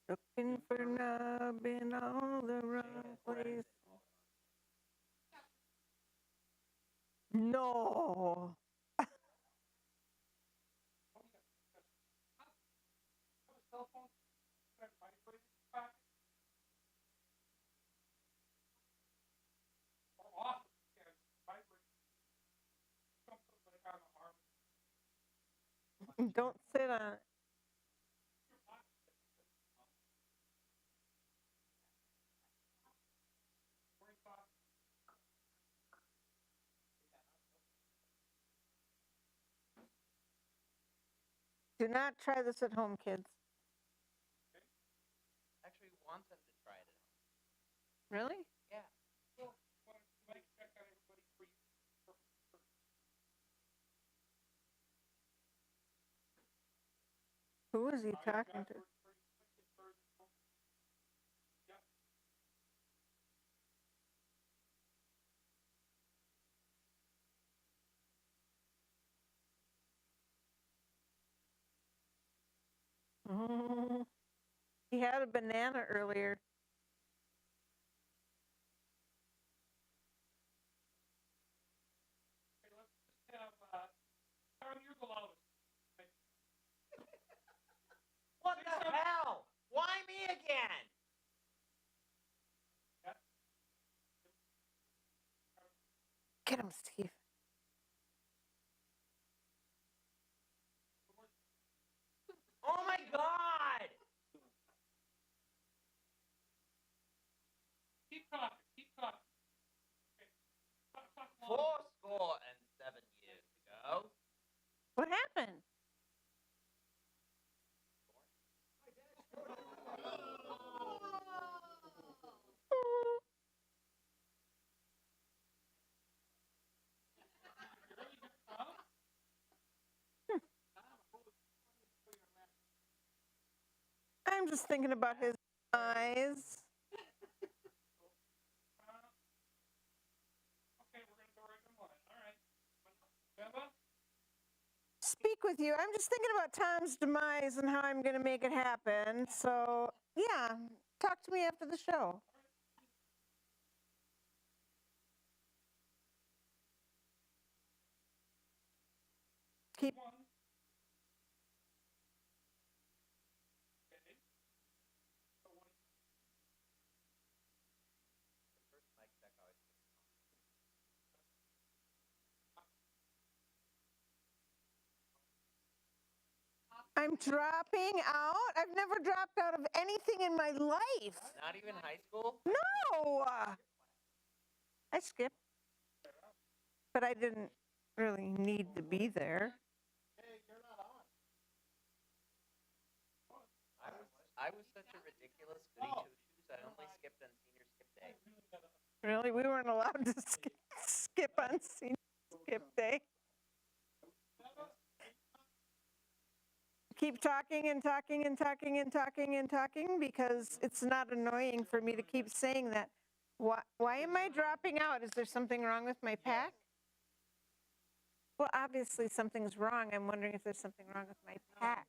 Looking for love in all the wrong place. No. Don't sit on it. Do not try this at home, kids. Actually want them to try it at home. Really? Yeah. Who is he talking to? Oh, he had a banana earlier. What the hell? Why me again? Get him, Steve. Oh my God! Keep talking. Keep talking. 4 score and 7 years ago. What happened? I'm just thinking about his eyes. Okay, we're gonna go right to one. All right. Beba? Speak with you. I'm just thinking about Tom's demise and how I'm going to make it happen. So, yeah, talk to me after the show. Keep. One. Okay. So one. The first mic check always gets I'm dropping out. I've never dropped out of anything in my life. Not even high school? No. I skipped, but I didn't really need to be there. I was such a ridiculous goody two-shoes. I only skipped on senior skip day. Really? We weren't allowed to skip on senior skip day. Keep talking and talking and talking and talking and talking because it's not annoying for me to keep saying that. Why am I dropping out? Is there something wrong with my pack? Well, obviously something's wrong. I'm wondering if there's something wrong with my pack.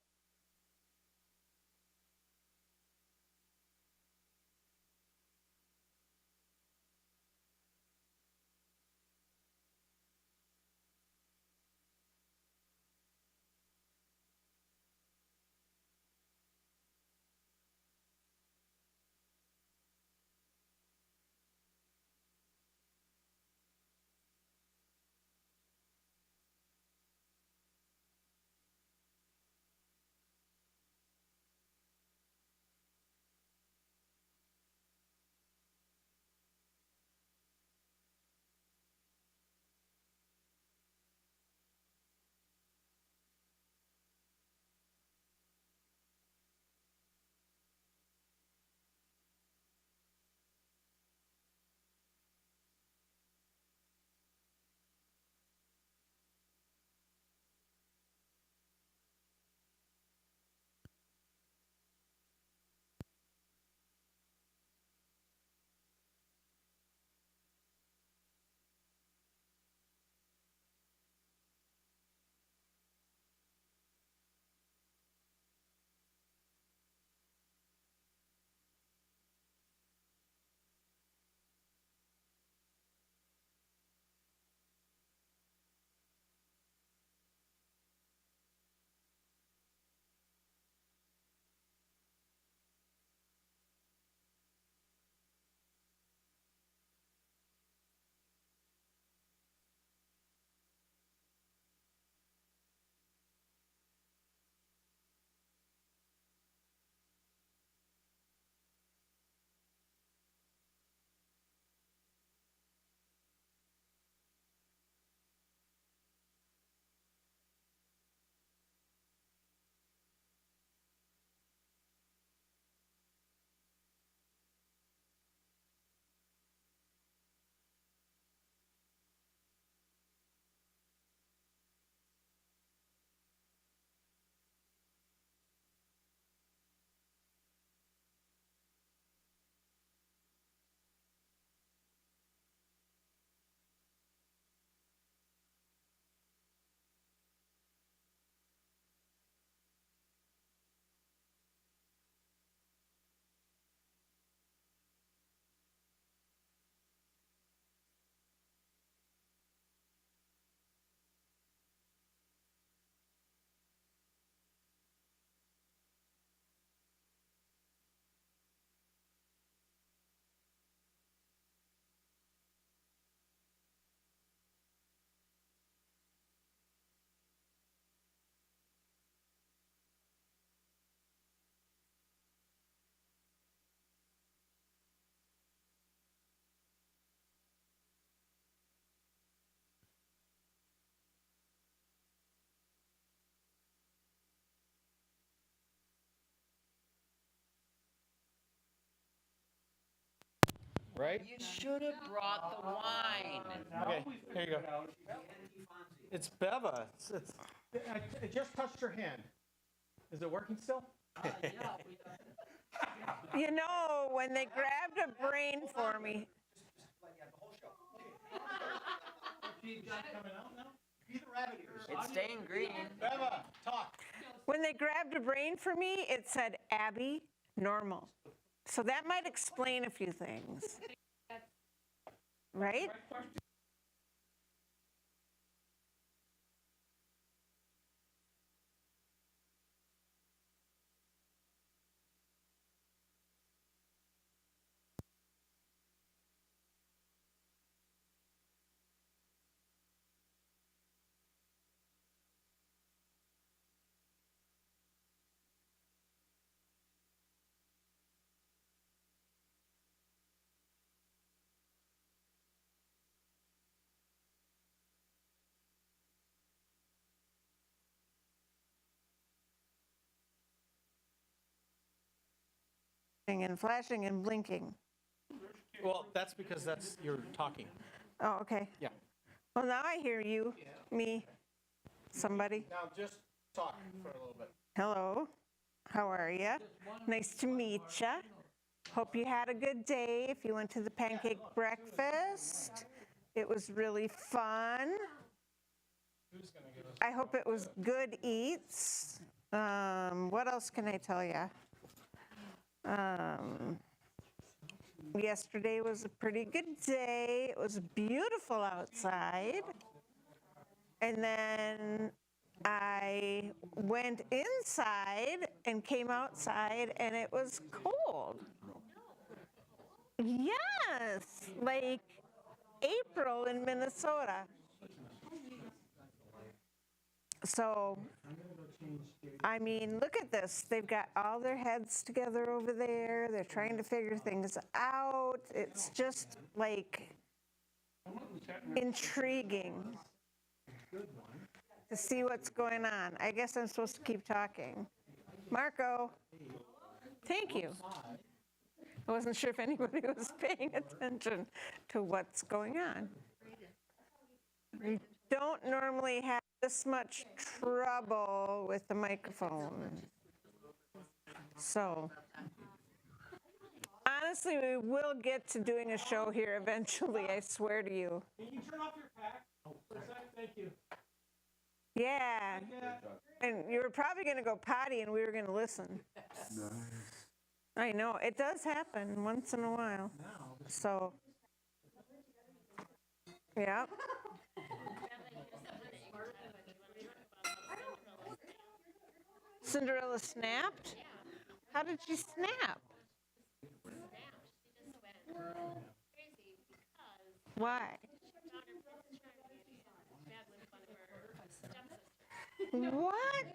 right? You should have brought the wine. Okay, here you go. It's Beva. I just touched her hand. Is it working still? You know, when they grabbed a brain for me, It's staying green. Beva, talk. when they grabbed a brain for me, it said Abby, normal. So that might explain a few things. Right? And flashing and blinking. Well, that's because you're talking. Oh, okay. Yeah. Well, now I hear you, me, somebody. Now just talk for a little bit. Hello, how are you? Nice to meet you. Hope you had a good day. If you went to the pancake breakfast, it was really fun. I hope it was good eats. What else can I tell you? Yesterday was a pretty good day. It was beautiful outside. And then I went inside and came outside and it was cold. Yes, like April in Minnesota. So, I mean, look at this. They've got all their heads together over there. They're trying to figure things out. It's just like intriguing to see what's going on. I guess I'm supposed to keep talking. Marco, thank you. I wasn't sure if anybody was paying attention to what's going on. We don't normally have this much trouble with the microphone. So, honestly, we will get to doing a show here eventually, I swear to you. Can you turn off your pack? For a sec? Thank you. Yeah, and you were probably going to go potty and we were going to listen. I know, it does happen once in a while. So, yeah. Cinderella snapped? How did she snap? Why? What?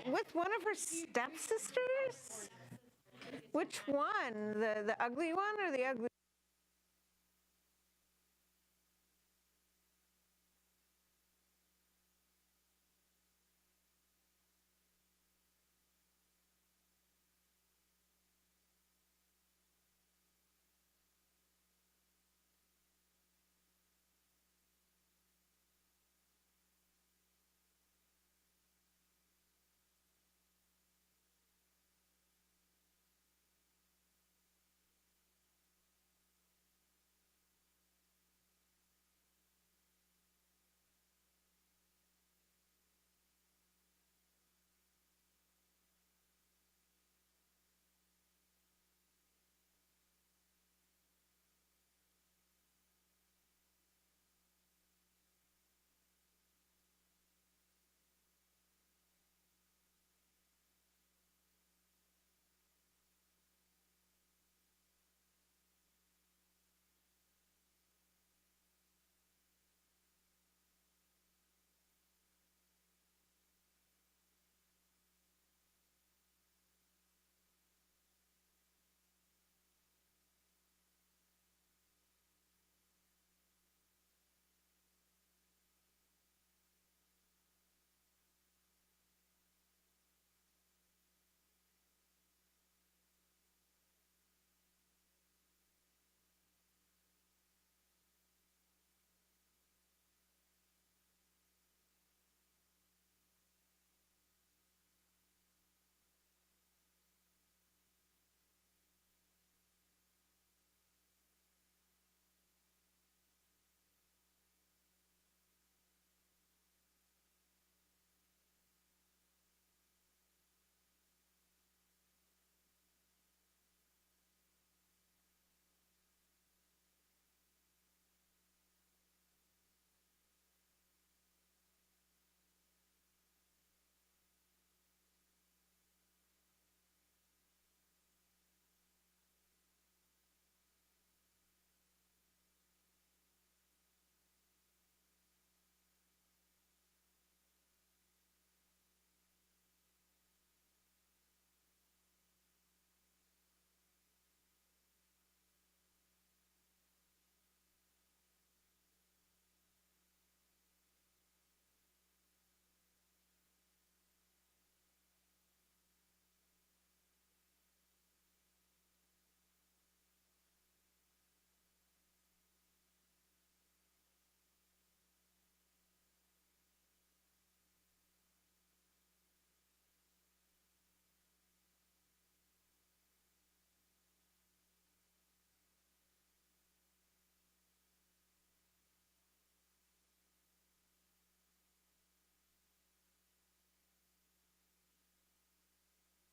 With one of her stepsisters? Which one? The ugly one or the ugly?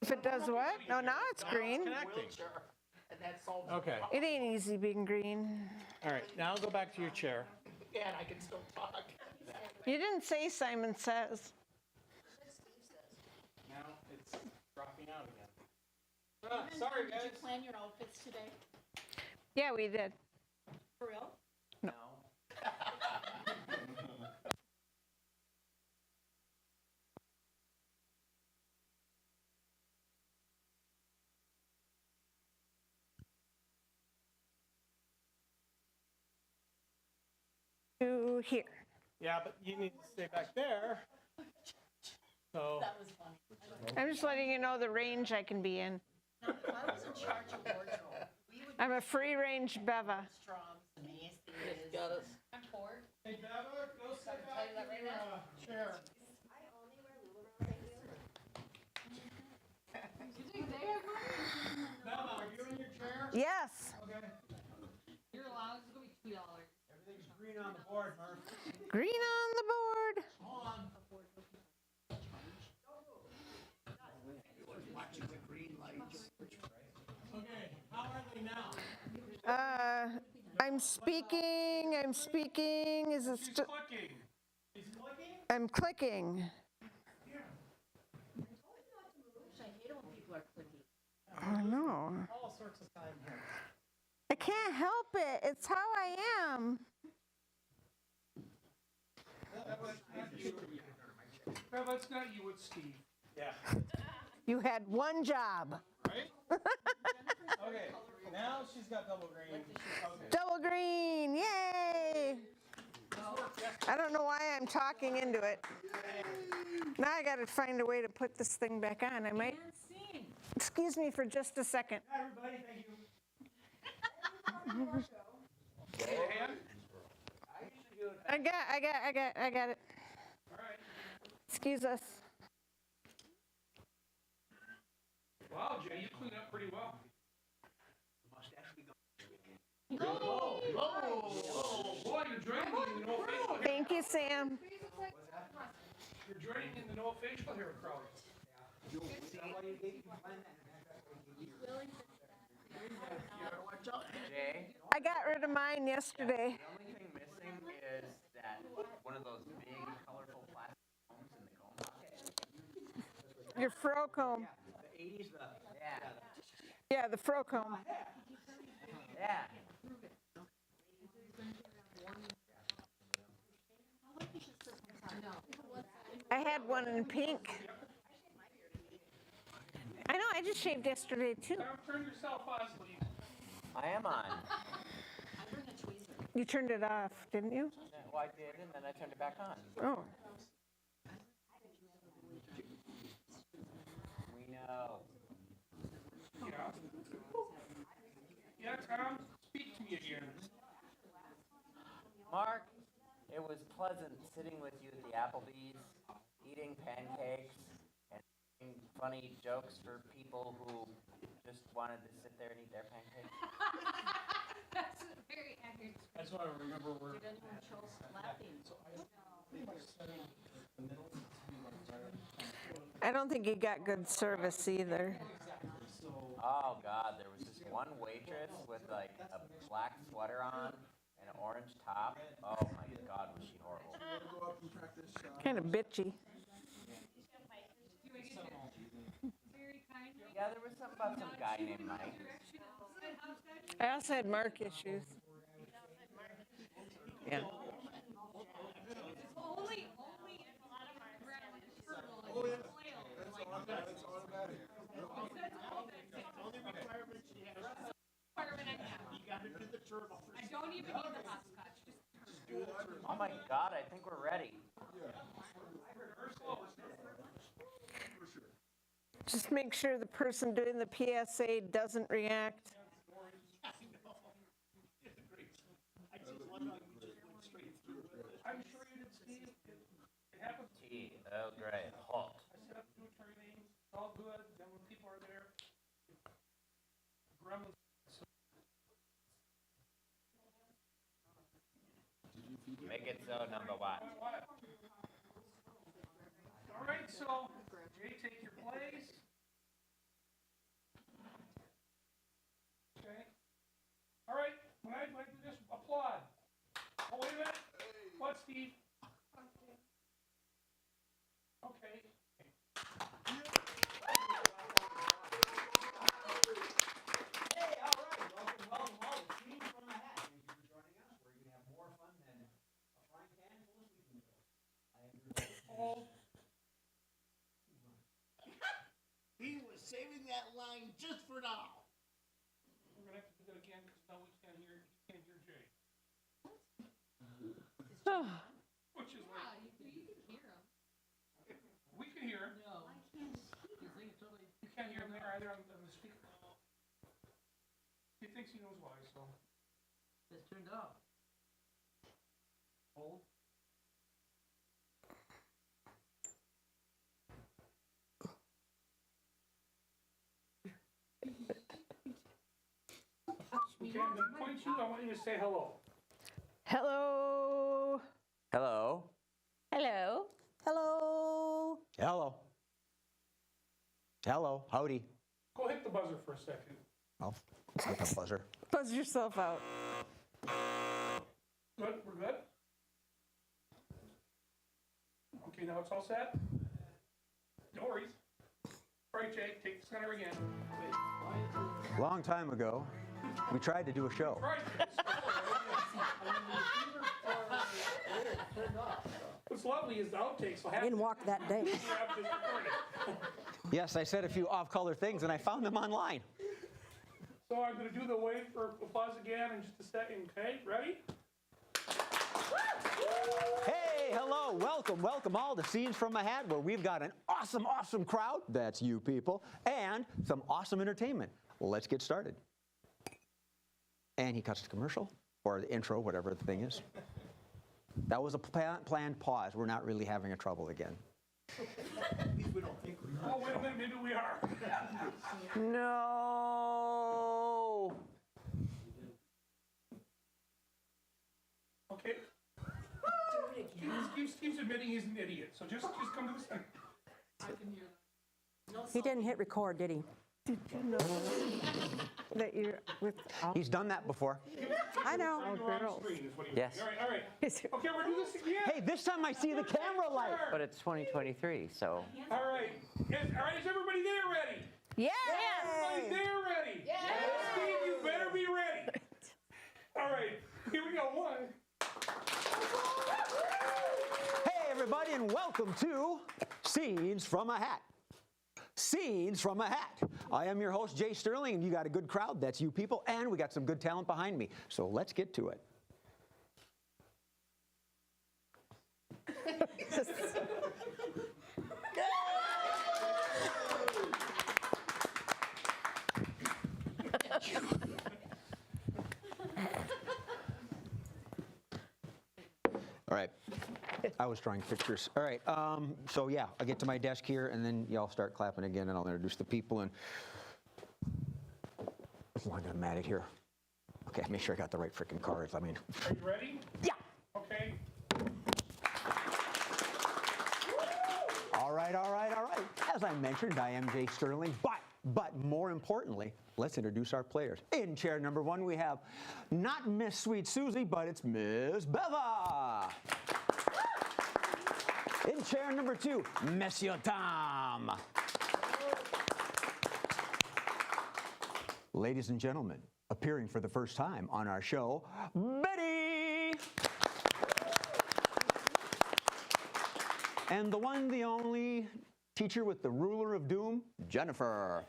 If it does what? No, now it's green. Connecting. And that solves. Okay, It ain't easy being green. all right, now go back to your chair. And I can still talk. You didn't say Simon Says. Now it's dropping out again. Sorry, Did guys. you plan your outfits today? Yeah, we did. For real? No. To here. Yeah, but you need to stay back there. So, That was funny. I'm just letting you know the range I can be in. Now, if I was in charge of wardrobe, we would I'm a free range Beva. Strong's, Macy's. Got us. I'm Ford. hey, Beva, go sit tell you that back right in your chair. Beva, are you in your chair? Yes. Okay. Your allowance is gonna be $2. Everything's green on the board, Murph. Green on the board. Hold on. Okay, how are they now? I'm speaking. Is it She's still? clicking. She's clicking? I'm clicking. I hate it when people are clicking. Oh no. All sorts of time here. I can't help it. It's how I am. Beva, it's not you, it's Steve. Yeah. You had one job. Right? Okay, now she's got double green. Okay. Double green. Yay. I don't know why I'm talking into it. Now I got to find a way to put this thing back on. I might. Excuse me for just a second. Hi, everybody, thank you. I got it. All right. Excuse us. Wow, Jay, you cleaned up pretty well. Boy, you're draining in the no facial hair. Thank you, Sam. You're draining in the no facial hair crowd. Jay, I got rid of mine yesterday. the only thing missing is that one of those big colorful plastic combs in the comb box. Your fro comb. The 80s, yeah. Yeah, the fro comb. Yeah. I had one in pink. I know, I just shaved yesterday too. Turn yourself on, please. I am on. I bring a tweezer. You turned it off, didn't you? Well, I did, and then I turned it back on. Oh. We know. Yeah. Yeah, Tom, speak to me again. Mark, it was pleasant sitting with you at the Applebee's, eating pancakes, and making funny jokes for people who just wanted to sit there and eat their pancakes. That's very accurate. I just want to remember where. Did anyone chose laughing? I don't think you got good service either. Oh God, there was this one waitress with like a black sweater on and an orange top. Oh my God, was she horrible. Kind of bitchy. Very kind. Yeah, there was something about some guy named Mike. I also had mark issues. Yeah. Only if a lot of our bread is purple and flail. Requirement I have. I don't even need the hopscotch. Just Oh my God, I think we're ready. Just make sure the person doing the PSA doesn't react. I'm sure you did, Steve. It happens. Tea, oh great, hot. I set up two training. It's all good. Then when people are there, gremlins. Make it so, number one. All right, so Jay, take your place. Steve? Okay. Hey, all right, welcome all to Scenes from the Hat. Thank you for joining us. We're going to have more fun than a frying pan full of sweet potatoes. I am your host. He was saving that line just for now. We're gonna have to do that again, because now we can't hear Jay. Which is like, Yeah, you can hear him. we can hear him. No. I can't. The thing is totally. You can't hear him there either on the speaker. He thinks he knows why, so. It's turned off. Hold. Okay, I'm gonna point you, I want you to say hello. Hello. Hello. Hello. Hello. Hello. Hello, howdy. Go hit the buzzer for a second. Oh, hit the buzzer. Buzz yourself out. Good, we're good? Okay, now it's all set? No worries. All right, Jake, take the center again. Long time ago, we tried to do a show. Right. What's lovely is the outtakes will have. Didn't walk that day. Yes, I said a few off-color things, and I found them online. So I'm gonna do the wave for applause again in just a second, okay? Ready? Hey, hello, welcome all to Scenes from a Hat, where we've got an awesome crowd, that's you people, and some awesome entertainment. Let's get started. And he cuts the commercial, or the intro, whatever the thing is. That was a planned pause. We're not really having a trouble again. Oh, wait a minute, maybe we are. No! Okay. Steve's admitting he's an idiot, so just come to the center. He didn't hit record, did he? Did you know that you're with all He's done that before. I know. You're on the girls? screen is what he was Yes. doing. All right. Okay, we're doing this again. Hey, this time I see the camera light. But it's 2023, so. All right. Is everybody there ready? Yeah. Everybody there ready? Yeah. Steve, you better be ready. All right. Here we go. One. Hey, everybody, and welcome to Scenes from a Hat. Scenes from a Hat. I am your host, Jay Sterling, and you got a good crowd. That's you people, and we got some good talent behind me. So let's get to it. All right. I was drawing pictures. All right. So yeah, I'll get to my desk here, and then y'all start clapping again, and I'll introduce the people. And as long as I'm at it here. Okay, make sure I got the right freaking cards. I mean. Are you ready? Yeah. Okay. All right. As I mentioned, I am Jay Sterling, but more importantly, let's introduce our players. In chair number 1, we have not Miss Sweet Susie, but it's Miss Beva. In chair number 2, Monsieur Tom. Ladies and gentlemen, appearing for the first time on our show, Betty. And the one, the only teacher with the ruler of doom, Jennifer.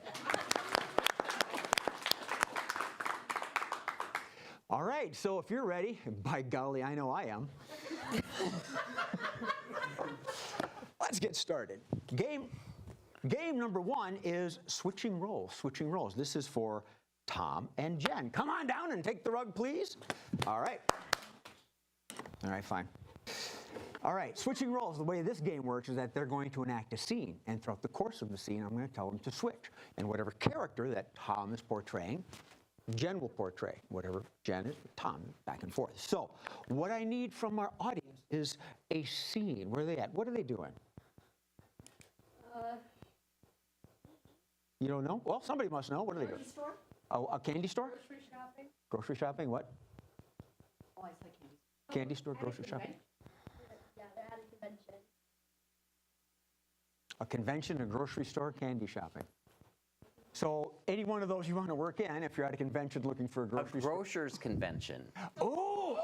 All right, so if you're ready, by golly, I know I am. Let's get started. Game number 1 is switching roles. Switching roles. This is for Tom and Jen. Come on down and take the rug, please. All right. All right, fine. All right, switching roles. The way this game works is that they're going to enact a scene, and throughout the course of the scene, I'm going to tell them to switch. And whatever character that Tom is portraying, Jen will portray. Whatever Jen is, Tom, back and forth. So, what I need from our audience is a scene. Where are they at? What are they doing? You don't know? Well, somebody must know. What are they doing? Store? Oh, a candy store? Grocery shopping? Grocery shopping? What? Oh, I said candy. Candy store, grocery shopping? A convention, a grocery store, candy shopping. So any one of those you want to work in if you're at a convention looking for a A grocery store. grocer's convention. Oh,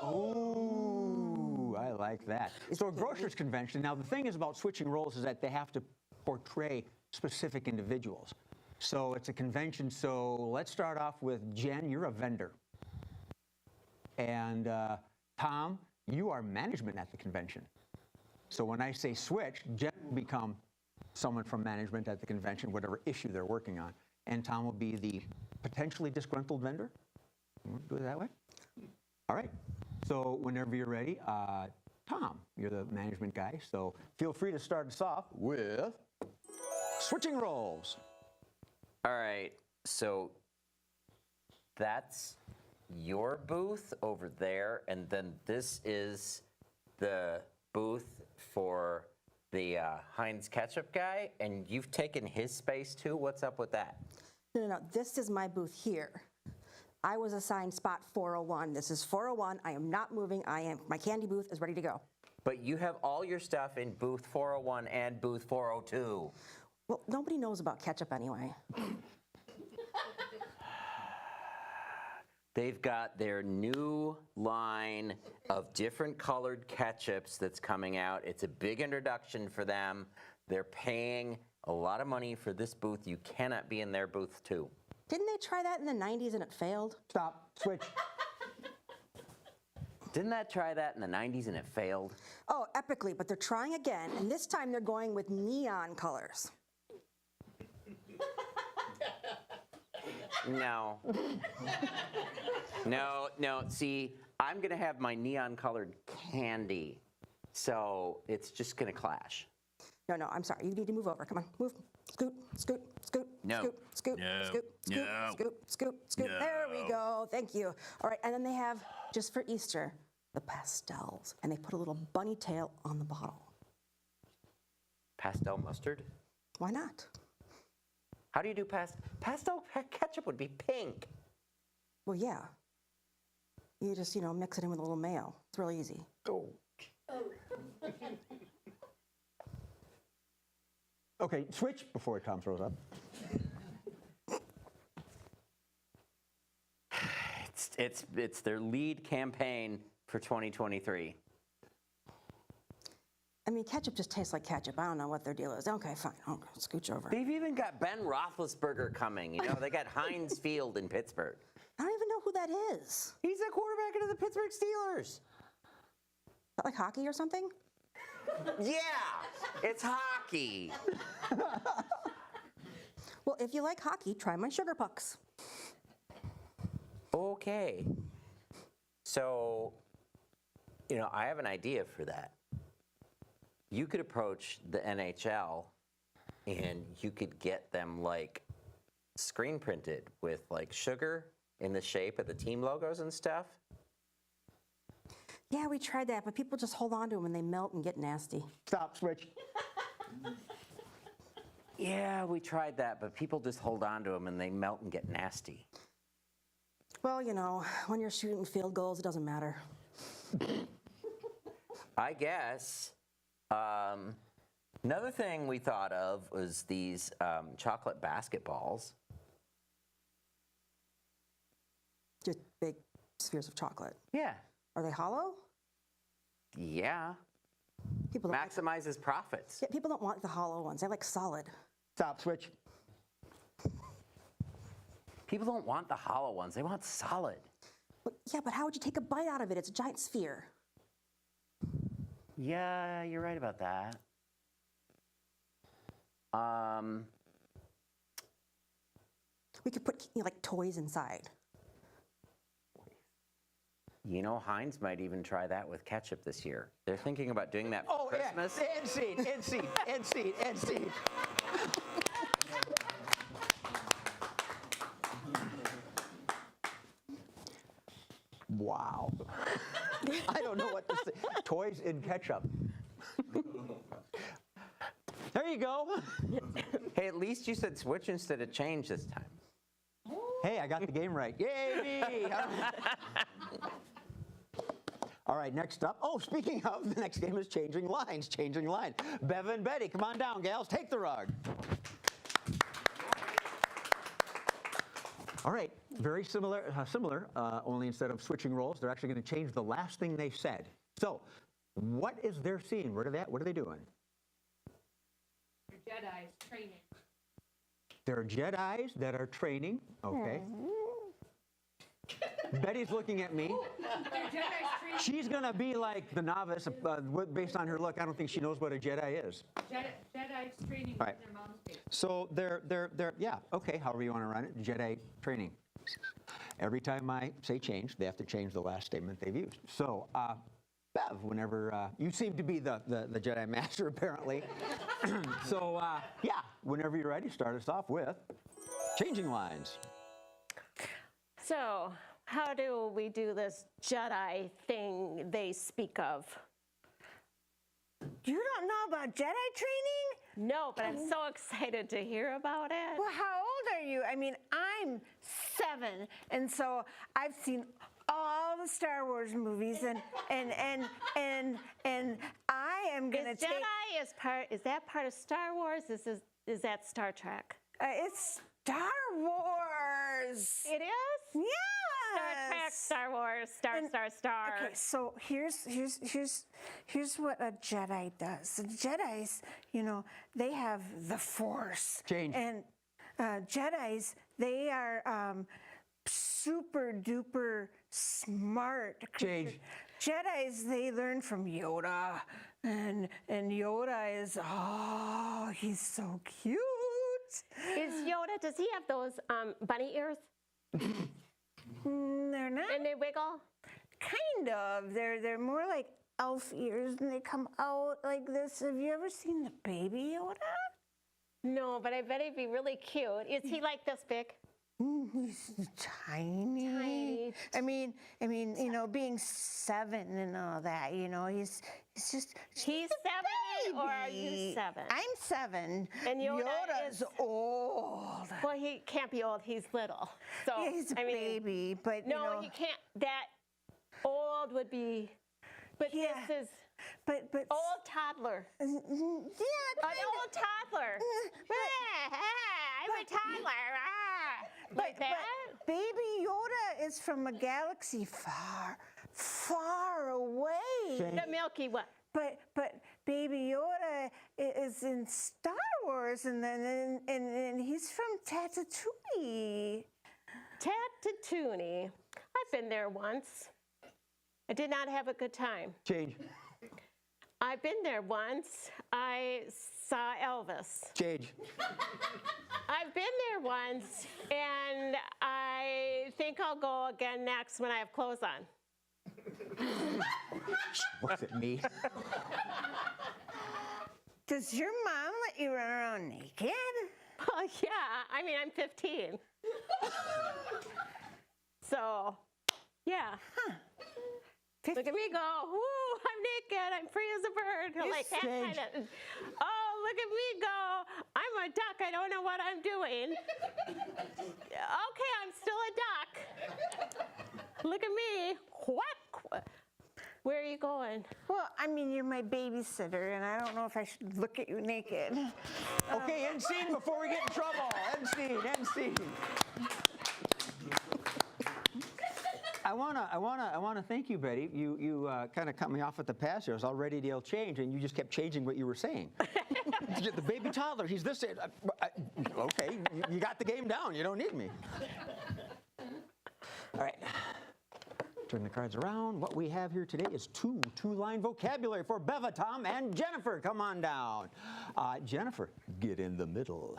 I like that. So a grocer's convention, now the thing is about switching roles is that they have to portray specific individuals. So it's a convention, so let's start off with Jen, you're a vendor. And Tom, you are management at the convention. So when I say switch, Jen will become someone from management at the convention, whatever issue they're working on. And Tom will be the potentially disgruntled vendor. You want to do it that way? All right. So whenever you're ready, Tom, you're the management guy. So feel free to start us off with switching roles. All right, so that's your booth over there, and then this is the booth for the Heinz ketchup guy, and you've taken his space too? What's up with that? No. This is my booth here. I was assigned spot 401. This is 401. I am not moving. My candy booth is ready to go. But you have all your stuff in booth 401 and booth 402. Well, nobody knows about ketchup anyway. They've got their new line of different colored ketchups that's coming out. It's a big introduction for them. They're paying a lot of money for this booth. You cannot be in their booth too. Didn't they try that in the 90s and it failed? Stop, switch. Didn't that try that in the 90s and it failed? Oh, epically, but they're trying again, and this time they're going with neon colors. No. No, see, I'm gonna have my neon colored candy. So it's just gonna clash. No, I'm sorry. You need to move over. Come on, move. Scoot, scoot, scoot, No. scoot, scoot, No. scoot, scoot, No. scoot, scoot, scoot. There we go. Thank you. All right, and then they have, just for Easter, the pastels, and they put a little bunny tail on the bottle. Pastel mustard? Why not? How do you do pastel ketchup would be pink. Well, yeah. You just, mix it in with a little mayo. It's really easy. Oh. Okay, switch before Tom throws up. It's their lead campaign for 2023. I mean, ketchup just tastes like ketchup. I don't know what their deal is. Okay, fine. I'll scooch over. They've even got Ben Roethlisberger coming. They got Heinz Field in Pittsburgh. I don't even know who that is. He's the quarterback of the Pittsburgh Steelers. Is that like hockey or something? Yeah, it's hockey. Well, if you like hockey, try my sugar pucks. Okay. So, I have an idea for that. You could approach the NHL and you could get them screen printed with sugar in the shape of the team logos and stuff. Yeah, we tried that, but people just hold on to them and they melt and get nasty. Stop, switch. Yeah, we tried that, but people just hold on to them and they melt and get nasty. Well, when you're shooting field goals, it doesn't matter. I guess. Another thing we thought of was these chocolate basketballs. Just big spheres of chocolate. Yeah. Are they hollow? Yeah. People don't Maximizes profits. Yeah, people don't want the hollow ones. They like solid. Stop, switch. People don't want the hollow ones. They want solid. Yeah, but how would you take a bite out of it? It's a giant sphere. Yeah, you're right about that. We could put toys inside. Heinz might even try that with ketchup this year. They're thinking about doing that for Christmas. Yeah. End seat. Wow. I don't know what to say. Toys in ketchup. There you go. Hey, at least you said switch instead of change this time. Hey, I got the game right. Yay, me! All right, next up. Oh, speaking of, the next game is changing lines. Changing line. Bev and Betty, come on down, gals. Take the rug. All right, very similar, only instead of switching roles, they're actually going to change the last thing they said. So, what is their scene? What are they doing? Jedi's training. They're Jedis that are training. Okay. Betty's looking at me. They're Jedi's training. She's going to be like the novice. Based on her look, I don't think she knows what a Jedi is. Jedi's training All right. in their mom's base. So they're yeah, okay, however you want to run it, Jedi training. Every time I say change, they have to change the last statement they've used. So, Bev, whenever, you seem to be the Jedi Master, apparently. So, yeah, whenever you're ready, start us off with changing lines. So, how do we do this Jedi thing they speak of? You don't know about Jedi training? No, but I'm so excited to hear about it. Well, how old are you? I mean, I'm 7, and so I've seen all the Star Wars movies, and I am gonna Is take. Jedi is that part of Star Wars? Is that Star Trek? It's Star Wars. It is? Yes. Star Trek, Star Wars, Star. Okay, so here's what a Jedi does. The Jedis, you know, they have the Force. Change. And Jedis, they are super duper smart. Change. Jedis, they learn from Yoda, and Yoda is he's so cute. Is Yoda, does he have those bunny ears? They're not. And they wiggle? Kind of. They're more like elf ears, and they come out like this. Have you ever seen the baby Yoda? No, but I bet he'd be really cute. Is he like this big? He's tiny. Tiny. I mean, you know, being 7 and all that, you know, he's just. He's 7 or are you 7? I'm 7. And Yoda Yoda's old. Well, he can't be old. He's little. So Yeah, he's a I mean, baby, but no, you know, he can't. That old would be. But Yeah. this is but old toddler. yeah, An kinda. old toddler. I'm a toddler. Like that? But Baby Yoda is from a galaxy far, far away. The Milky Way. But Baby Yoda is in Star Wars, and then and he's from Tatooine. Tatooine. I've been there once. I did not have a good time. Change. I've been there once. I saw Elvis. Change. I've been there once, and I think I'll go again next when I have clothes on. Was it me? Does your mom let you run around naked? Well, yeah, I mean, I'm 15. So, yeah. Look at me go, woo, I'm naked, I'm free as a bird. Like that Change. kind of, oh, look at me go, I'm a duck, I don't know what I'm doing. Okay, I'm still a duck. Look at me, what? Where are you going? Well, I mean, you're my babysitter, and I don't know if I should look at you naked. Okay, end scene before we get in trouble. End scene. I wanna thank you, Betty. You kind of cut me off at the pass here. I was all ready to yell change, and you just kept changing what you were saying. The baby toddler, he's this. Okay, you got the game down. You don't need me. All right. Turn the cards around. What we have here today is two-line vocabulary for Beva, Tom, and Jennifer. Come on down. Jennifer, get in the middle.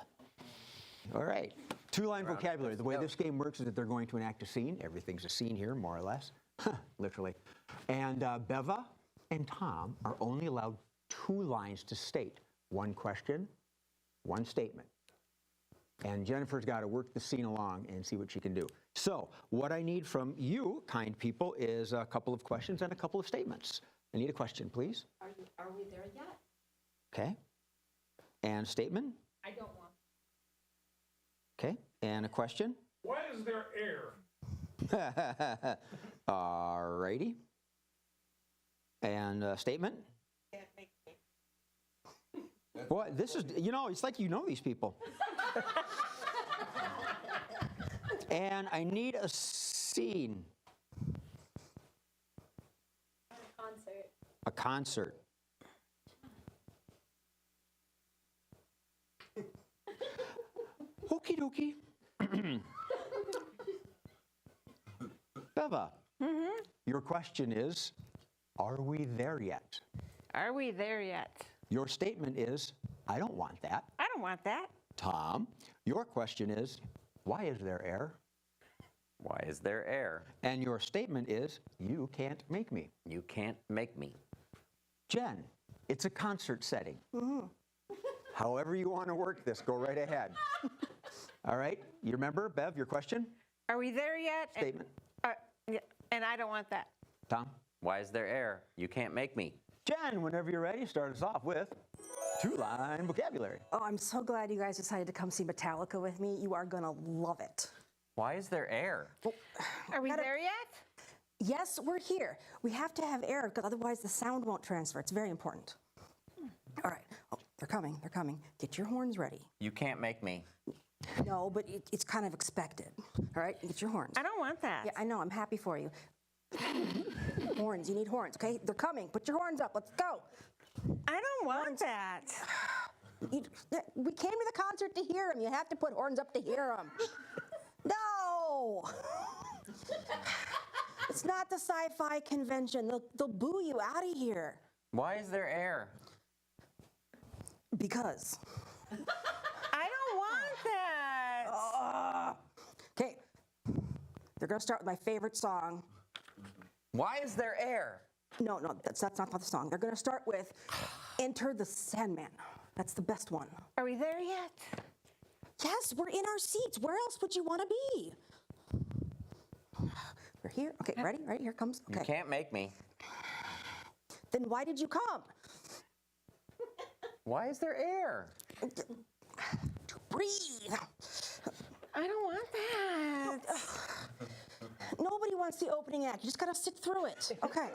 All right. Two-line vocabulary. The way this game works is that they're going to enact a scene. Everything's a scene here, more or less, literally. And Beva and Tom are only allowed 2 lines to state. 1 question, 1 statement. And Jennifer's got to work the scene along and see what she can do. So what I need from you, kind people, is a couple of questions and a couple of statements. I need a question, please. Are we there yet? Okay. And statement? I don't want. Okay. And a question? Why is there air? All righty. And statement? Boy, this is, you know, it's like you know these people. And I need a scene. Concert. A concert. Okie dokie. Beva, your question is, are we there yet? Are we there yet? Your statement is, I don't want that. I don't want that. Tom, your question is, why is there air? Why is there air? And your statement is, you can't make me. You can't make me. Jen, it's a concert setting. However you want to work this, go right ahead. All right, you remember, Bev, your question? Are we there yet? Statement. Yeah, and I don't want that. Tom? Why is there air? You can't make me. Jen, whenever you're ready, start us off with two-line vocabulary. Oh, I'm so glad you guys decided to come see Metallica with me. You are gonna love it. Why is there air? Are we Gotta- there yet? Yes, we're here. We have to have air because otherwise the sound won't transfer. It's very important. All right. Oh, they're coming. They're coming. Get your horns ready. You can't make me. No, but it's kind of expected. All right, get your horns. I don't want that. Yeah, I know. I'm happy for you. Horns. You need horns. Okay, they're coming. Put your horns up. Let's go. I don't want that. We came to the concert to hear him. You have to put horns up to hear him. No. It's not the sci-fi convention. They'll boo you out of here. Why is there air? Because. I don't want that. Okay. They're gonna start with my favorite song. Why is there air? No, that's not the song. They're gonna start with Enter the Sandman. That's the best one. Are we there yet? Yes, we're in our seats. Where else would you want to be? We're here. Okay, ready? Right, here comes. You Okay. can't make me. Then why did you come? Why is there air? To breathe. I don't want that. Nobody wants the opening act. You just gotta sit through it. Okay.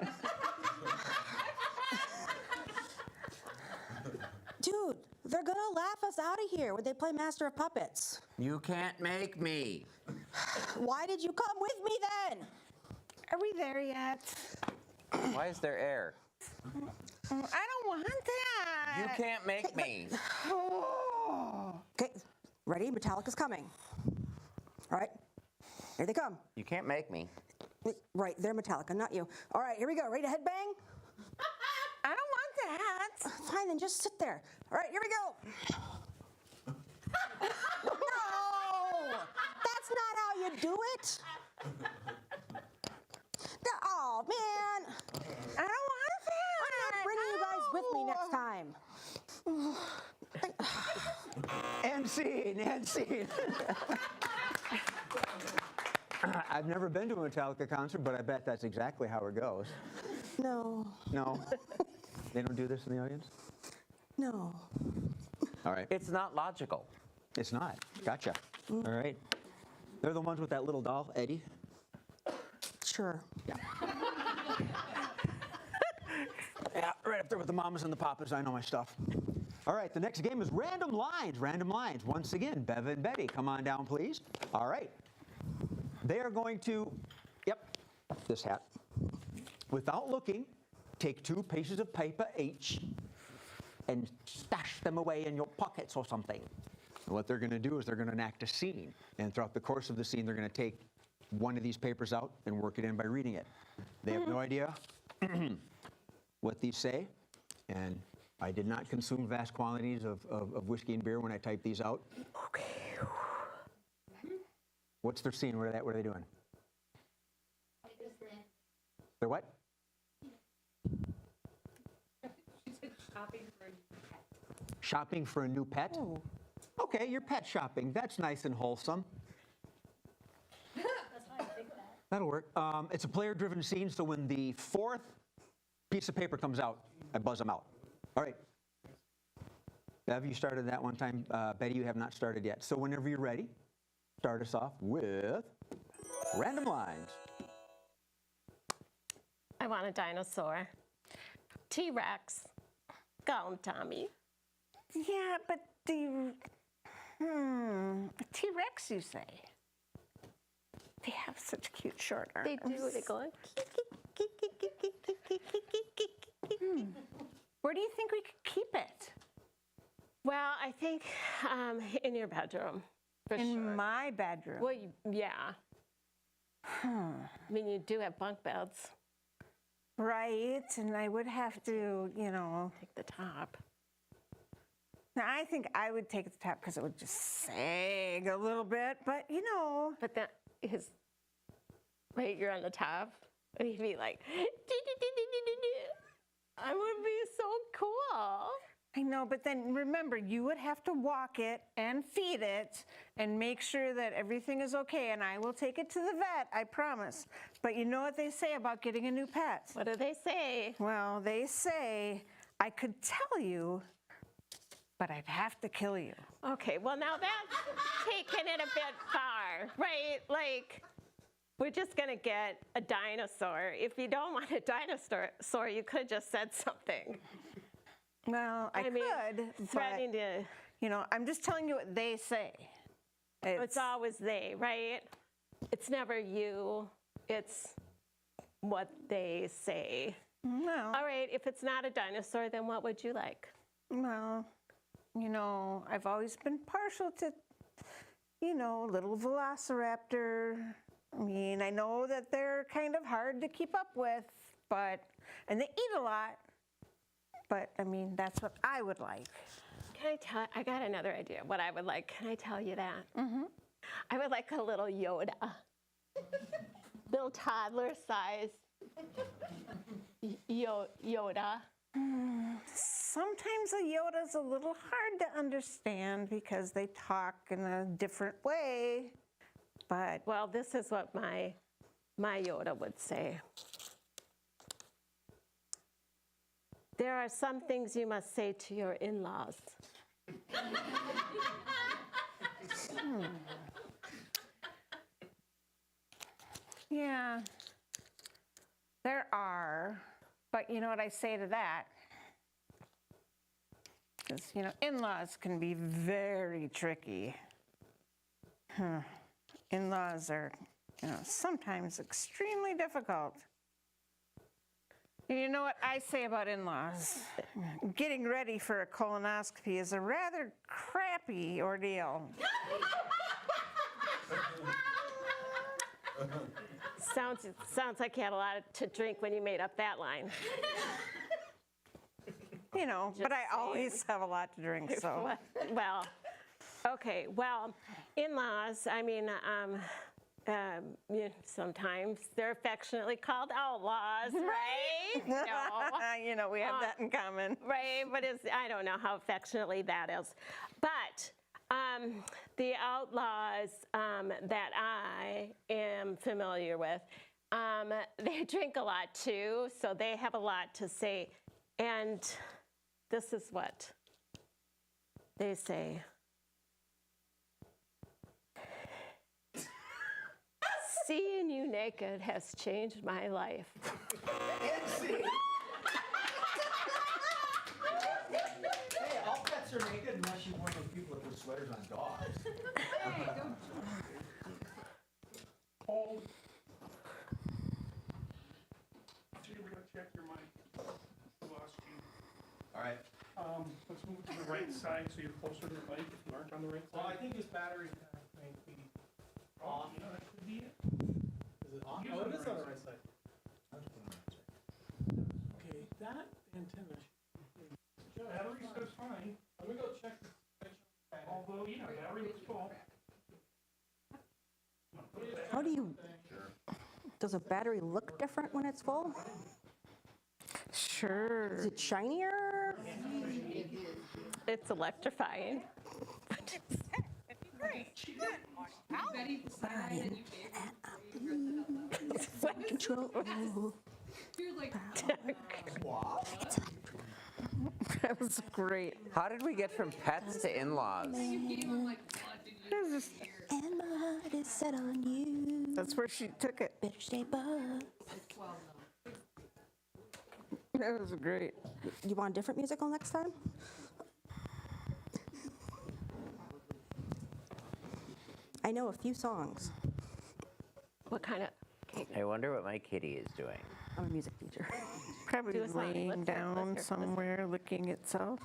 Dude, they're gonna laugh us out of here when they play Master of Puppets. You can't make me. Why did you come with me then? Are we there yet? Why is there air? I don't want that. You can't make me. Okay, ready? Metallica's coming. All right, here they come. You can't make me. Right, they're Metallica, not you. All right, here we go. Ready to headbang? I don't want that. Fine, then just sit there. All right, here we go. No! That's not how you do it. Oh, man. I don't want that. I'm not bringing you guys with me next time. And scene. I've never been to a Metallica concert, but I bet that's exactly how it goes. No, No? They don't do this in the audience? no. All right. It's not logical. It's not. Gotcha. All right. They're the ones with that little doll, Eddie? Sure. Yeah. Yeah, right up there with the mamas and the papas. I know my stuff. All right, the next game is random lines. Random lines. Once again, Bev and Betty, come on down, please. All right. They are going to, this hat. Without looking, take 2 pieces of paper each and stash them away in your pockets or something. And what they're going to do is they're going to enact a scene. And throughout the course of the scene, they're going to take one of these papers out and work it in by reading it. They have no idea what these say. And I did not consume vast quantities of whiskey and beer when I typed these out. Okay. What's their scene? What are they doing? They're what? Shopping for a new pet? Okay, you're pet shopping. That's nice and wholesome. That'll work. It's a player-driven scene, so when the 4th piece of paper comes out, I buzz them out. All right. Bev, you started that one time. Betty, you have not started yet. So whenever you're ready, start us off with random lines. I want a dinosaur. T-Rex. Go, Tommy. Yeah, but the T-Rex, you say? They have such cute short arms. They do. They go. Where do you think we could keep it? Well, I think in your bedroom, for In sure. my bedroom. Well, yeah. I mean, you do have bunk beds. Right, and I would have to, you know. Take the top. Now, I think I would take the top because it would just sag a little bit, but you know. But that is, right, you're on the top, and you'd be like, I would be so cool. I know, but then remember, you would have to walk it and feed it and make sure that everything is okay, and I will take it to the vet, I promise. But you know what they say about getting a new pet? What do they say? Well, they say, I could tell you, but I'd have to kill you. Okay, well, now that's taking it a bit far, right? Like, we're just gonna get a dinosaur. If you don't want a dinosaur, you could have just said something. Well, I mean, could, but, threatening to, you know, I'm just telling you what they say. it's always they, right? It's never you, it's what they say. Well, All right, if it's not a dinosaur, then what would you like? well, you know, I've always been partial to, you know, little velociraptor. I mean, I know that they're kind of hard to keep up with, but, and they eat a lot, but I mean, that's what I would like. Can I tell, I got another idea what I would like. Can I tell you that? Mm-hmm. I would like a little Yoda. Little toddler size Yoda. Sometimes a Yoda's a little hard to understand because they talk in a different way, but Well, this is what my Yoda would say. There are some things you must say to your in-laws. yeah, there are. But you know what I say to that? Because, you know, in-laws can be very tricky. In-laws are, you know, sometimes extremely difficult. And you know what I say about in-laws? Getting ready for a colonoscopy is a rather crappy ordeal. Sounds like you had a lot to drink when you made up that line. You know, but I saying. always have a lot to drink, so. Well, okay. Well, in-laws, I mean, sometimes they're affectionately called outlaws, right? No. You know, we have that in common. Right, but I don't know how affectionately that is. But the outlaws that I am familiar with, they drink a lot too, so they have a lot to say. And this is what they say. Seeing you naked has changed my life. Hey, all pets are naked unless you're one of those people that put sweaters on dogs. Hold. So we're gonna check your mic. We lost you. All right. Let's move to the right side so you're closer to the mic if you aren't on the right Well, I side. think his battery might be Oh, yeah, that could be it. Is it on? Use Oh, it it is on on the the right right side. Okay, that antenna. Battery says fine, Let me go check. although, yeah, battery looks full. How do you, does a battery look different when it's full? Sure. Is it shinier? It's electrifying. Betty decided and you gave her Flight control. You're like, That was great. How did we get from pets to in-laws? you gave him like blood to you. And my heart is set on you. That's where she took it. Better stay above. It's 12 though. That was great. You want different musical next time? I know a few songs. What kind of? I wonder what my kitty is doing. I'm a music teacher. Probably Do a song. laying Let's hear it, down let's hear it. somewhere, licking itself.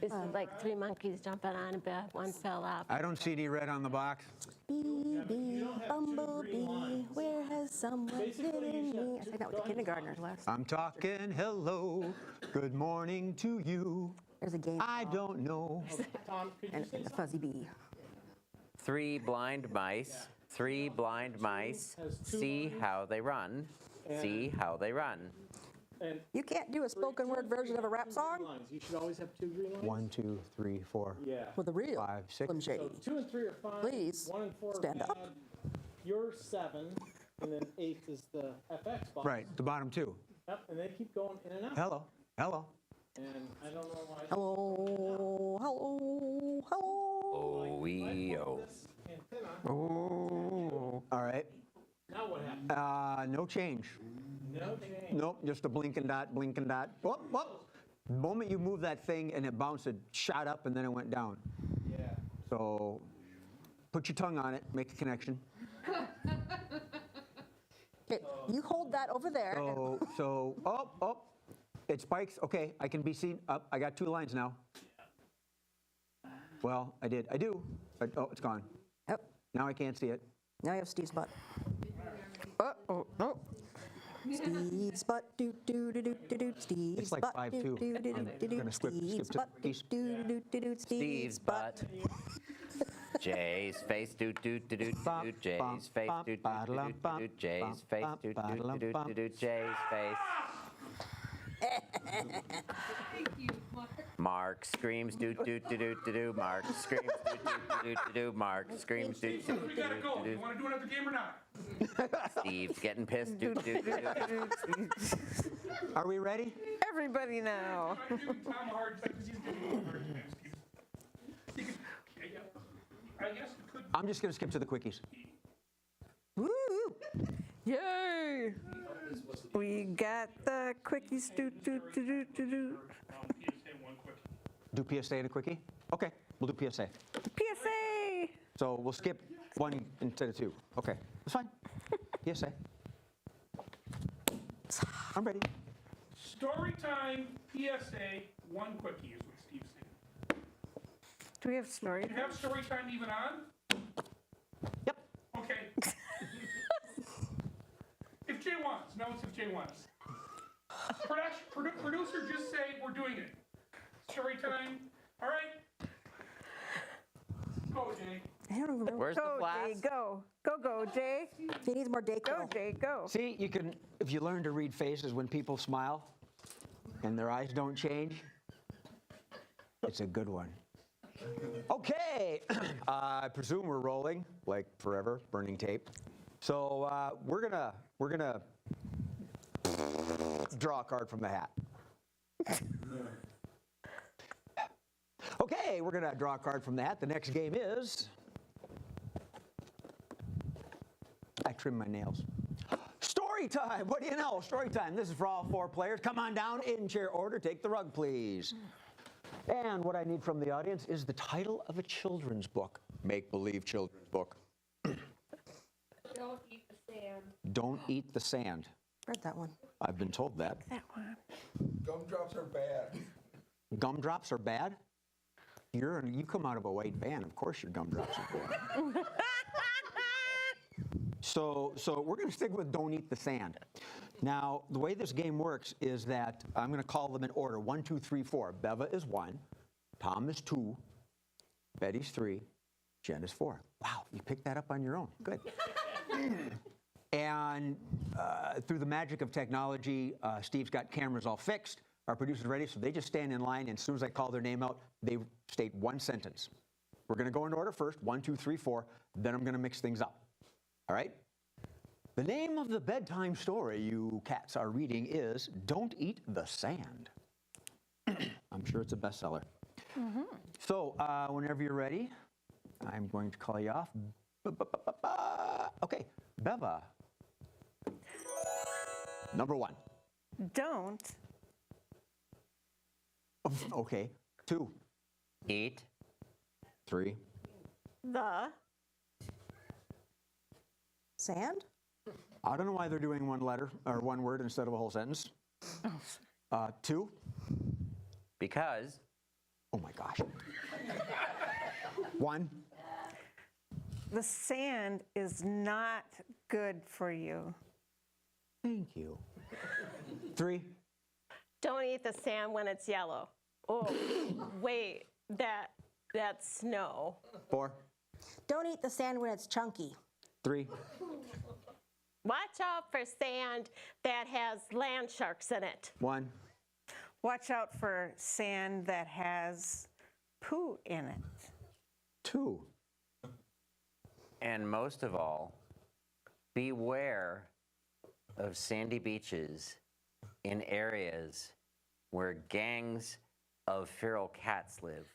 This is like 3 monkeys jumping on a bed. One fell off. I don't see any red on the box. Bee, bee, don't have 2 bumblebee, green lines. where has someone Basically, you hidden should me? I just sang that with go the ahead and kindergartners last. I'm talking hello, good morning to you. There's a game I don't know. Tom, could you and say a fuzzy bee. 3 blind mice. 3 blind mice. has 2 See lines. how they run. See how they run. And You can't do a spoken word version of a rap song lines. You should always have 2 green lines. 1, 2, 3, 4, Yeah. with a real 5, 6. Slim Shady. So 2 and 3 are fine. Please, 1 and 4 stand are up. bad. You're 7, and then 8 is the FX box. Right, the bottom 2. Yep, and they keep going in and out. Hello, hello. And I don't know why. Hello, hello, hello. Oh, wee, oh. This antenna. Oh. All right. Now what happened? No change. No change. Nope, just a blinking dot, blinking dot. Whoop, whoop. The moment you move that thing and it bounced, it shot up and then it went down. Yeah. So put your tongue on it, make a connection. Okay, you hold that over there. Oh, it spikes. Okay, I can be seen. Up, I got 2 lines now. Well, I do. Oh, it's gone. Yep. Now I can't see it. Now you have Steve's butt. Uh-oh, no. Steve's butt, do do do do do do. Steve's It's like butt, 5-2. do do do I'm do do. gonna skip Steve's to butt, do cookies. do do do do. Steve's butt. Jay's face, doot doot doot doot doot. Jay's face, doot doot doot doot doot. Jay's face, doot doot doot doot doot. Jay's face. Thank you, Mark. Mark screams, doot doot doot doot doot doot. Mark screams, doot doot doot doot doot doot. Mark screams, doot doot We doot gotta doot go. doot You doot. wanna do another game or not? Steve's getting pissed, doot doot doot doot. Are we ready? Everybody now. I'm giving Tom a hard time because he's giving me a hard time. He can- I guess you could. I'm just going to skip to the quickies. Woo! Yay! We got the quickies. Do, do, do, do, do, do. PSA 1 quick. Do PSA and a quickie? Okay, we'll do PSA. PSA! So we'll skip 1 instead of 2. Okay, that's fine. PSA. I'm ready. Story time, PSA 1 quickie is what Steve said. Do we have story? Do you have story time even on? Yep. Okay. If Jay wants. No, it's if Jay wants. Producer, just say we're doing it. Story time. All right. Go, Jay. I don't even remember. Where's the Go, Jay, flask? go. Go, Jay. He needs more Go, Dayquil. Jay, go. See, you can, if you learn to read faces when people smile and their eyes don't change, it's a good one. Okay, I presume we're rolling, like forever, burning tape. So we're gonna draw a card from the hat. Okay, we're gonna draw a card from the hat. The next game is, I trim my nails. Story time, what do you know? Story time, this is for all 4 players. Come on down in chair order, take the rug, please. And what I need from the audience is the title of a children's book, make-believe children's book. Don't eat the sand. Don't eat the sand. Read that one. I've been told that. That one. Gumdrops are bad. Gumdrops are bad? You come out of a white van, of course your gumdrops are bad. So we're going to stick with don't eat the sand. Now, the way this game works is that I'm going to call them in order. 1, 2, 3, 4. Beva is 1. Tom is 2. Betty's 3. Jen is 4. Wow, you picked that up on your own. Good. And through the magic of technology, Steve's got cameras all fixed. Our producer's ready, so they just stand in line, and as soon as I call their name out, they state 1 sentence. We're going to go in order first, 1, 2, 3, 4. Then I'm going to mix things up. All right? The name of the bedtime story you cats are reading is Don't Eat the Sand. I'm sure it's a bestseller. Mm-hmm. So whenever you're ready, I'm going to call you off. Okay, Beva. Number 1. Don't. Okay. 2, Eat. 3, The Sand? I don't know why they're doing one letter or one word instead of a whole sentence. 2, Because. oh my gosh. 1, The sand is not good for you. thank you. 3, don't eat the sand when it's yellow. Oh, wait, that's snow. 4, Don't eat the sand when it's chunky. 3, Watch out for sand that has land sharks in it. 1, Watch out for sand that has poo in it. 2. And most of all, beware of sandy beaches in areas where gangs of feral cats live.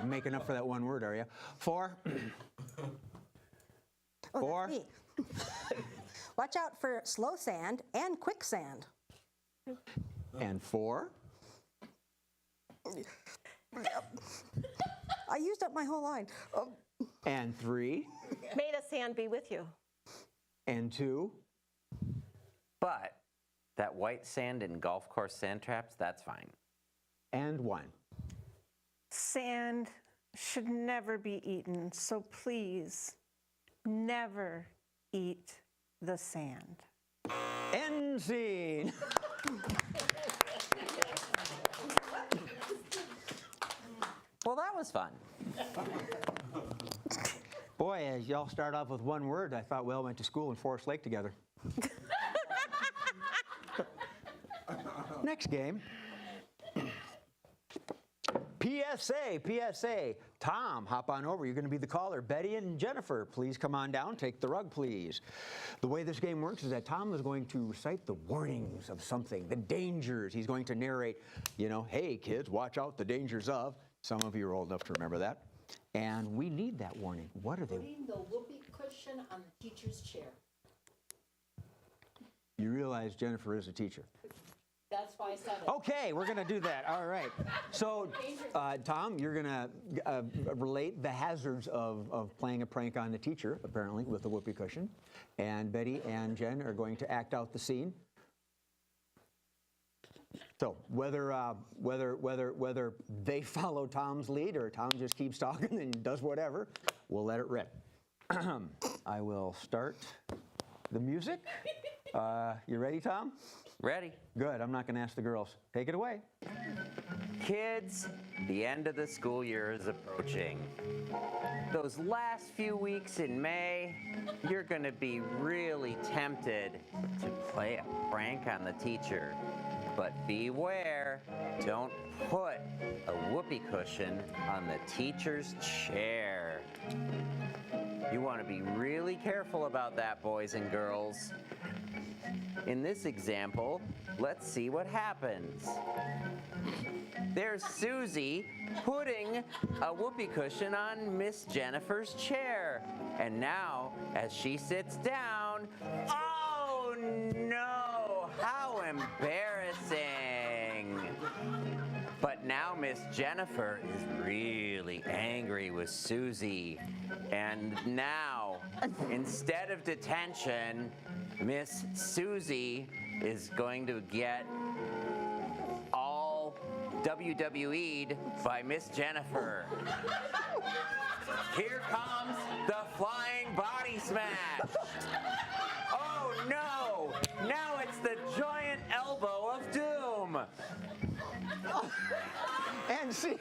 Making up for that one word, are you? 4, Oh, 4, that's me. Watch out for slow sand and quicksand. and 4. I used up my whole line. Oh, And 3, May the sand be with you. and 2, But that white sand in golf course sand traps, that's fine. and 1. Sand should never be eaten, so please never eat the sand. End scene. Well, that was fun. Boy, as y'all start off with one word, I thought we all went to school in Forest Lake together. Next game. PSA. Tom, hop on over. You're going to be the caller. Betty and Jennifer, please come on down. Take the rug, please. The way this game works is that Tom is going to recite the warnings of something, the dangers. He's going to narrate, hey, kids, watch out, the dangers of. Some of you are old enough to remember that. And we need that warning. What are they? Putting the whoopee cushion on the teacher's chair. You realize Jennifer is a teacher. That's why I said it. Okay, we're going to do that. All right. So, Tom, you're going to relate the hazards of playing a prank on the teacher, apparently, with the whoopee cushion. And Betty and Jen are going to act out the scene. So, whether they follow Tom's lead or Tom just keeps talking and does whatever, we'll let it rip. I will start the music. You ready, Tom? Ready? Good. I'm not going to ask the girls. Take it away. Kids, the end of the school year is approaching. Those last few weeks in May, you're going to be really tempted to play a prank on the teacher. But beware, don't put a whoopee cushion on the teacher's chair. You want to be really careful about that, boys and girls. In this example, let's see what happens. There's Susie putting a whoopee cushion on Miss Jennifer's chair. And now, as she sits down, oh no, how embarrassing. But now Miss Jennifer is really angry with Susie. And now, instead of detention, Miss Susie is going to get all WWE'd by Miss Jennifer. Here comes the flying body smash. Oh no! Now it's the giant elbow of doom. And see.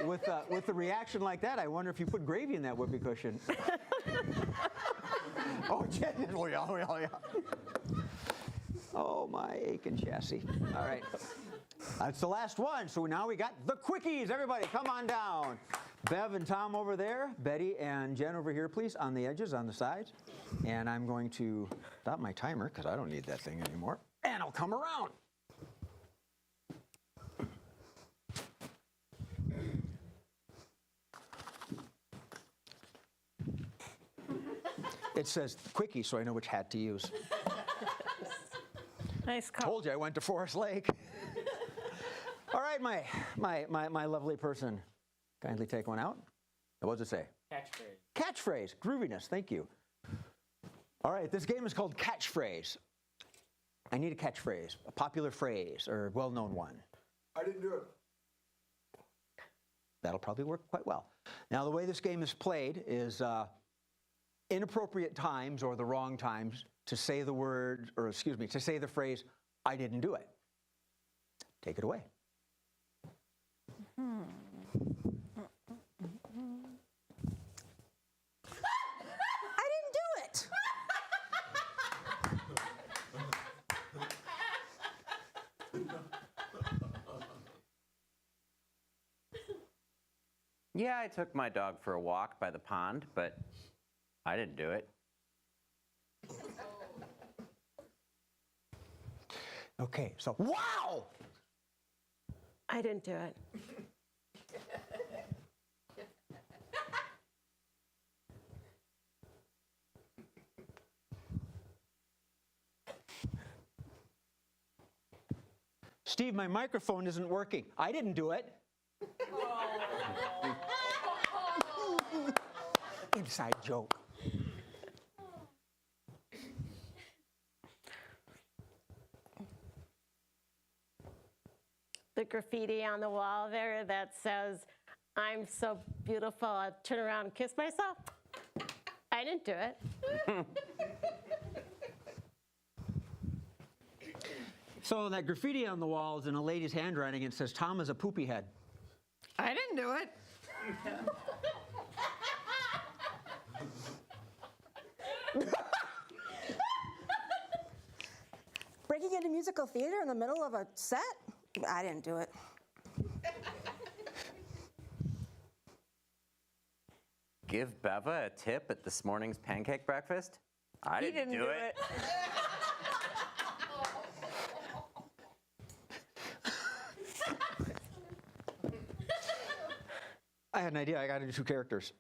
With the reaction like that, I wonder if you put gravy in that whoopee cushion. Oh, Jen, oh yeah. Oh, my aching chassis. All right. That's the last one. So now we got the quickies. Everybody, come on down. Bev and Tom over there. Betty and Jen over here, please, on the edges, on the sides. And I'm going to stop my timer because I don't need that thing anymore. And I'll come around. It says quickie, so I know which hat to use. Nice call. Told you I went to Forest Lake. All right, my lovely person. Kindly take one out. What does it say? Catchphrase. Catchphrase. Grooviness. Thank you. All right, this game is called Catchphrase. I need a catchphrase, a popular phrase, or well-known one. I didn't do it. That'll probably work quite well. Now, the way this game is played is inappropriate times or the wrong times to say the word, or excuse me, to say the phrase, I didn't do it. Take it away. I didn't do it. Yeah, I took my dog for a walk by the pond, but I didn't do it. Okay, so, wow! I didn't do it. Steve, my microphone isn't working. I didn't do it. Inside joke. The graffiti on the wall there that says, I'm so beautiful, I'll turn around and kiss myself. I didn't do it. So that graffiti on the wall is in a lady's handwriting. It says, Tom is a poopy head. I didn't do it. Breaking into musical theater in the middle of a set? I didn't do it. Give Beva a tip at this morning's pancake breakfast? I didn't do it. I had an idea. I got to do two characters.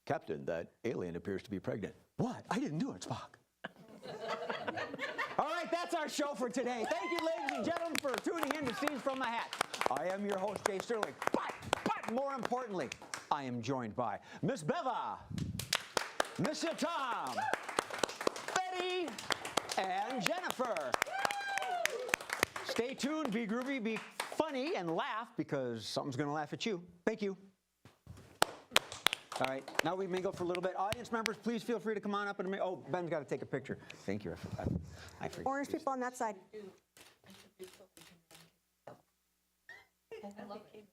Captain, that alien appears to be pregnant. What? I didn't do it, Spock. All right, that's our show for today. Thank you, ladies and gentlemen, for tuning in to Scenes from the Hat. I am your host, Jay Sterling. But more importantly, I am joined by Miss Beva, Mr. Tom, Betty, and Jennifer. Stay tuned, be groovy, be funny, and laugh, because something's going to laugh at you. Thank you. All right, now we mingle for a little bit. Audience members, please feel free to come on up and oh, Ben's got to take a picture. Thank you. I forget. Orange people on that side.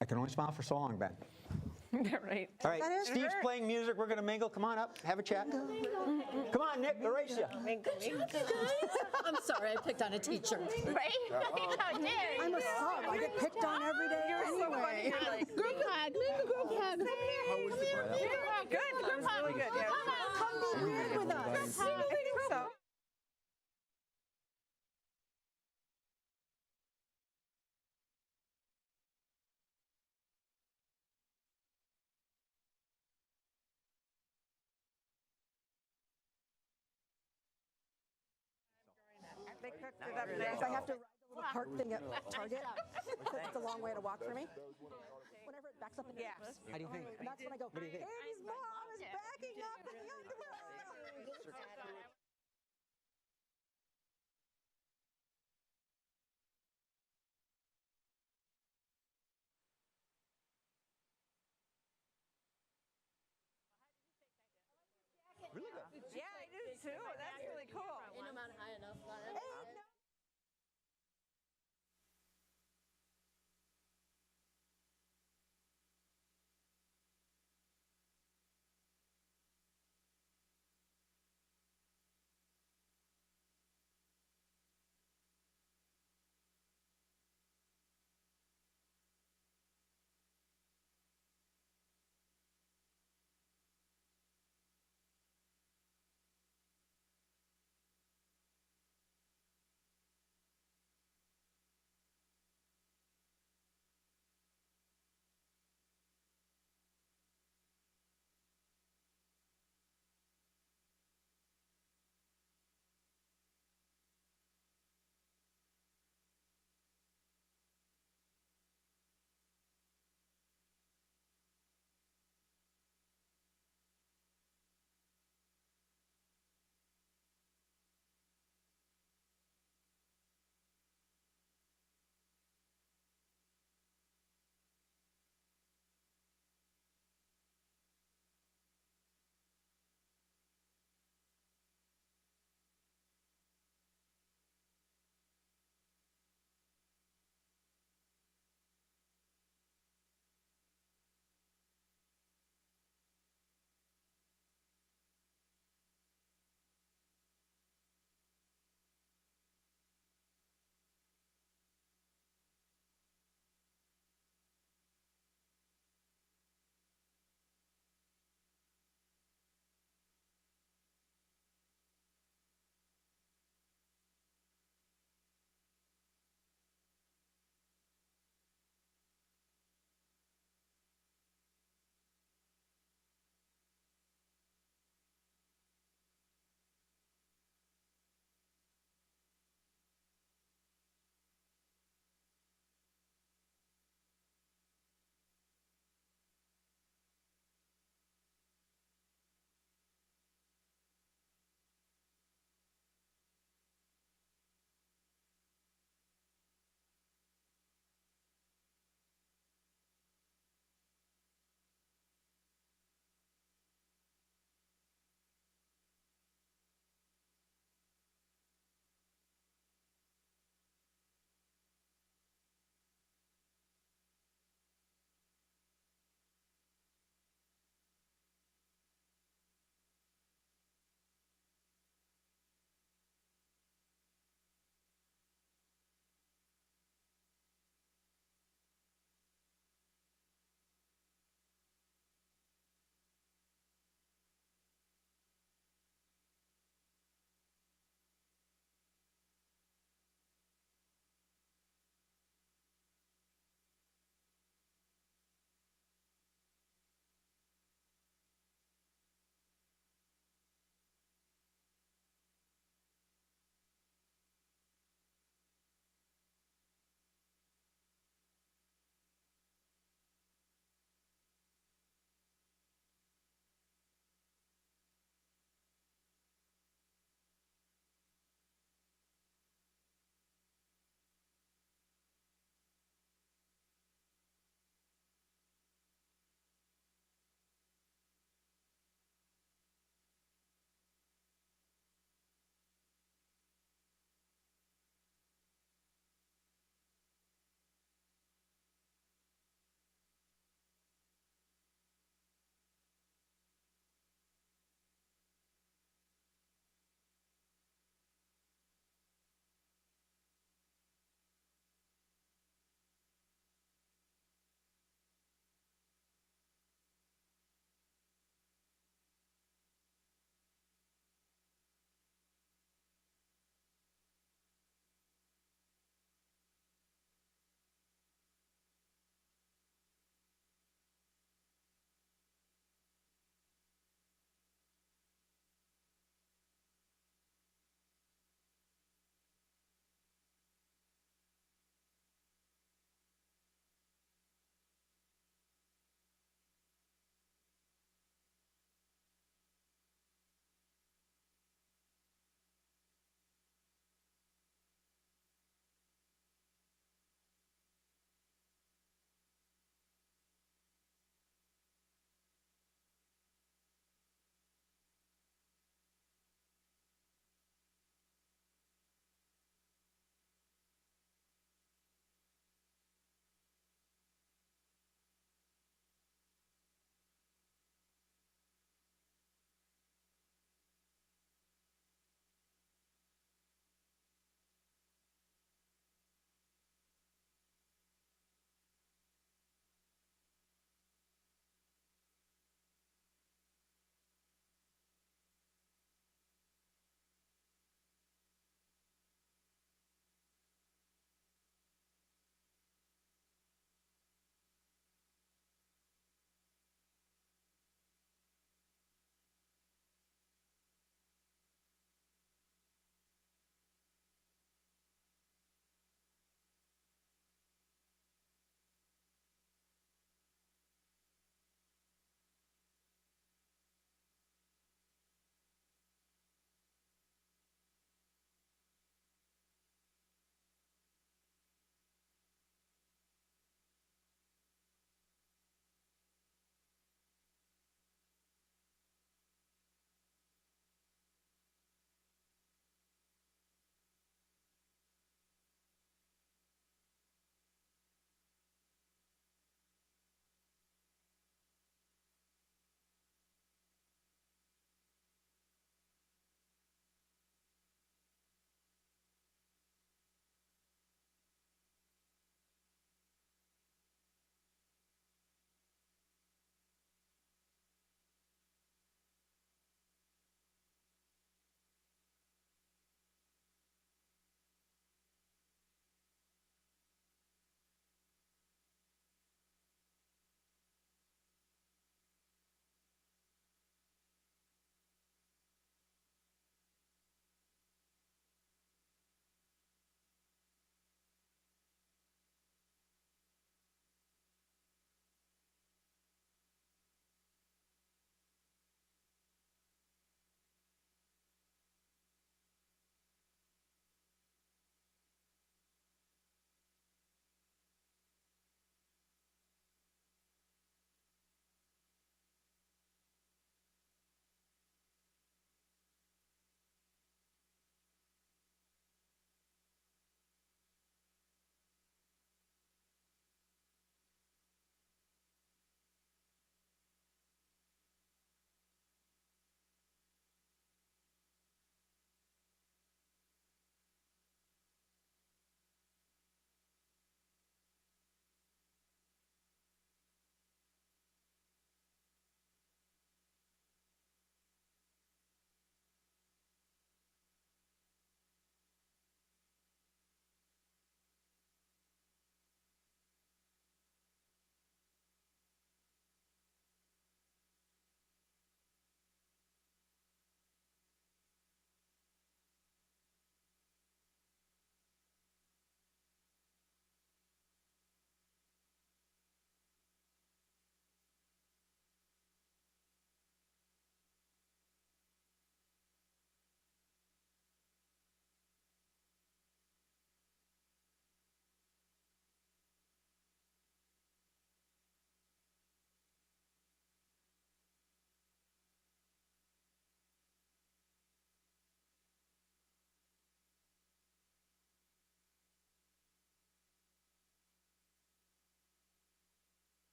I can only smile for so long, Ben. Right. All right, That is Steve's hurt. playing music. We're going to mingle. Come on up, have a chat. Come on, Nick, erase you. I'm sorry, I picked on a teacher. Right? How dare you? I'm a sub. I get picked on every day anyway. Group hug. Group hug. Good. That was really good. Yeah. Come be weird with us. I think so. They cooked it up nice. I have to ride the little cart thing at Target. It's a long way to walk for me. Whenever it backs up in the Yes. How do you think? that's when I go, What do you think? Andy's mom is backing up in the underwear. Really good. Yeah, I did too. That's really cool. Ain't no mountain high enough.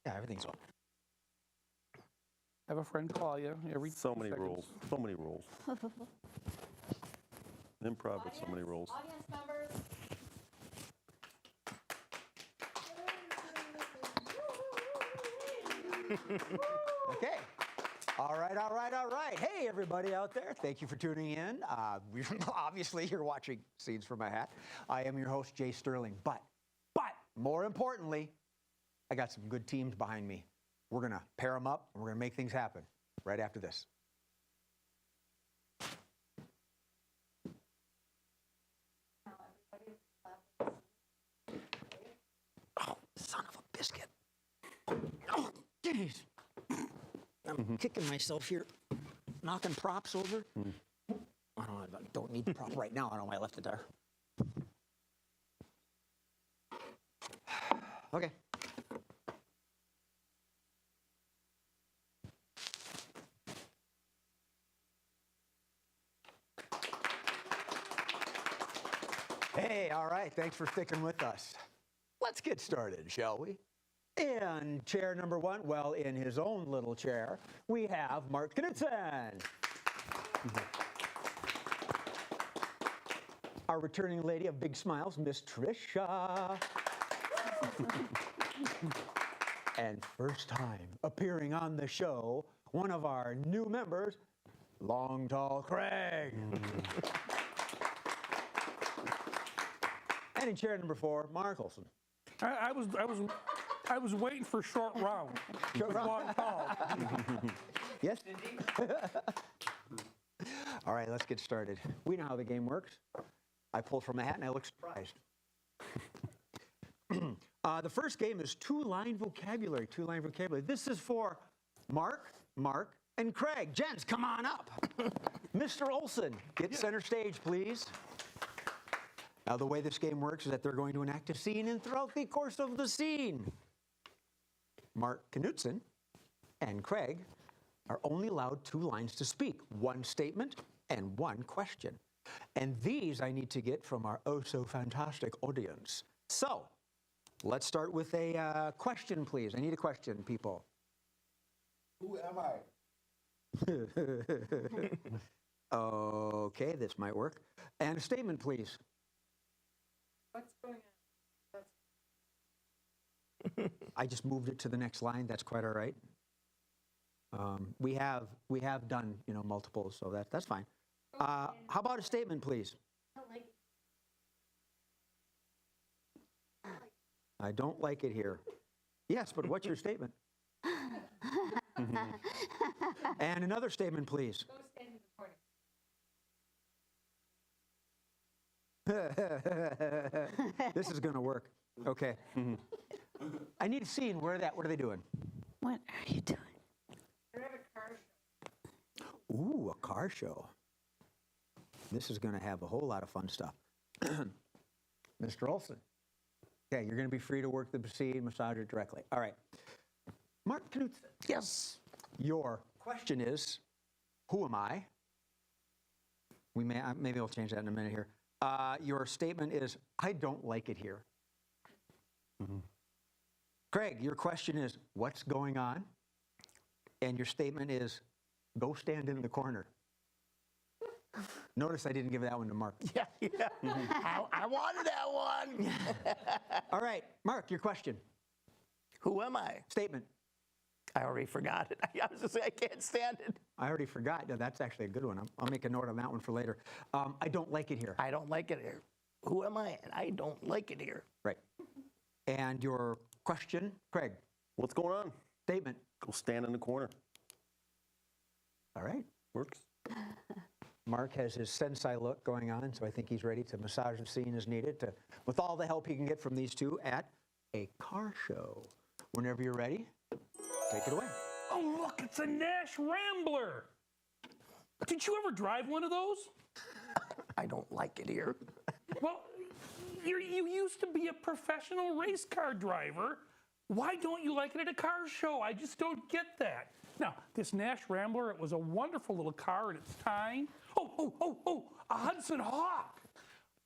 Yeah, everything's on. Have a friend call you every So many 2 seconds. rules. So many rules. Improv with so many rules. Audience members. Okay. All right, all right, all right. Hey, everybody out there. Thank you for tuning in. Obviously, you're watching Scenes from My Hat. I am your host, Jay Sterling. But more importantly, I got some good teams behind me. We're going to pair them up, and we're going to make things happen right after this. Oh, son of a biscuit. Oh, jeez. I'm kicking myself here, knocking props over. I don't need the prop right now. I don't know why I left it there. Okay. Hey, all right. Thanks for sticking with us. Let's get started, shall we? And chair number one, well, in his own little chair, we have Mark Knudsen. Our returning lady of big smiles, Miss Tricia. And first time appearing on the show, one of our new members, Long Tall Craig. And in chair number four, Mark Olson. I was waiting for short round. Short round. Long tall. Yes? All right, let's get started. We know how the game works. I pull from a hat and I look surprised. The first game is two-line vocabulary. Two-line vocabulary. This is for Mark, and Craig. Gents, come on up. Mr. Olson, get center stage, please. Now, the way this game works is that they're going to enact a scene, and throughout the course of the scene, Mark Knudsen and Craig are only allowed two lines to speak, one statement and one question. And these I need to get from our oh-so-fantastic audience. So, let's start with a question, please. I need a question, people. Who am I? Okay, this might work. And a statement, please. What's going on? I just moved it to the next line. That's quite all right. We have done multiples, so that's fine. How about a statement, please? I don't like it here. Yes, but what's your statement? And another statement, please. Go stand in the corner. This is going to work. Okay. I need a scene. What are they doing? What are you doing? They're at a car show. Ooh, a car show. This is going to have a whole lot of fun stuff. Mr. Olson. Okay, you're going to be free to work the scene, massage it directly. All right. Mark Knudsen. Yes. Your question is, who am I? Maybe I'll change that in a minute here. Your statement is, I don't like it here. Craig, your question is, what's going on? And your statement is, go stand in the corner. Notice I didn't give that one to Mark. Yeah. I wanted that one. All right, Mark, your question. Who am I? Statement. I already forgot it. I was just saying I can't stand it. I already forgot. No, that's actually a good one. I'll make a note on that one for later. I don't like it here. I don't like it here. Who am I? And I don't like it here. Right. And your question, Craig. What's going on? Statement. Go stand in the corner. All right. Works. Mark has his sensei look going on, so I think he's ready to massage the scene as needed with all the help he can get from these two at a car show. Whenever you're ready, take it away. Oh, look, it's a Nash Rambler. Did you ever drive one of those? I don't like it here. Well, you used to be a professional race car driver. Why don't you like it at a car show? I just don't get that. Now, this Nash Rambler, it was a wonderful little car at its time. Oh, a Hudson Hawk.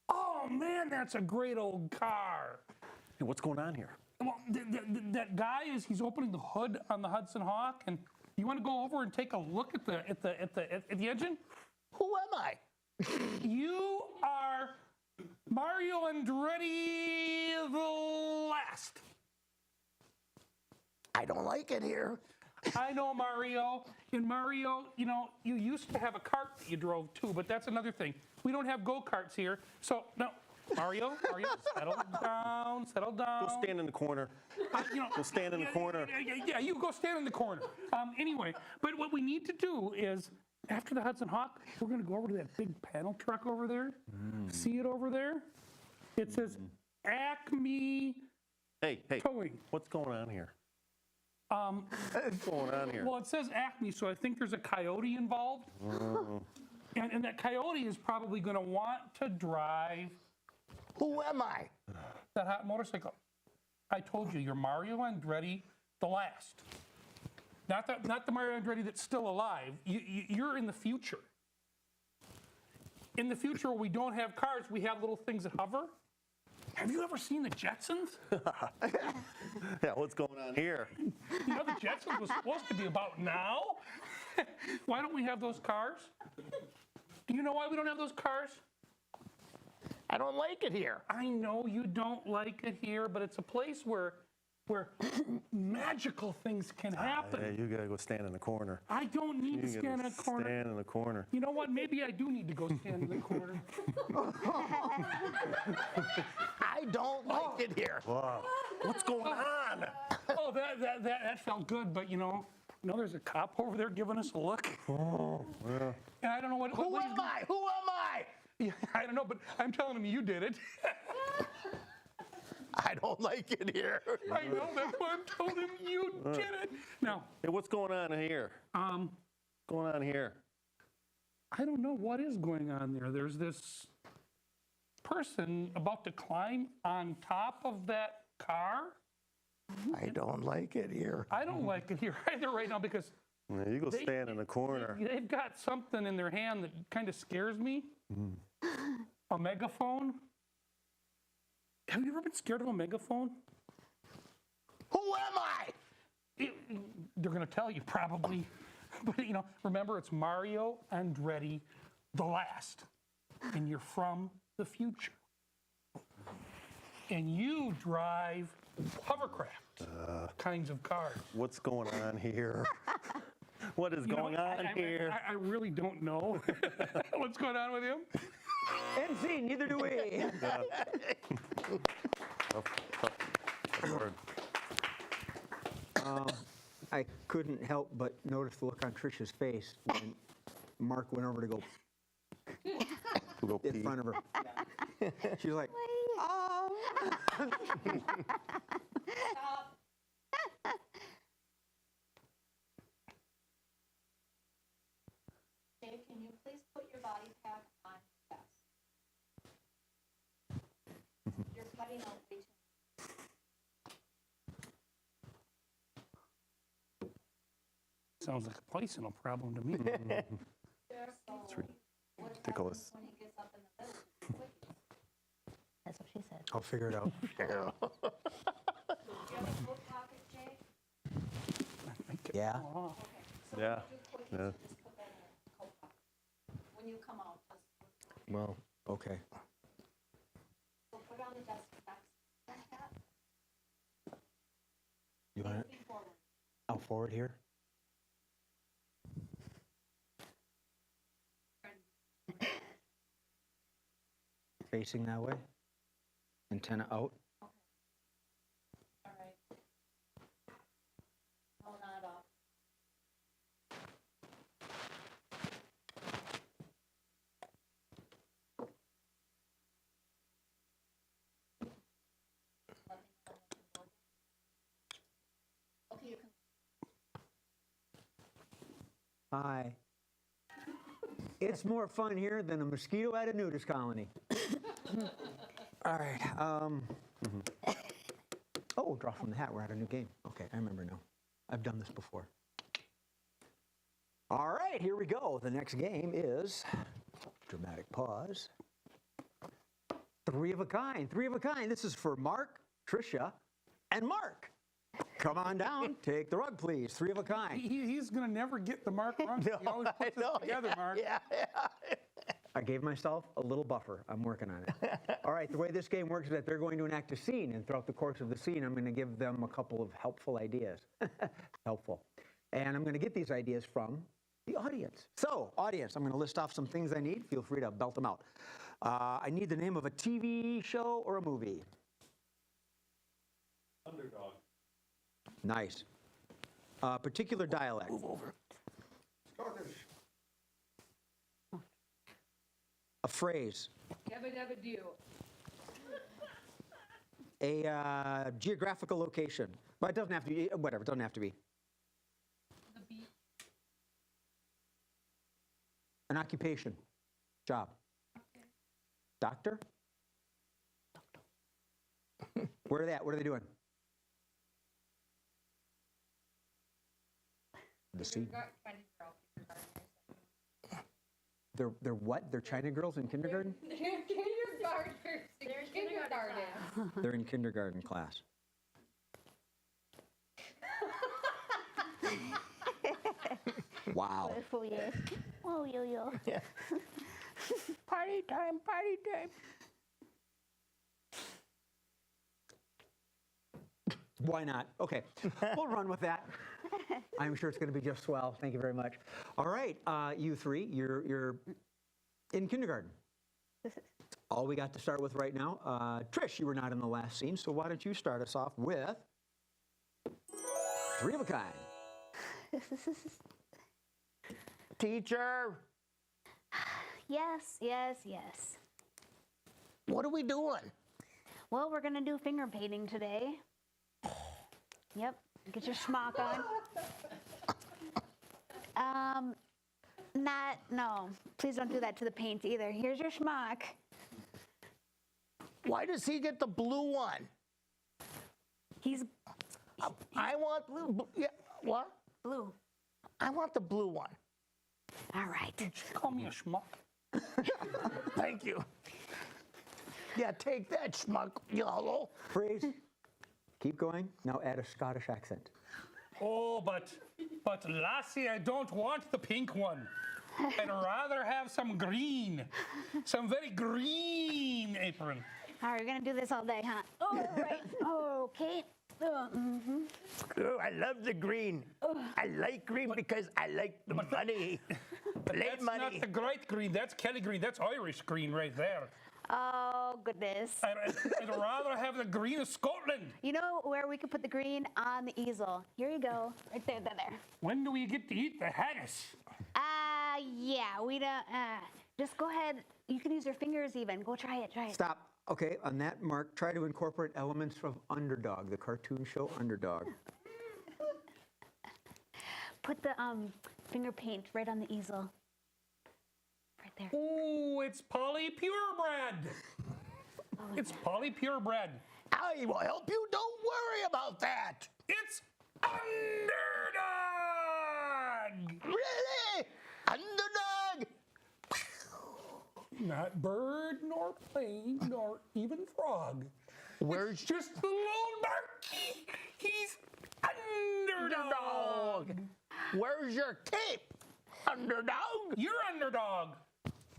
Oh, man, that's a great old car. Hey, what's going on here? well, that guy he's opening the hood on the Hudson Hawk, and you want to go over and take a look at the engine? Who am I? You are Mario Andretti the last. I don't like it here. I know, Mario. In Mario, you know, you used to have a cart that you drove too, but that's another thing. We don't have go-karts here. So, no, Mario, settle down, settle down. Go stand in the corner. You know, Go stand in the corner. Yeah, you go stand in the corner. Anyway, but what we need to do is, after the Hudson Hawk, we're going to go over to that big panel truck over there. See it over there? It says Acme Hey, Towing. what's going on here? What's going on here? Well, it says Acme, so I think there's a coyote involved. And that coyote is probably going to want to drive Who am I? that hot motorcycle. I told you, you're Mario Andretti the last. Not the Mario Andretti that's still alive. You're in the future. In the future, where we don't have cars, we have little things that hover. Have you ever seen the Jetsons? Yeah, what's going on here? You know, the Jetsons was supposed to be about now. Why don't we have those cars? Do you know why we don't have those cars? I don't like it here. I know you don't like it here, but it's a place where magical things can happen. Yeah, you gotta go stand in the corner. I don't need to stand in a corner. Stand in the corner. You know what? Maybe I do need to go stand in the corner. I don't like it here. Wow. What's going on? Oh, that felt good, but you know, there's a cop over there giving us a look. Oh, yeah. And I don't know what Who am I? Who am I? Yeah, I don't know, but I'm telling him you did it. I don't like it here. I know, that's why I'm telling him you did it. Now, Hey, what's going on here? What's going on here? I don't know what is going on there. There's this person about to climb on top of that car. I don't like it here. I don't like it here either right now because Yeah, you go stand in the corner. they've got something in their hand that kind of scares me. A megaphone. Have you ever been scared of a megaphone? Who am I? They're going to tell you probably. But, you know, remember, it's Mario Andretti the last. And you're from the future. And you drive hovercraft kinds of cars. What's going on here? What is going on here? I really don't know what's going on with him. NC, neither do we. Tough word. I couldn't help but notice the look on Trisha's face when Mark went over to go We'll go in pee. front of her. She's like, Dave, can you please put your body pack on your chest? You're cutting out way too Sounds like a personal problem to me. It's ridiculous. when he gets up in the middle. That's what she said. I'll figure it out. Do you have a coat pocket, Jay? Yeah. Oh, So Yeah, when you do cookies, yeah. just put that in your coat pocket. When you come out, just Well, okay. so put on the desk hat. You want it? Feet forward. I'll forward here. Facing that way. Antenna out. All right. No, not off. Okay, you can. Hi. It's more fun here than a mosquito at a nudist colony. All right. Oh, draw from the hat. We're at a new game. Okay, I remember now. I've done this before. All right, here we go. The next game is dramatic pause. Three of a kind. Three of a kind. This is for Mark, Tricia, and Mark. Come on down. Take the rug, please. Three of a kind. He's going to never get the Mark wrong. He always puts us together, Mark. Yeah. I gave myself a little buffer. I'm working on it. All right, the way this game works is that they're going to enact a scene, and throughout the course of the scene, I'm going to give them a couple of helpful ideas. Helpful. And I'm going to get these ideas from the audience. So, audience, I'm going to list off some things I need. Feel free to belt them out. I need the name of a TV show or a movie. Underdog. Nice. Particular dialect. Move over. Scottish. A phrase. Yabba dabba do. A geographical location. But it doesn't have to be, whatever, it doesn't have to be. The beach. An occupation. Job. Doctor? Where are they at? What are they doing? The scene. They're what? They're China girls in kindergarten? They're kindergartners in kindergarten. They're in kindergarten class. Wow. Oh, yeah. Oh, yo, yo. Yeah. Party time, party time. Why not? Okay, we'll run with that. I'm sure it's going to be just swell. Thank you very much. All right, you three, you're in kindergarten. All we got to start with right now. Trish, you were not in the last scene, so why don't you start us off with three of a kind. Teacher, Yes, yes, yes. what are we doing? Well, we're gonna do finger painting today. Yep, get your schmuck on. No, please don't do that to the paint either. Here's your schmuck. Why does he get the blue one? He's I want blue. Yeah, what? blue. I want the blue one. All right. Call me a schmuck. Thank you. Yeah, take that, schmuck, yellow. Phrase. Keep going. Now add a Scottish accent. Oh, but Lassie, I don't want the pink one. I'd rather have some green, some very green apron. All right, we're gonna do this all day, huh? All right. Okay. Oh, I love the green. I like green because I like the money. But Late that's money. not the great green. That's Kelly green. That's Irish green right there. Oh goodness. I'd rather have the green of Scotland. You know where we could put the green on the easel? Here you go. Right there, there. When do we get to eat the haggis? Yeah, we don't. Just go ahead. You can use your fingers even. Go try it. Try it. Stop. Okay, on that mark, try to incorporate elements from Underdog, the cartoon show Underdog. Put the finger paint right on the easel. Right there. Oh, it's Polly Purebred. It's Polly Purebred. I will help you. Don't worry about that. It's Underdog. Really? Underdog? Not bird, nor plane, nor even frog. Where's Just the little darky. He's Underdog. Where's your cape? Underdog? You're Underdog.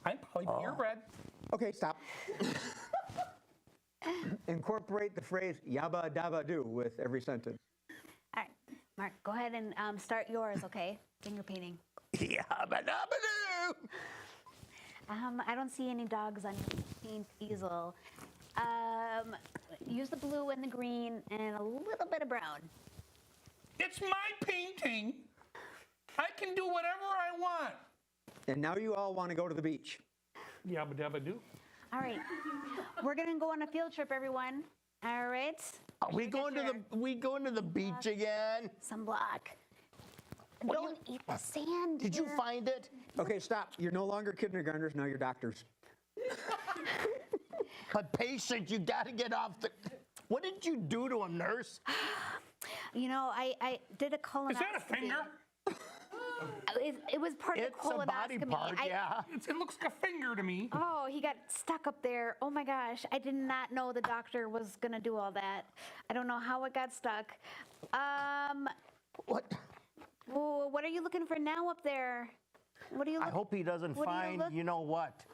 I'm Polly Purebred. Okay, stop. Incorporate the phrase yabba dabba do with every sentence. All right, Mark, go ahead and start yours, okay? Finger painting. Yabba-dabba-doo. I don't see any dogs on your paint easel. Use the blue and the green and a little bit of brown. It's my painting. I can do whatever I want. And now you all want to go to the beach. Yabba dabba do. All right, we're gonna go on a field trip, everyone. All right. Are we going to the beach again? Sunblock. Don't eat the sand. Did you dear. find it? Okay, stop. You're no longer kindergartners, now you're doctors. But patient, you got to get off the. What did you do to him, nurse? You know, I did a colonoscopy. Is that a finger? It was part of the It's a body colonoscopy. part, yeah. It looks like a finger to me. Oh, he got stuck up there. Oh my gosh, I did not know the doctor was gonna do all that. I don't know how it got stuck. What? Well, what are you looking for now up there? What are you I looking? hope he doesn't what do you find look- you know what.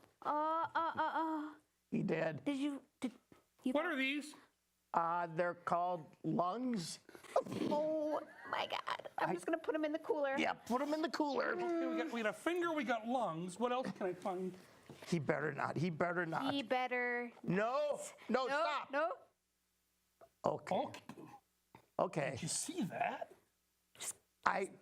He did. Did you? What are these? They're called lungs. Oh my God! I'm just gonna put them in the cooler. Yeah, put them in the cooler. Okay, we got a finger, we got lungs. What else can I find? He better not. He better not. He better. No, stop. No. Okay. Okay. Did you see that?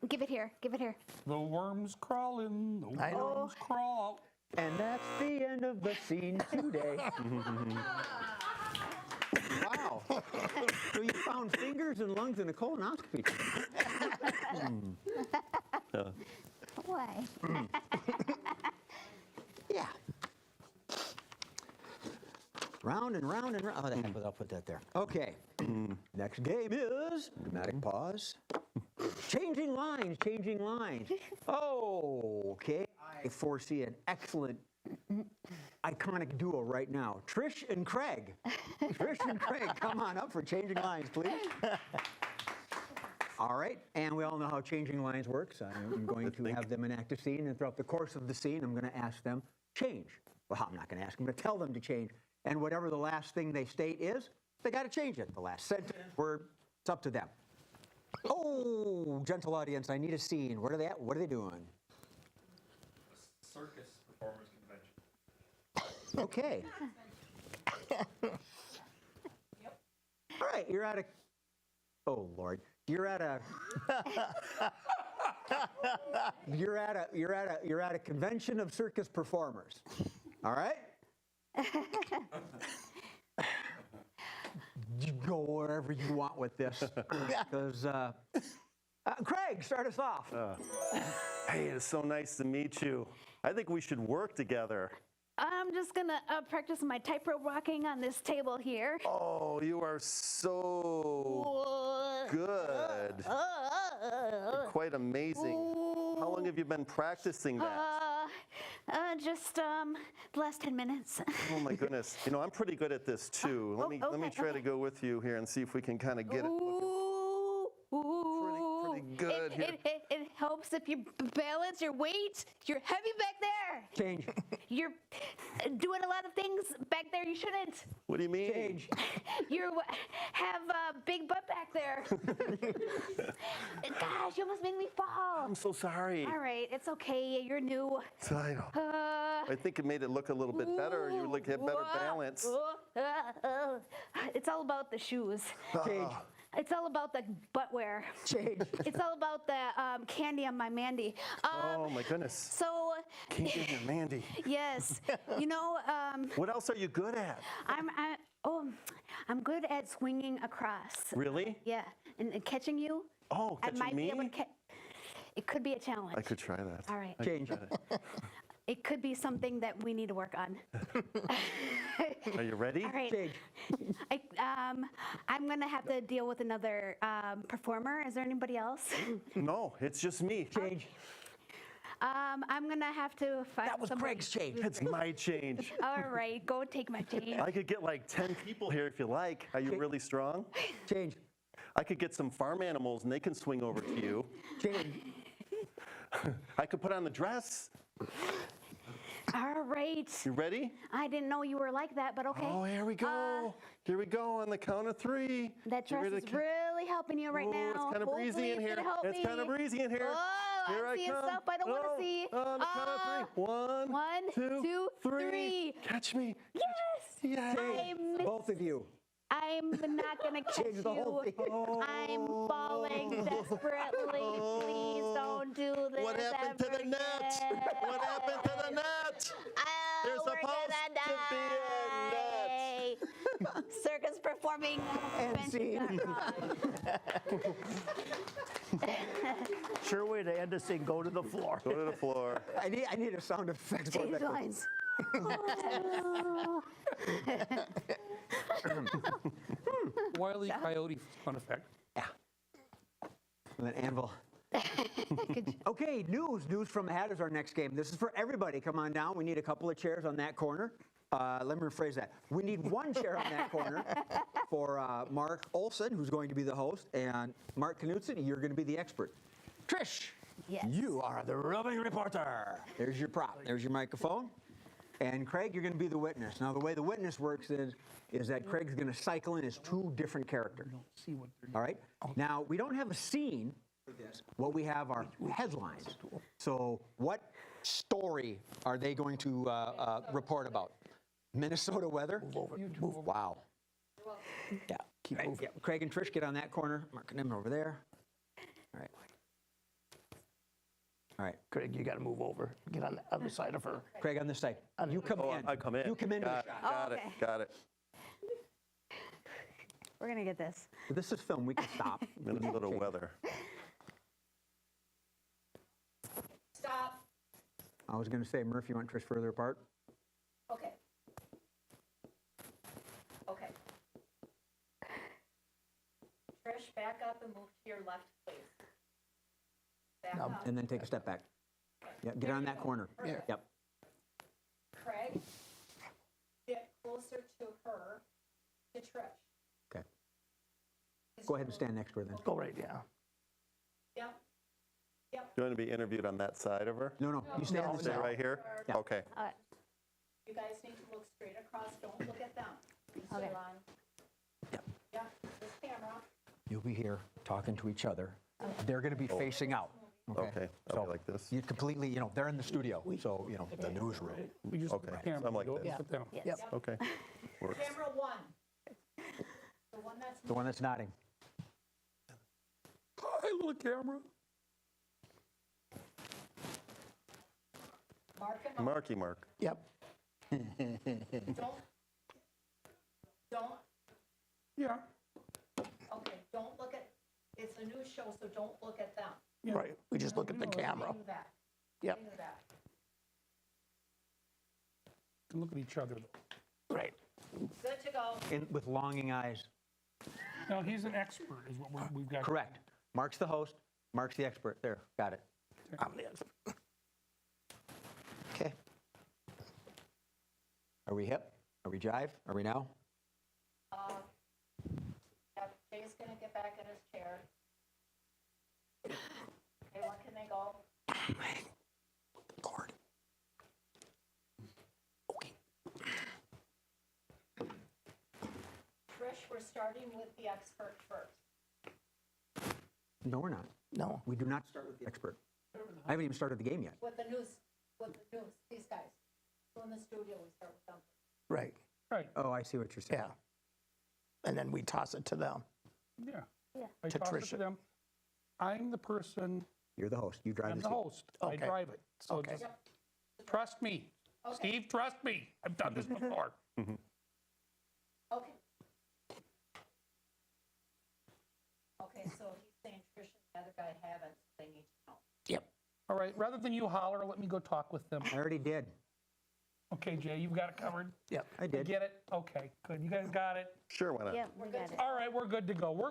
Give it here. Give it here. The worms crawling, the I know. worms crawl. And that's the end of the scene today. Wow. So you found fingers and lungs in a colonoscopy. Why? Yeah. Round and round and round. Oh, that happens. I'll put that there. Okay. Next game is dramatic pause. Changing lines, changing lines. Oh, okay. I foresee an excellent, iconic duo right now. Trish and Craig. Trish and Craig, come on up for changing lines, please. All right, and we all know how changing lines works. I'm going to have them enact a scene, and throughout the course of the scene, I'm going to ask them, change. Well, I'm not going to ask them, to tell them to change. And whatever the last thing they state is, they got to change it. The last sentence, word, it's up to them. Oh, gentle audience, I need a scene. Where are they at? What are they doing? Circus performers convention. Okay. All right, you're at a. Oh Lord, you're at a. You're at a convention of circus performers. All right. You go wherever you want with this, because Craig, start us off. Hey, it's so nice to meet you. I think we should work together. I'm just gonna practice my tightrope walking on this table here. Oh, you are so good. You're quite amazing. How long have you been practicing that? Just the last 10 minutes. Oh my goodness. You know, I'm pretty good at this too. Let me try to go with you here and see if we can kind of get it pretty good here. It helps if you balance your weight. You're heavy back there. Change. You're doing a lot of things back there you shouldn't. What do you mean? Change. You have a big butt back there. Gosh, you almost made me fall. I'm so sorry. All right, it's okay. You're new. I know. I think it made it look a little bit better. You look had better balance. It's all about the shoes. Change. It's all about the butt wear. Change. It's all about the candy on my Mandy. Oh my goodness. So. Candy and Mandy. Yes. You know. What else are you good at? I'm good at swinging across. Really? Yeah, and catching you. Oh, catching I might me? be able to it could be a challenge. I could try that. All right. Change. It could be something that we need to work on. Are you ready? All right. Change. I'm going to have to deal with another performer. Is there anybody else? No, it's just me. Change. I'm going to have to find That was somebody. Craig's change. It's my change. All right, go take my change. I could get like 10 people here if you like. Are you really strong? Change. I could get some farm animals and they can swing over to you. Change. I could put on the dress. All right. You ready? I didn't know you were like that, but okay. Oh, here we go. Here we go on the count of 3. That dress is really helping you right now. It's kind of breezy in here. It's kind of breezy in here. Oh, Here I'm I seeing come. stuff I don't want to see. On the count of 3. 1, 2, 3. Catch me. Yes. Yes. Both of you. I'm not going to catch Change the whole you. thing. I'm falling desperately. Please don't do this. What happened to the net? What happened to the net? There's We're supposed to be a net. Circus performing. And scene. Sure way to end a scene. Go to the floor. Go to the floor. I need a sound effect for Change that. lines. Wile E. Coyote sound effect. And then Anvil. Okay, news from the hat is our next game. This is for everybody. Come on down. We need a couple of chairs on that corner. Let me rephrase that. We need one chair on that corner for Mark Olson, who's going to be the host, and Mark Knudsen, you're going to be the expert. Trish, you are the roving reporter. There's your prop. There's your microphone. And Craig, you're going to be the witness. Now, the way the witness works is that Craig's going to cycle in as two different characters. All right? Now, we don't have a scene for this. What we have are headlines. So what story are they going to report about? Minnesota weather? Move. Wow. Yeah. Keep moving. Yeah. Craig and Trish, get on that corner. Mark and them over there. All right. All right. Craig, you got to move over. Get on the other side of her. Craig, on this side. You come in. I come in. You come into the shot. Got it. We're going to get this. This is film. We can stop. Minnesota weather. Stop. I was going to say, Murph, you want Trish further apart? Okay. Okay. Trish, back up and move to your left, please. Back up. And then take a step back. Yeah, get on that corner. Perfect. Yep. Craig, get closer to her, to Trish. Okay. Go ahead and stand next to her then. Go right, yeah. Yep. Yep. Do you want to be interviewed on that side of her? No. You stay on the Stay side. right here? Yeah. Okay. You guys need to look straight across. Don't look at them. Okay. Yep. Yeah, this camera. You'll be here talking to each other. They're going to be facing out. Okay. I'll be like this. You completely, they're in the studio, so, the newsroom. We just Okay, so I'm like this. Sit down. Yes. Okay. Works. Camera one. The one that's The one that's nodding. Hi, little camera. Mark and Mark. Marky Mark. Yep. Don't, Yeah. okay, don't look at, it's a news show, so don't look at them. Right. We just look at the camera. I knew that. Yep. I knew that. Can look at each other. Right. Good to go. With longing eyes. Now, he's an expert, is what we've got. Correct. Mark's the host. Mark's the expert. There, got it. I'm the expert. Okay. Are we hip? Are we jive? Are we now? Jay's gonna get back in his chair. Okay, when can they go? Lord. Trish, we're starting with the expert first. No, we're not. No. We do not start with the expert. I haven't even started the game yet. With the news, these guys. So in the studio, we start with them. Right. Right. Oh, I see what you're saying. Yeah. And then we toss it to them. Yeah. Yeah. I To toss it Tricia. to them. I'm the person. You're the host. You drive I'm the the seat. host. Okay. I drive it. So Okay. just trust me. Okay. Steve, trust me. I've done this before. Okay. Okay, so he's saying Trish and the other guy haven't, so they need to know. Yep. All right. Rather than you holler, let me go talk with them. I already did. Okay, Jay, you've got it covered. Yep. I did. Get it? Okay, good. You guys got it. Sure, why not? Yeah, we got it. All right, we're good to go. We're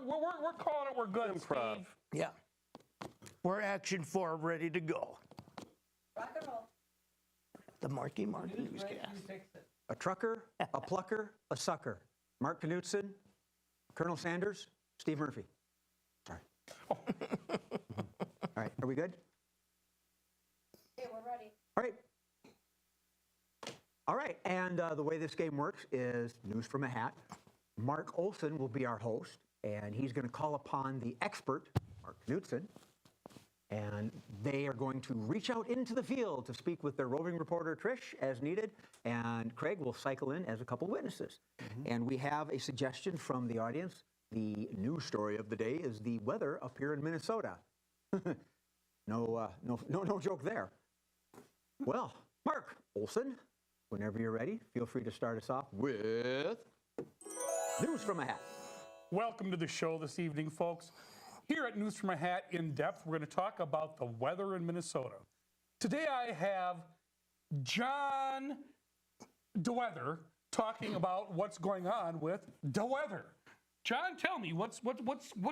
calling it. We're good, Improv. Steve. Yeah. We're action 4, ready to go. Rock and roll. The Marky Mark newscast. A trucker, a plucker, a sucker. Mark Knudsen, Colonel Sanders, Steve Murphy. Sorry. All right, are we good? Okay, we're ready. All right. All right, and the way this game works is news from a hat. Mark Olson will be our host, and he's going to call upon the expert, Mark Knudsen, and they are going to reach out into the field to speak with their roving reporter, Trish, as needed, and Craig will cycle in as a couple witnesses. And we have a suggestion from the audience. The news story of the day is the weather up here in Minnesota. No joke there. Well, Mark Olson, whenever you're ready, feel free to start us off with news from a hat. Welcome to the show this evening, folks. Here at News from a Hat In Depth, we're going to talk about the weather in Minnesota. Today I have John DeWeather talking about what's going on with the weather. John, tell me, what's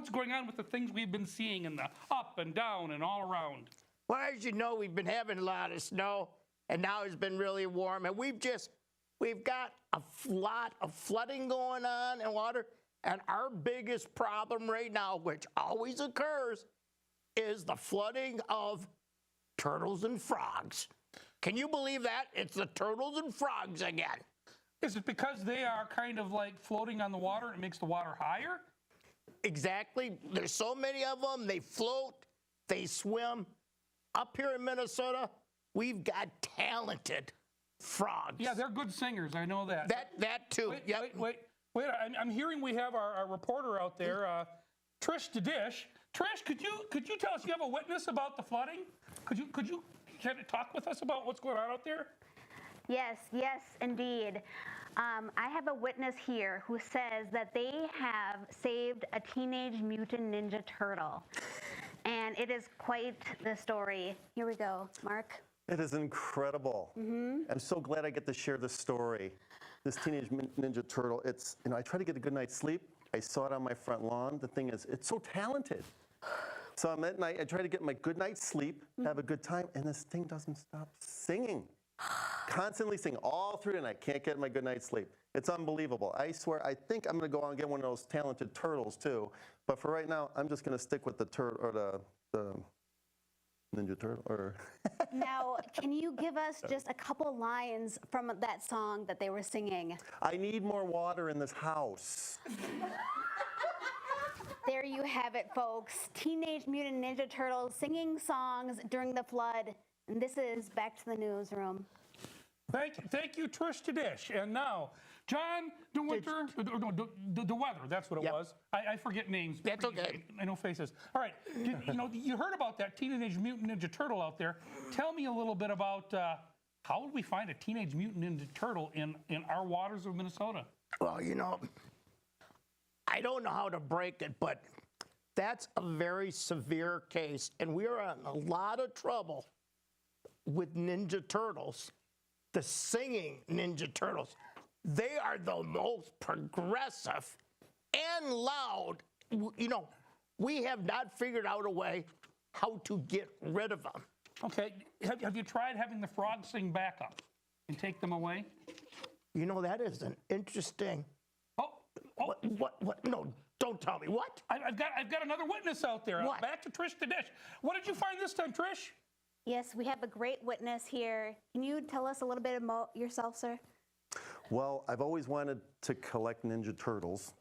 going on with the things we've been seeing in the up and down and all around? Well, as you know, we've been having a lot of snow, and now it's been really warm, and we've got a lot of flooding going on and water, and our biggest problem right now, which always occurs, is the flooding of turtles and frogs. Can you believe that? It's the turtles and frogs again. Is it because they are kind of like floating on the water and it makes the water higher? Exactly. There's so many of them. They float, they swim. Up here in Minnesota, we've got talented frogs. Yeah, they're good singers. I know that. That too. Wait. I'm hearing we have our reporter out there, Trish the Dish. Trish, could you tell us, you have a witness about the flooding? Could you talk with us about what's going on out there? Yes, indeed. I have a witness here who says that they have saved a Teenage Mutant Ninja Turtle. And it is quite the story. Here we go, Mark. It is incredible. I'm so glad I get to share this story. This Teenage Ninja Turtle, I try to get a good night's sleep. I saw it on my front lawn. The thing is, it's so talented. So I'm at night, I try to get my good night's sleep, have a good time, and this thing doesn't stop singing. Constantly singing all through the night. Can't get my good night's sleep. It's unbelievable. I swear, I think I'm going to go out and get one of those talented turtles too. But for right now, I'm just going to stick with the turtle or the Ninja Turtle. Or Now, can you give us just a couple lines from that song that they were singing? I need more water in this house. There you have it, folks. Teenage Mutant Ninja Turtles singing songs during the flood. And this is Back to the Newsroom. Thank you, Trish to Dish. And now, John DeWinter, the weather, that's what it was. I forget names. That's okay. I know faces. All right, you heard about that Teenage Mutant Ninja Turtle out there. Tell me a little bit about how would we find a Teenage Mutant Ninja Turtle in our waters of Minnesota? Well, I don't know how to break it, but that's a very severe case, and we are in a lot of trouble with Ninja Turtles, the singing Ninja Turtles. They are the most progressive and loud. We have not figured out a way how to get rid of them. Okay, have you tried having the frogs sing back up and take them away? That is an interesting. Oh. What? No, don't tell me. What? I've got another witness out there. What? Back to Trish the Dish. What did you find this time, Trish? Yes, we have a great witness here. Can you tell us a little bit about yourself, sir? Well, I've always wanted to collect Ninja Turtles.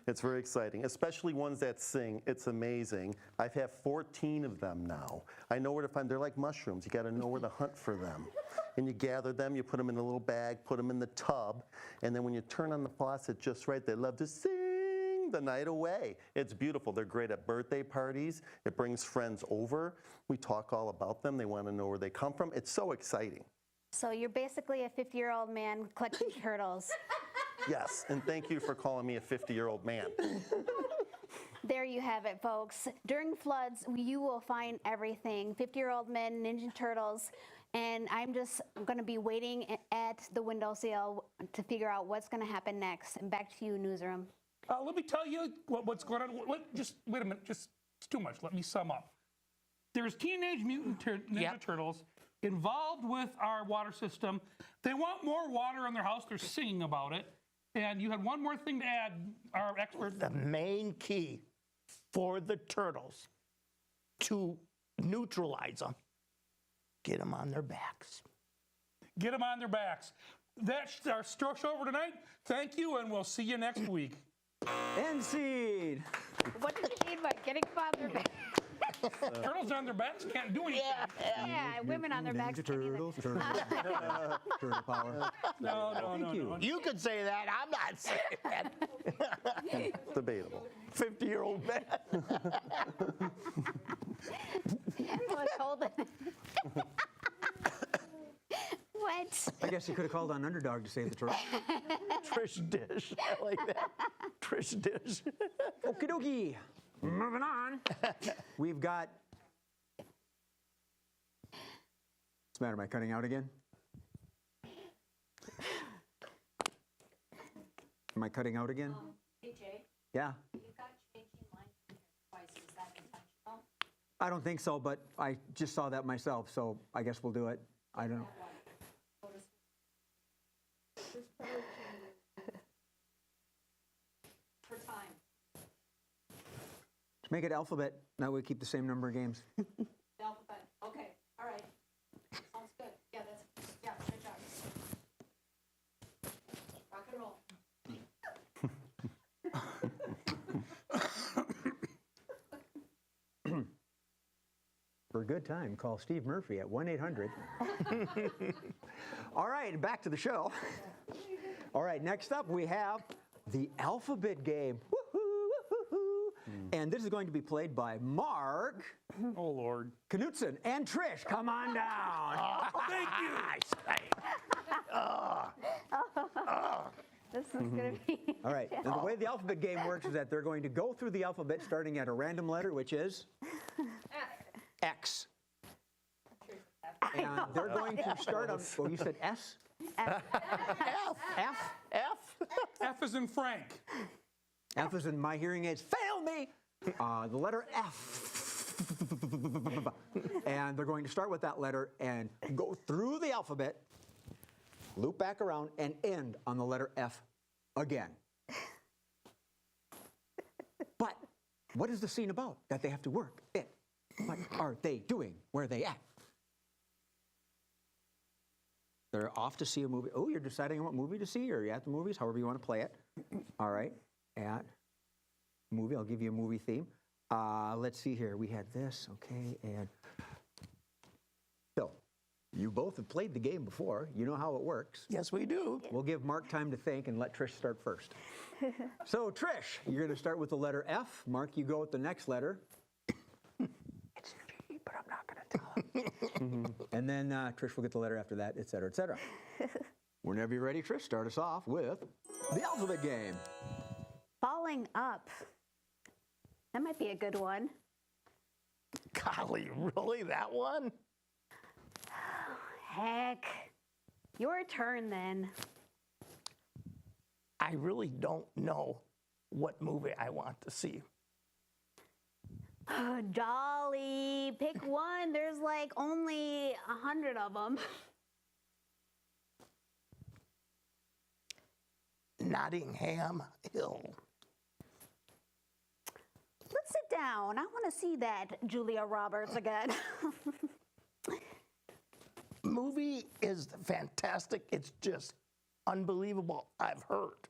It's very exciting, especially ones that sing. It's amazing. I've had 14 of them now. I know where to find. They're like mushrooms. You got to know where to hunt for them. And you gather them, you put them in a little bag, put them in the tub, and then when you turn on the faucet just right, they love to sing the night away. It's beautiful. They're great at birthday parties. It brings friends over. We talk all about them. They want to know where they come from. It's so exciting. So you're basically a 50-year-old man collecting turtles. Yes, and thank you for calling me a 50-year-old man. There you have it, folks. During floods, you will find everything. 50-year-old men, Ninja Turtles, and I'm just going to be waiting at the windowsill to figure out what's going to happen next. And back to you, Newsroom. Let me tell you what's going on. Just wait a minute. It's too much. Let me sum up. There's Teenage Mutant Ninja Turtles involved with our water system. They want more water in their house. They're singing about it. And you had one more thing to add, our expert. The main key for the turtles to neutralize them, get them on their backs. Get them on their backs. That's our show for tonight. Thank you, and we'll see you next week. End seed. What do you mean by getting them on their backs? Turtles on their backs can't do anything. Yeah, women on their backs can't either. Turtle power. No. You could say that. I'm not saying that. Debatable. 50-year-old man. Hold it. What? I guess you could have called on Underdog to save the turtle. Trish Dish. I like that. Trish Dish. Okie dokie. Moving on. We've got. What's the matter? Am I cutting out again? Am I cutting out again? Hey, Jay. Yeah. You've got changing lines in here twice. Is that intentional? I don't think so, but I just saw that myself, so I guess we'll do it. I don't know. For time. Make it alphabet. That way we keep the same number of games. The alphabet. Okay. All right. Sounds good. Yeah, good job. Rock and roll. For a good time, call Steve Murphy at 1-800. All right, back to the show. All right, next up we have the alphabet game. Woohoo, woohoo. And this is going to be played by Mark. Oh, Lord. Knutson and Trish. Come on down. Thank you. This is going to be. All right, and the way the alphabet game works is that they're going to go through the alphabet starting at a random letter, which is X. And they're going to start on, you said S? F. F is in Frank. F is in my hearing aids. Fail me! The letter F. And they're going to start with that letter and go through the alphabet, loop back around, and end on the letter F again. But what is the scene about that they have to work in? What are they doing? Where are they at? They're off to see a movie. Oh, you're deciding what movie to see, or you're at the movies, however you want to play it. All right, at movie, I'll give you a movie theme. Let's see here. We had this, okay, and so you both have played the game before. You know how it works. Yes, we do. We'll give Mark time to think and let Trish start first. So, Trish, you're going to start with the letter F. Mark, you go with the next letter. It's G, but I'm not going to tell him. And then Trish will get the letter after that, et cetera, et cetera. Whenever you're ready, Trish, start us off with the alphabet game. Falling up. That might be a good one. Golly, really? That one? Heck. Your turn then. I really don't know what movie I want to see. Jolly. Pick one. There's like only 100 of them. Nottingham Hill. Let's sit down. I want to see that Julia Roberts again. Movie is fantastic. It's just unbelievable. I've heard.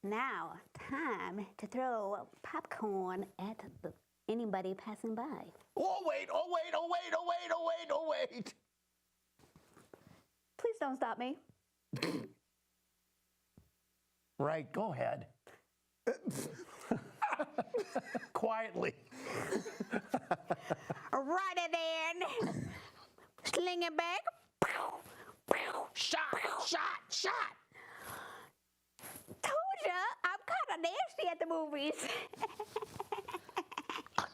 Now, time to throw popcorn at anybody passing by. Oh, wait, oh, wait, oh, wait, oh, wait, oh, wait, oh, wait. Please don't stop me. Right, go ahead. Quietly. Right it in. Sling it back. Shot, shot, shot. Told ya, I'm kind of nasty at the movies.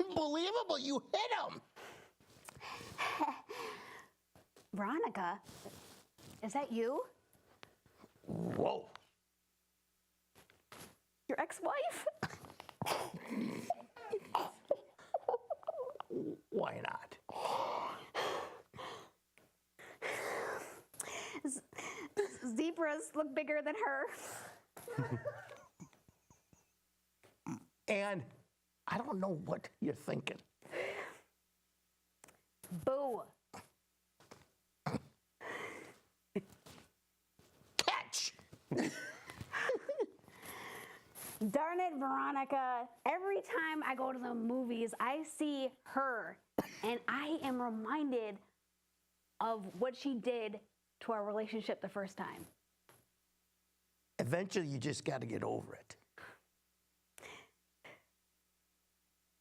Unbelievable, you hit him. Veronica, is that you? Whoa. Your ex-wife? Why not? Zebras look bigger than her. And I don't know what you're thinking. Boo. Catch! Darn it, Veronica. Every time I go to the movies, I see her, and I am reminded of what she did to our relationship the first time. Eventually, you just got to get over it.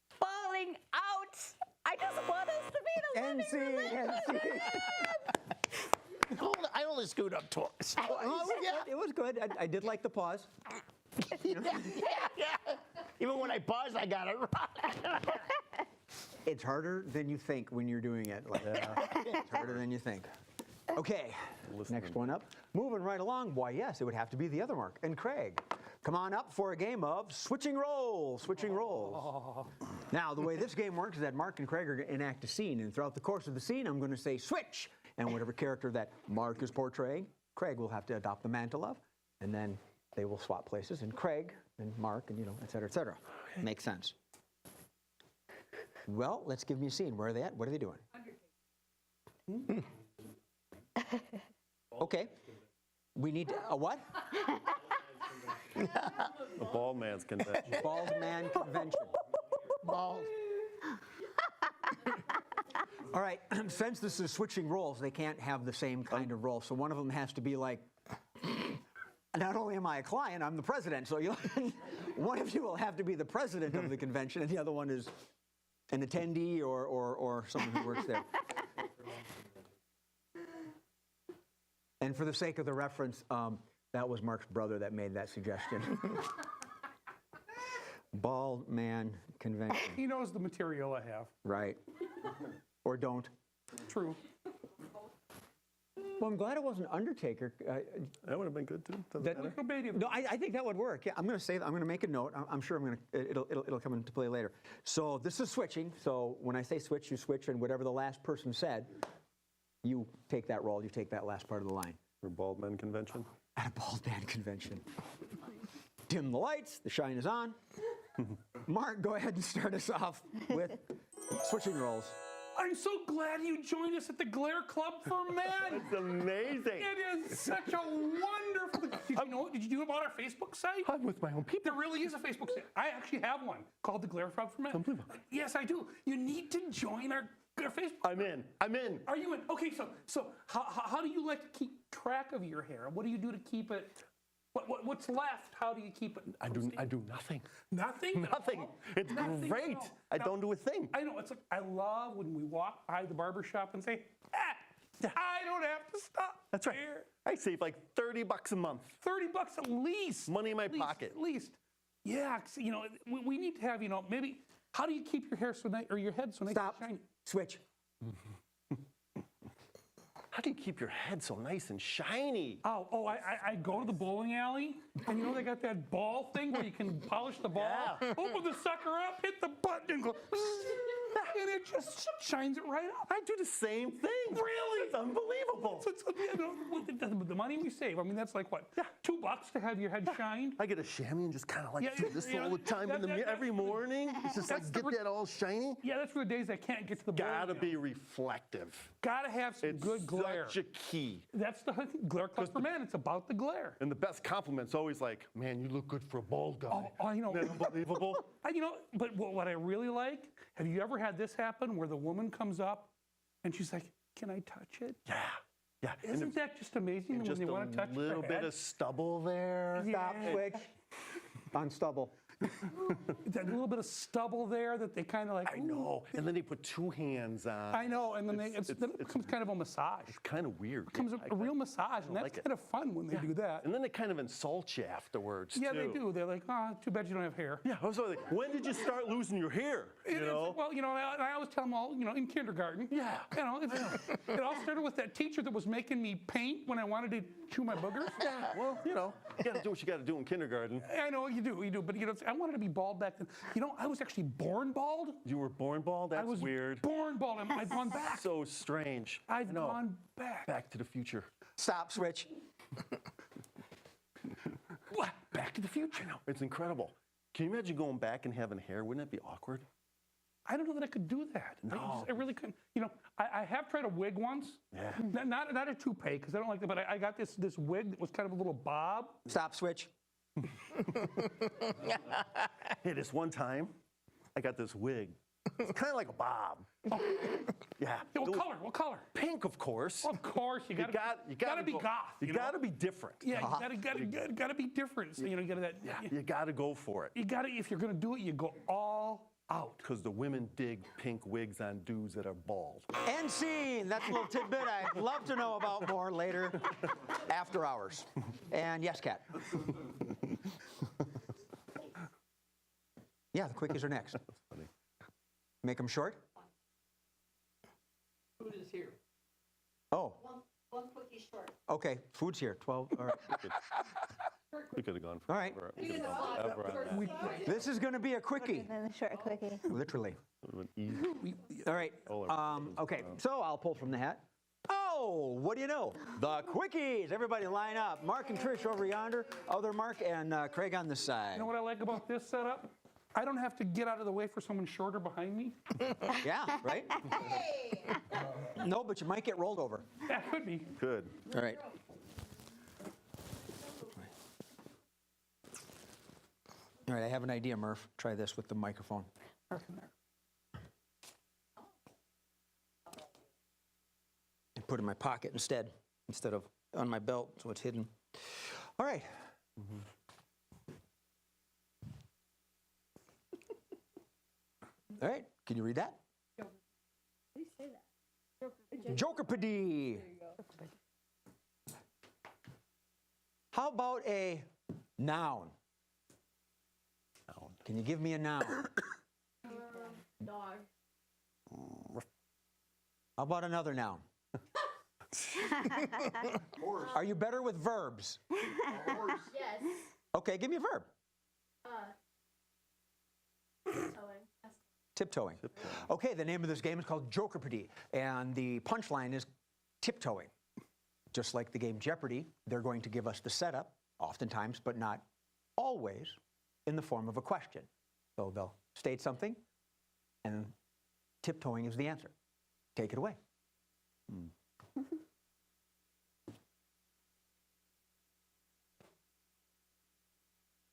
Falling out. I just want us to be the living relationship. I only screwed up twice. It was good. I did like the pause. Yeah. Even when I paused, I got it right. It's harder than you think when you're doing it. It's harder than you think. Okay, next one up. Moving right along, why yes, it would have to be the other Mark. And Craig, Come on up for a game of switching roles, switching roles. Now, the way this game works is that Mark and Craig are going to enact a scene, and throughout the course of the scene, I'm going to say switch, and whatever character that Mark is portraying, Craig will have to adopt the mantle of, and then they will swap places, and Craig and Mark, and et cetera, et cetera. Makes sense. Well, let's give me a scene. Where are they at? What are they doing? Okay. We need a what? A bald man's convention. Bald man convention. Bald. All right, since this is switching roles, they can't have the same kind of role. So one of them has to be like, not only am I a client, I'm the president. So one of you will have to be the president of the convention, and the other one is an attendee or someone who works there. And for the sake of the reference, that was Mark's brother that made that suggestion. Bald man convention. He knows the material I have. Right. Or don't. True. Well, I'm glad it wasn't Undertaker. That would have been good too. No, I think that would work. Yeah, I'm going to say that. I'm going to make a note. I'm sure it'll come into play later. So this is switching. So when I say switch, you switch, and whatever the last person said, you take that role. You take that last part of the line. For bald men convention. At a bald man convention. Dim the lights. The shine is on. Mark, go ahead and start us off with switching roles. I'm so glad you joined us at the Glare Club for Men. It's amazing. It is such a wonderful. Did you do it on our Facebook site? I'm with my own people. There really is a Facebook site. I actually have one called the Glare Club for Men. Yes, I do. You need to join our Facebook. I'm in. I'm in. Are you in? Okay, so how do you like to keep track of your hair? What do you do to keep it? What's left? How do you keep it? I do nothing. Nothing? Nothing. It's great. I don't do a thing. I know. It's like I love when we walk by the barber shop and say, I don't have to stop. That's right. Here. I save like $30 a month. $30 at least. Money in my pocket. At least. Yeah. We need to have maybe. How do you keep your hair so nice or your head so nice and shiny? Switch. How do you keep your head so nice and shiny? I go to the bowling alley, and they got that ball thing where you can polish the ball. Yeah. Open the sucker up, hit the button, and go, and it just shines it right up. I do the same thing. Really? It's unbelievable. The money we save, I mean, that's like what? Yeah. $2 to have your head shined? I get a chamois and just kind of do this all the time in the mirror every morning. It's just like get that all shiny. Yeah, that's for the days I can't get to the bowling Gotta alley. be reflective. Gotta have some good glare. Such a key. That's the Glare Club for Men. It's about the glare. And the best compliment's always like, man, you look good for a bald guy. I know. Isn't that unbelievable? But what I really like, have you ever had this happen where the woman comes up and she's like, can I touch it? Yeah. Yeah. Isn't that just amazing when just they want to touch a little bit of stubble there. Stop, switch. On stubble. That little bit of stubble there that they kind of like. I know. And then they put two hands on. I know. And then then it becomes kind of a massage. It's kind of weird. It becomes a real massage. And that's kind of fun when they do that. And then they kind of insult you afterwards, Yeah, too. they do. They're like, too bad you don't have hair. Yeah, I was like, when did you start losing your hair? Well, I always tell them all, in kindergarten. Yeah. It all started with that teacher that was making me paint when I wanted to chew my boogers. Yeah, well, you got to do what you got to do in kindergarten. I know you do, but I wanted to be bald back then. I was actually born bald. You were born bald? That's weird. Born bald. I've gone back. So strange. I've gone back. Back to the future. Stop, switch. What? Back to the future. I know. It's incredible. Can you imagine going back and having hair? Wouldn't that be awkward? I don't know that I could do that. No. I really couldn't. I have tried a wig once. Yeah. Not a toupee, because I don't like that, but I got this wig that was kind of a little bob. Stop, switch. Hey, this one time, I got this wig. It's kind of like a bob. Yeah. What color? Pink, of course. Of course, you gotta be goth. You gotta be different. Yeah, you gotta be different. So, you gotta that. Yeah, you gotta go for it. You gotta, if you're gonna do it, you go all out. Because the women dig pink wigs on dudes that are bald. End scene. That's a little tidbit I'd love to know about more later, after hours. And yes, Kat. Yeah, the quickies are next. That's funny. Make them short. Food is here. Oh. One quickie short. Okay, food's here. 12. All right. We could have gone All right. forever. We could have gone forever on that. This is going to be a quickie, And then the short quickie. literally. It would've been easy. All right. Okay, so I'll pull from the hat. Oh, what do you know? The quickies. Everybody line up. Mark and Trish over yonder. Other Mark and Craig on this side. You know what I like about this setup? I don't have to get out of the way for someone shorter behind me. Yeah, right? No, but you might get rolled over. That could be. Good. All right. All right, I have an idea, Murph. Try this with the microphone. And put it in my pocket instead of on my belt, so it's hidden. All right. All right, can you read that? Please say that. Jokerpedy. How about a noun? Can you give me a noun? Dog. How about another noun? Are you better with verbs? Yes. Okay, give me a verb. Tiptoeing. Okay, the name of this game is called Jokerpedy, and the punchline is tiptoeing. Just like the game Jeopardy, they're going to give us the setup, oftentimes, but not always, in the form of a question. So they'll state something, and tiptoeing is the answer. Take it away.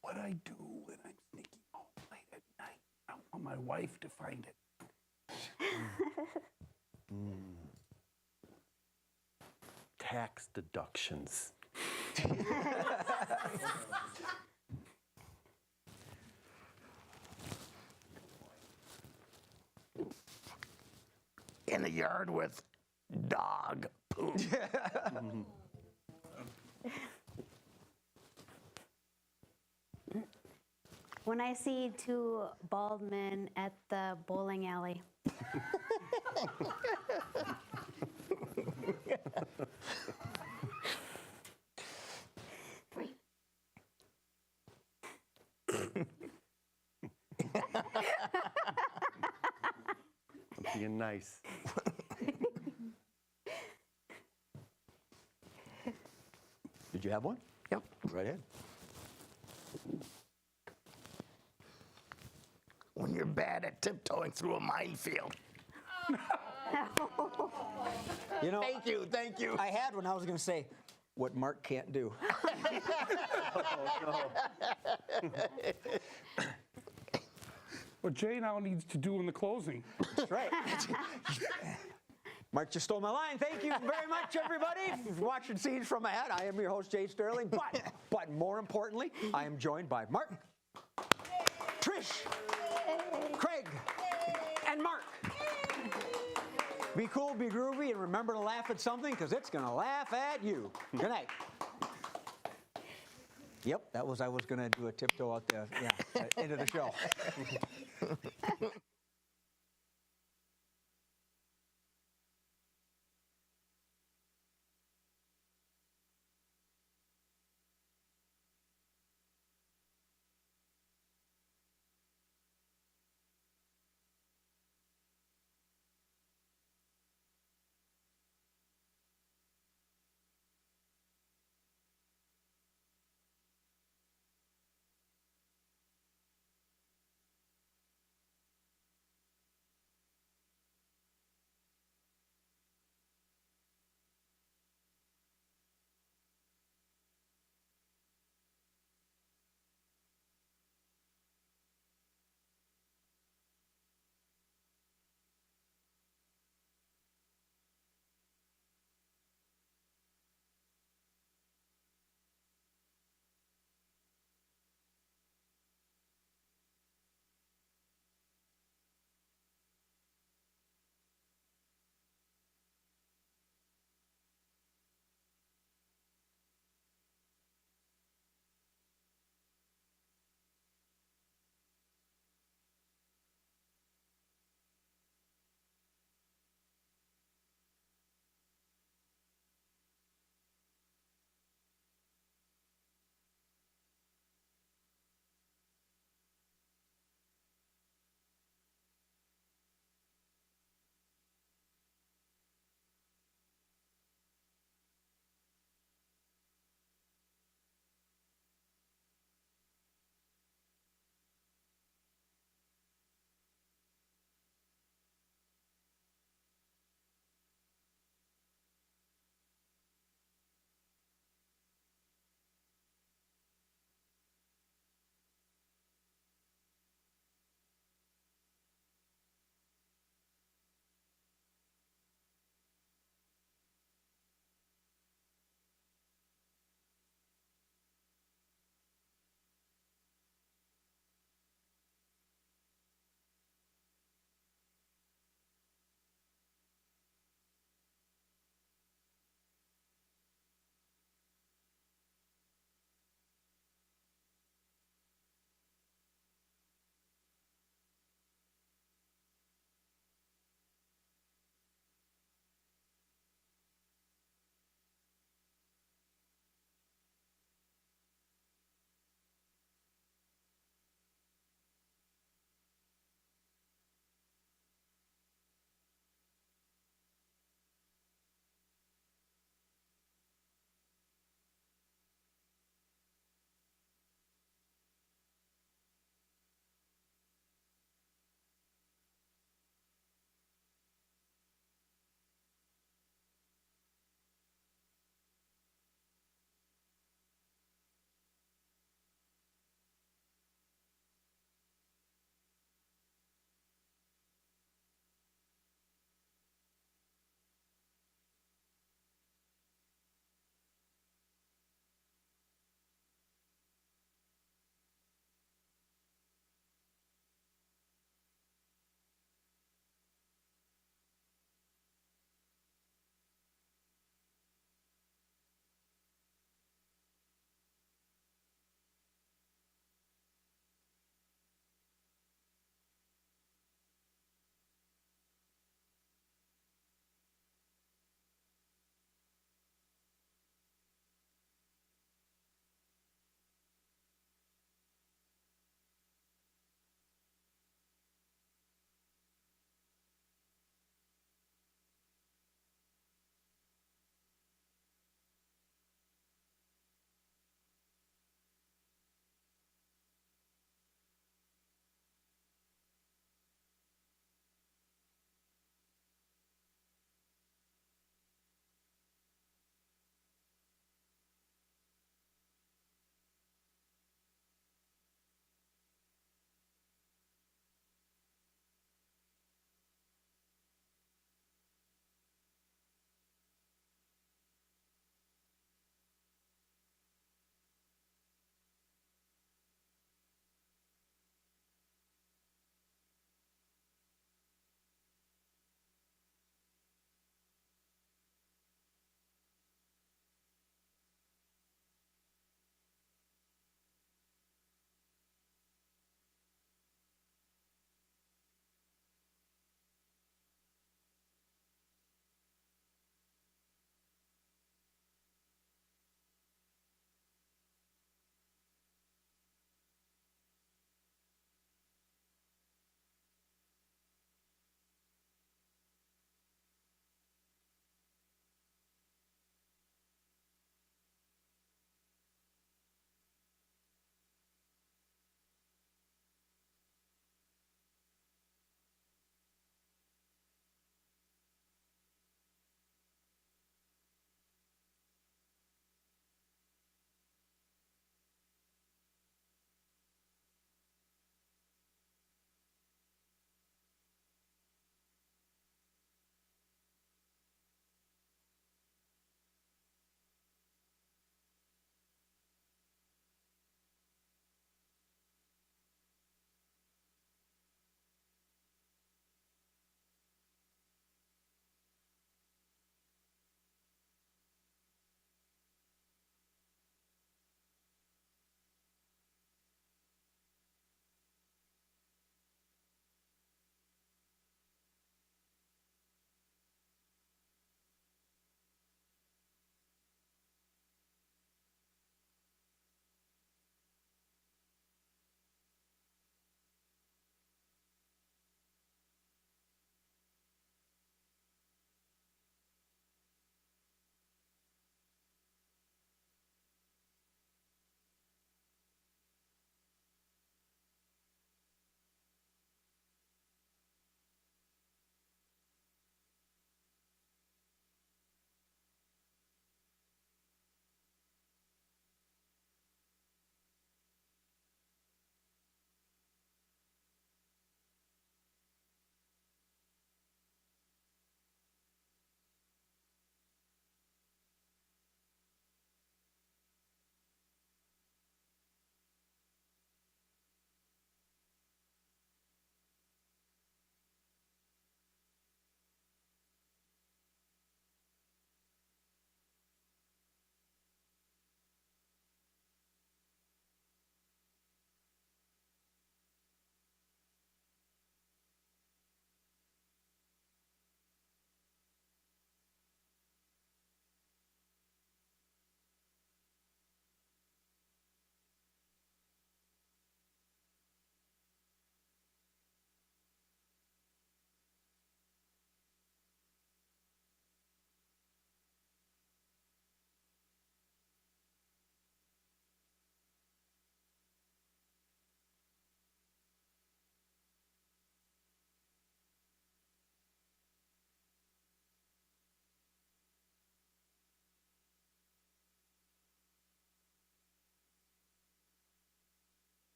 What I do when I'm sneaking home late at night. I want my wife to find it. Tax deductions. In the yard with dog poop. When I see two bald men at the bowling alley. I'm being nice. Did you have one? Yep. Right ahead. When you're bad at tiptoeing through a minefield. You know, Thank you. I had one. I was going to say what Mark can't do. What Jay now needs to do in the closing. That's right. Mark just stole my line. Thank you very much, everybody. If you're watching Scenes from my Hat, I am your host, Jay Sterling. But more importantly, I am joined by Mark, Trish, Craig, and Mark. Be cool, be groovy, and remember to laugh at something, because it's going to laugh at you. Good night. Yep, I was going to do a tiptoe out there. Yeah, end of the show.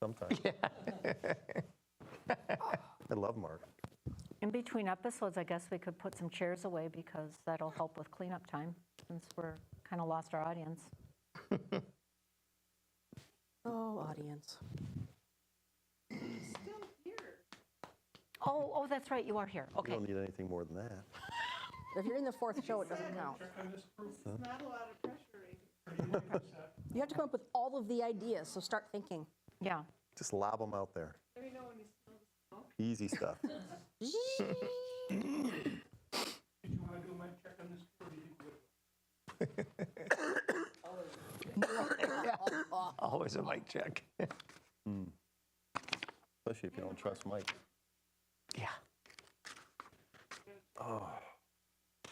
sometimes. I love Mark. In between episodes, I guess we could put some chairs away because that'll help with cleanup time, since we're kind of lost our audience. Oh, audience. Oh, that's right, you are here. You Okay. don't need anything more than that. If you're in the fourth show, it doesn't count. Not a lot of pressure. You have to come up with all of the ideas, so start thinking. Yeah. Just lob them out there. Let me know when you smell the smoke. Easy stuff. Did you want to do my check on this? Or do you think we'll- Always a mic check. Especially if you don't trust Mike. Yeah. Oh,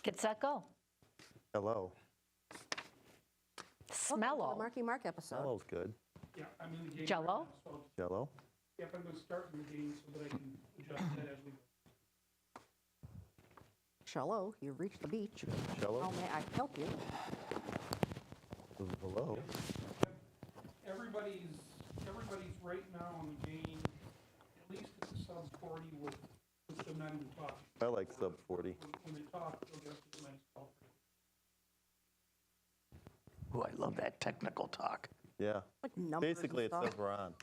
Get set, go. hello. Smello. The Marky Mark episode. Hello's good. Yeah, I'm in the game. Jell-O? right now, so Jello? yep, I'm going to start in the game so that I can adjust that as we go. Shallow, you've reached the beach. Jello? How may I help you? Hello? Everybody's right now in the game, at least at the sub 40 with the men who talk. I like sub 40. When they talk, they'll get to the men's call. Ooh, I love that technical talk. Yeah. Like numbers Basically, it and says stuff. we're on.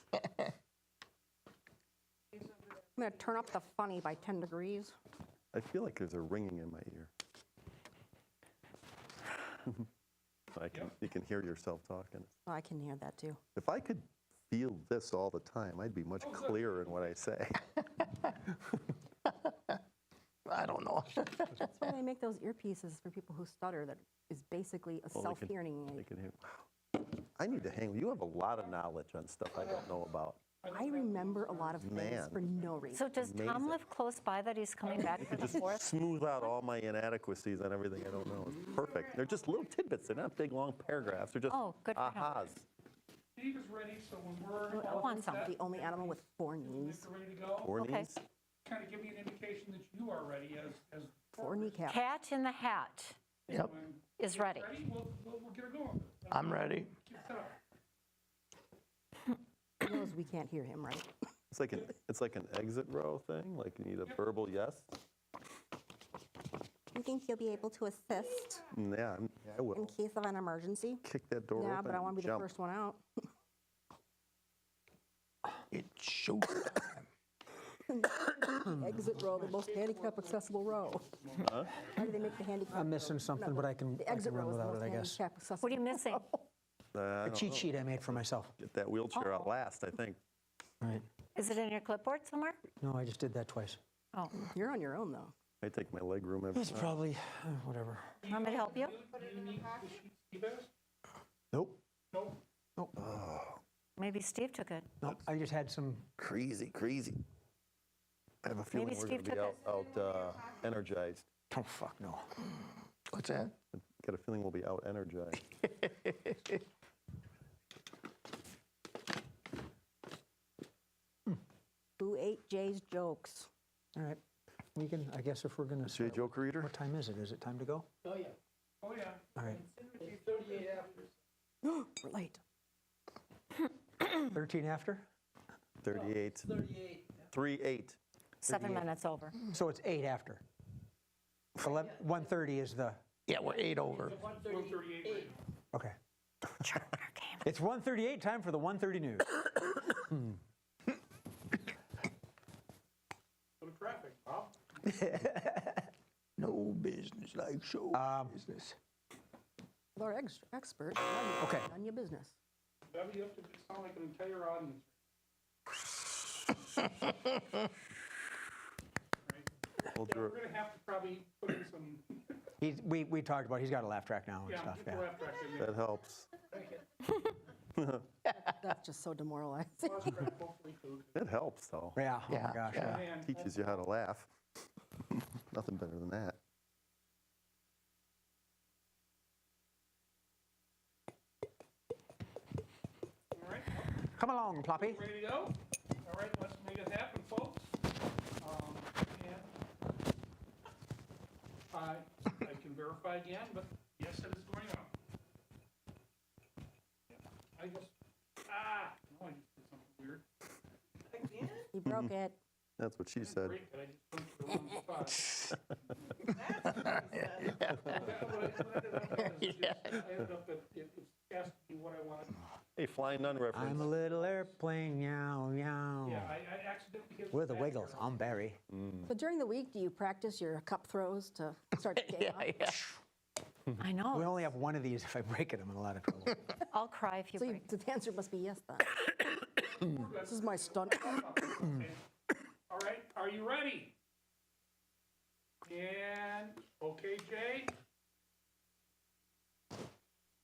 I'm going to turn up the funny by 10 degrees. I feel like there's a ringing in my ear. You can hear yourself talking. Oh, I can hear that too. If I could feel this all the time, I'd be much clearer in what I say. I don't know. That's why they make those earpieces for people who stutter that is basically a Well, they can- self-hearing They aid. can hear. I need to hang with you. You have a lot of knowledge on stuff I don't know about. I remember a lot of things Man. for no reason. So does Tom Amazing. live close by that he's coming back for the Just fourth? smooth out all my inadequacies on everything I don't know. It's perfect. They're just little tidbits. They're not big, long paragraphs. They're just Oh, good for him. ahas. Steve is ready, so when we're I all want some. The only animal with 4 knees. ready to go, Four Okay. knees? kind of give me an indication that you are ready as 4 kneecaps. Cat in the Hat Yep, is ready. ready. We'll get her going. I'm ready. Keep it up. He knows we can't hear him, right? It's like an exit row thing. Like you need a verbal yes. You think you'll be able to assist Yeah, I in will. case of an emergency? Kick that door Yeah, open. but I want to and be the jump. first one out. It's showtime. Exit row, the most handicap accessible row. Huh? Why do they make the handicap? I'm missing something, but I can The exit row run is the without most it, I guess. handicap accessible. What are you missing? I A don't cheat know. sheet I made for myself. Get that wheelchair out last, I think. Right. Is it in your clipboard somewhere? No, I just did that twice. Oh, You're on your own, though. I take my leg room every It's time. probably, whatever. want me to help you? Do you need the sheet Steve has? Nope. No. Nope. Maybe Steve took it. Nope. I just had some. Crazy. I have a feeling Maybe we're going Steve to be took out energized. Oh, fuck no. What's that? Got a feeling we'll be out energized. Who ate Jay's jokes? All right. We can, I guess if we're going to. Jay Joker Eater? What time is it? Is it time to go? Oh, yeah. All right. It's 38 after. We're late. 13 after? 38. 38. 7 minutes over. So it's 8 after. 1:30 is the, Yeah, we're 8 over. 138. okay. It's 1:38, time for the 1:30 news. Go to traffic, Bob. No business like show business. With our expert, Okay. none your business. Bev, you have to sound like an entire audience. We'll Yeah, do we're it. going to have to probably put in some, We talked about, he's got a laugh track now and yeah, stuff, get yeah. the laugh track in there. That helps. That's just so demoralizing. Pause track, hopefully, too. It helps, though. Yeah, oh Yeah, my gosh, yeah. yeah. And Teaches you how to laugh. Nothing better than that. all right, Come along, Ploppy. ready to go? All right, let's make it happen, folks. And I can verify again, but yes, it is going on. I just did something weird. Broke it. That's what she said. Great, but I just punched the wrong spot. I ended up it asked me what I wanted. Hey, Flying Nun reference. I'm a little airplane, meow, meow. Yeah, I accidentally hit With the back wiggles, arrow. I'm Barry. So during the week, do you practice your cup throws to start the game off? I know. We only have one of these. If I break it, I'm in a lot of trouble. I'll cry if you So break. the answer must be yes then. This is my stunt. All right, are you ready? And, okay, Jay?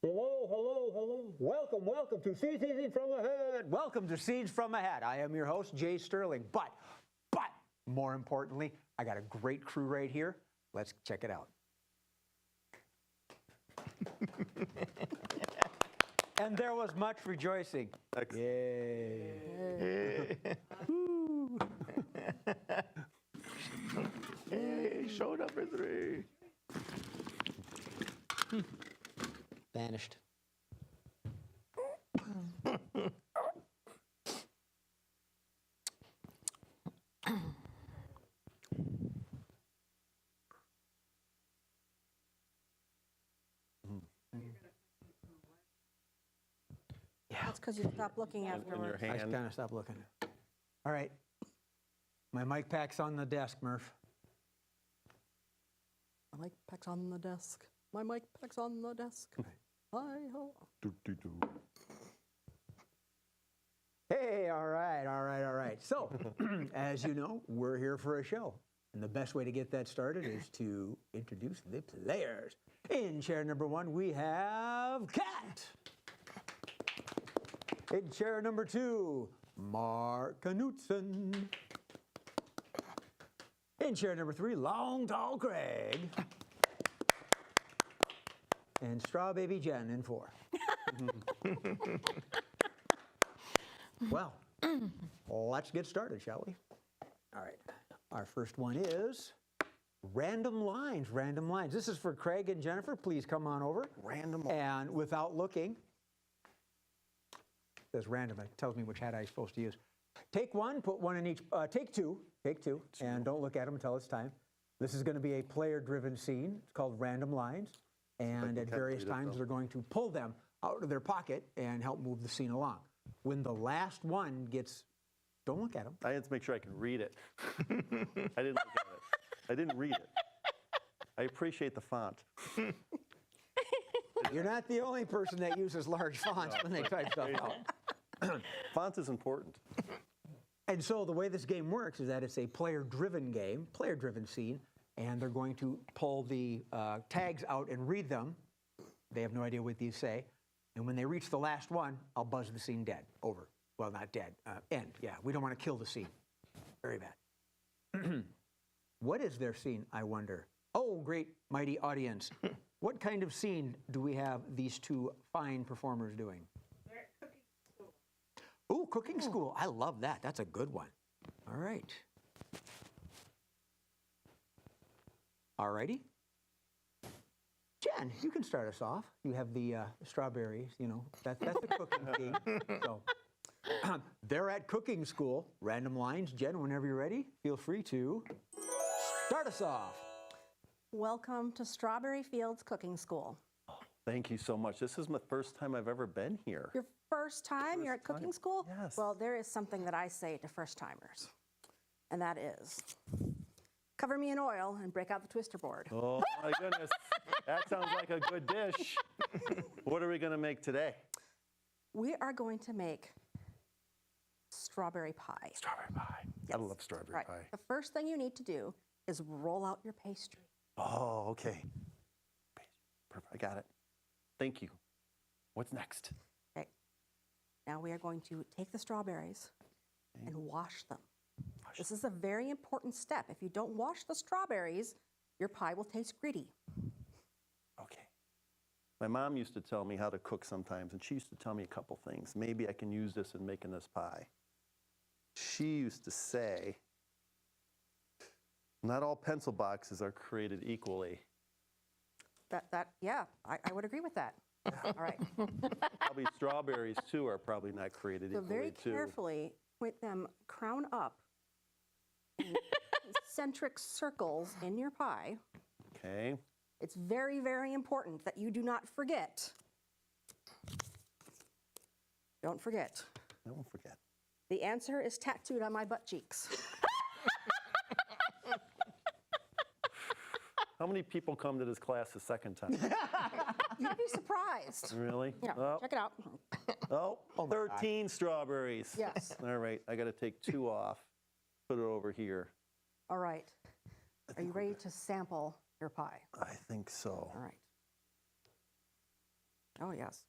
Hello. Welcome to Seeds from Ahead. Welcome to Seeds from Ahead. I am your host, Jay Sterling. But, more importantly, I got a great crew right here. Let's check it out. And there was much rejoicing. Yay. Hey, show number 3. Vanished. That's because you stopped looking In your afterwards. I hand. kind of stopped looking. All right. My mic pack's on the desk, Murph. My mic pack's on the desk. My mic pack's on the desk. Hi-ho. Hey, all right. So, as you know, we're here for a show. And the best way to get that started is to introduce the players. In chair number 1, we have Kat. In chair number 2, Mark Knutson. In chair number 3, Long Tall Craig. And Straw Baby Jen in 4. Well, let's get started, shall we? All right. Our first one is random lines. Random lines. This is for Craig and Jennifer. Please come on over. Random lines. And without looking, it says random. It tells me which hat I'm supposed to use. Take one, put one in each. Take two, and don't look at them until it's time. This is going to be a player-driven scene. It's called random lines. And at various times, they're going to pull them out of their pocket and help move the scene along. When the last one gets, don't look at them. I had to make sure I could read it. I didn't look at it. I didn't read it. I appreciate the font. You're not the only person that uses large fonts when they type stuff out. Font is important. And so the way this game works is that it's a player-driven game, player-driven scene, and they're going to pull the tags out and read them. They have no idea what these say. And when they reach the last one, I'll buzz the scene dead. Over. Well, not dead. End. Yeah, we don't want to kill the scene. Very bad. What is their scene, I wonder? Oh, great, mighty audience. What kind of scene do we have these two fine performers doing? They're at cooking school. Ooh, cooking school. I love that. That's a good one. All right. All righty. Jen, you can start us off. You have the strawberries, you know. That's the cooking theme. So, they're at cooking school. Random lines. Jen, whenever you're ready, feel free to start us off. Welcome to Strawberry Fields Cooking School. Thank you so much. This is my first time I've ever been here. Your first time you're at cooking school? Yes. Well, there is something that I say to first timers, and that is cover me in oil and break out the twister board. Oh my goodness. That sounds like a good dish. What are we going to make today? We are going to make strawberry pie. Strawberry pie. I love strawberry Right. pie. The first thing you need to do is roll out your pastry. Oh, okay. Perfect. I got it. Thank you. What's next? Okay. Now we are going to take the strawberries and wash them. This is a very important step. If you don't wash the strawberries, your pie will taste gritty. Okay. My mom used to tell me how to cook sometimes, and she used to tell me a couple things. Maybe I can use this in making this pie. She used to say, not all pencil boxes are created equally. Yeah, I would agree with that. All right. Probably strawberries, too, are probably not created So equally, very too. carefully point them crown up concentric circles in your pie. Okay. It's very, very important that you do not forget. Don't forget. I won't forget. The answer is tattooed on my butt cheeks. How many people come to this class the second time? You'd be surprised. Really? Yeah, Oh, check it out. oh, 13 strawberries. Yes. All right, I got to take 2 off. Put it over here. All right. Are you ready to sample your pie? I think so. All right. Oh, yes.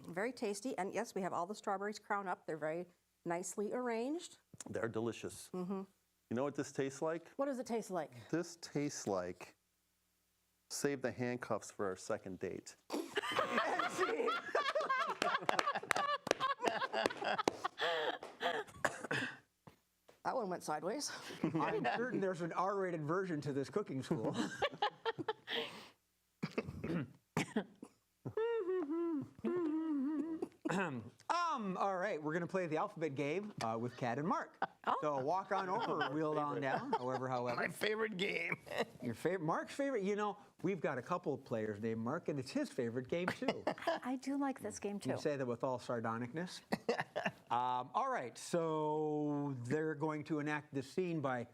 Very tasty. And yes, we have all the strawberries crowned up. They're very nicely arranged. They're delicious. Mm-hmm. You know what this tastes like? What does it taste like? This tastes like save the handcuffs for our second date. That one went sideways. I'm certain there's an R-rated version to this cooking school. All right, we're going to play the alphabet game with Kat and Mark. So walk on over, wheel on down, however. My favorite game. Your favorite, Mark's favorite. You know, we've got a couple of players named Mark, and it's his favorite game too. I do like this game too. You say that with all sardonicness. All right, so they're going to enact this scene by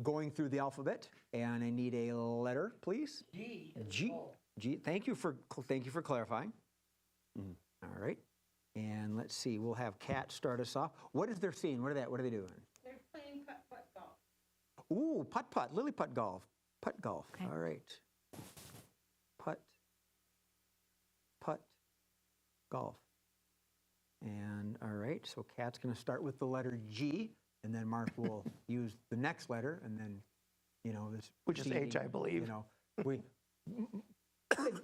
going through the alphabet, and I need a letter, please. G. G. G. Thank you for clarifying. All right, and let's see. We'll have Kat start us off. What is their scene? What are they doing? They're playing putt-putt golf. Ooh, putt-putt, lily putt golf. Putt golf, Okay. all right. Putt, golf. And, all right, so Kat's gonna start with the letter G, and then Mark will use the next letter, and then, you know, this. Which is H, I believe. You know,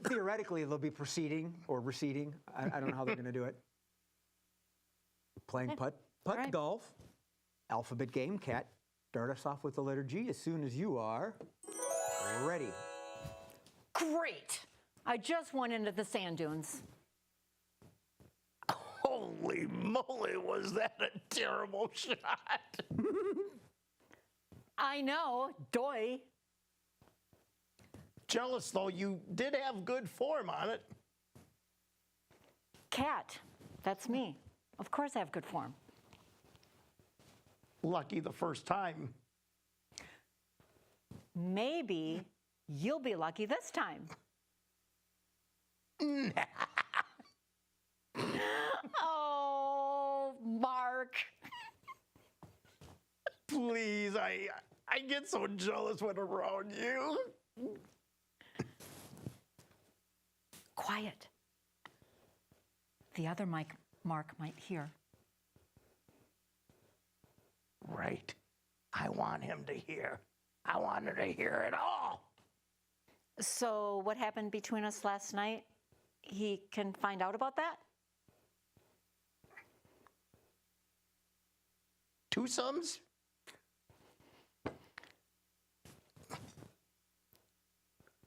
theoretically, they'll be proceeding or receding. I don't know how they're gonna do it. Playing putt right. golf, alphabet game. Kat, start us off with the letter G as soon as you are ready. Great. I just went into the sand dunes. Holy moly, was that a terrible shot? I know, doy. Jealous, though, you did have good form on it. Cat, that's me. Of course I have good form. Lucky the first time. Maybe you'll be lucky this time. Oh, Mark. Please, I get so jealous when around you. Quiet. The other Mark might hear. Right. I want him to hear. I want her to hear it all. So what happened between us last night? He can find out about that? Two sums?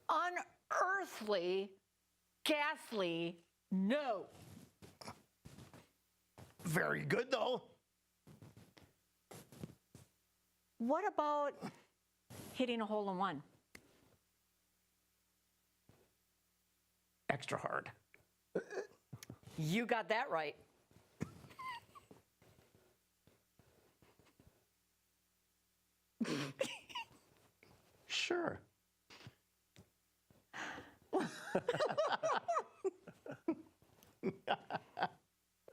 Unearthly, ghastly, no. Very good, though. What about hitting a hole in one? Extra hard. You got that right. Sure. I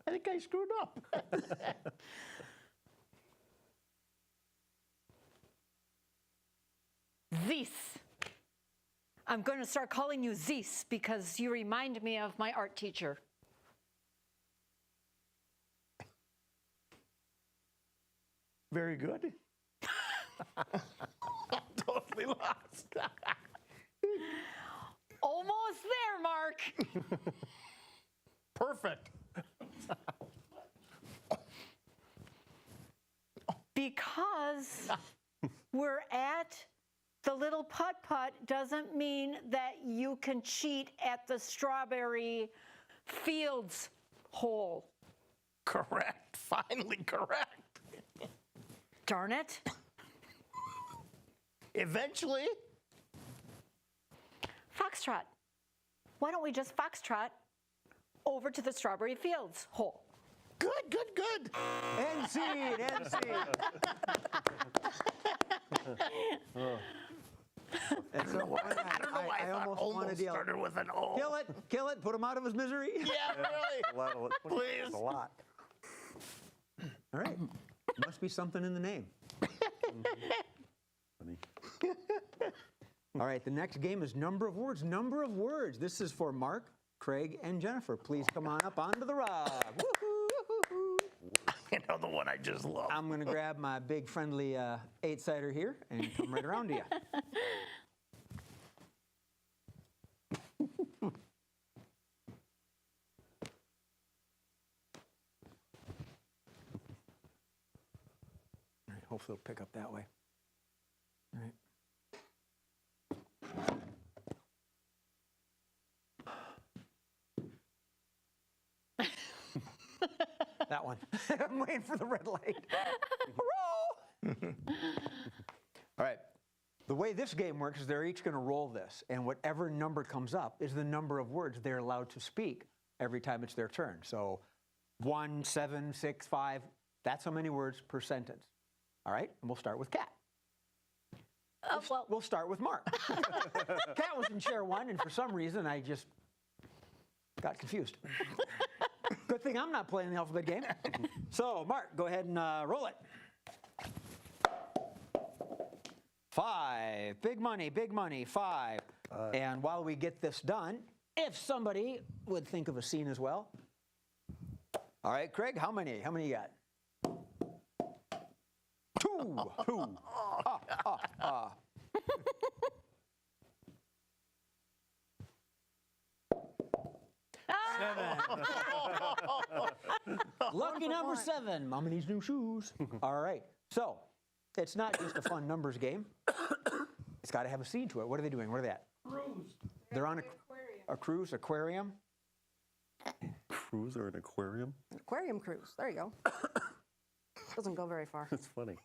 think I screwed up. Zeus. I'm going to start calling you Zeus because you remind me of my art teacher. Very good. Totally lost. Almost there, Mark. Perfect. Because we're at the little putt-putt doesn't mean that you can cheat at the strawberry fields hole. Correct. Finally correct. Darn it. Eventually. Foxtrot. Why don't we just foxtrot over to the strawberry fields hole? Good, good, good. End seed, end seed. And so I don't know why I thought almost started with an O. Kill it, put him out of his misery. Yeah, really. Please. That's a lot. All right. Must be something in the name. Funny. All right, the next game is number of words. Number of words. This is for Mark, Craig, and Jennifer. Please come on up onto the rug. Woo-hoo. You know the one I just love. I'm going to grab my big friendly 8-sider here and come right around to you. All right, hopefully it'll pick up that way. All right. That one. I'm waiting for the red light. Roll! All right. The way this game works is they're each going to roll this, and whatever number comes up is the number of words they're allowed to speak every time it's their turn. So 1, 7, 6, 5, that's how many words per sentence. All right? And we'll start with Kat. We'll start with Mark. Kat was in chair 1, and for some reason I just got confused. Good thing I'm not playing the alphabet game. So, Mark, go ahead and roll it. 5. Big money, 5. And while we get this done, if somebody would think of a scene as well. All right, Craig, how many? How many you got? 2. 2. Lucky number 7, Mommy's new shoes. All right, so it's not just a fun numbers game. It's got to have a scene to it. What are they doing? Where are they at? Cruise. They're on a cruise, aquarium. Cruise or an aquarium? An aquarium cruise. There you go. Doesn't go very far. It's funny.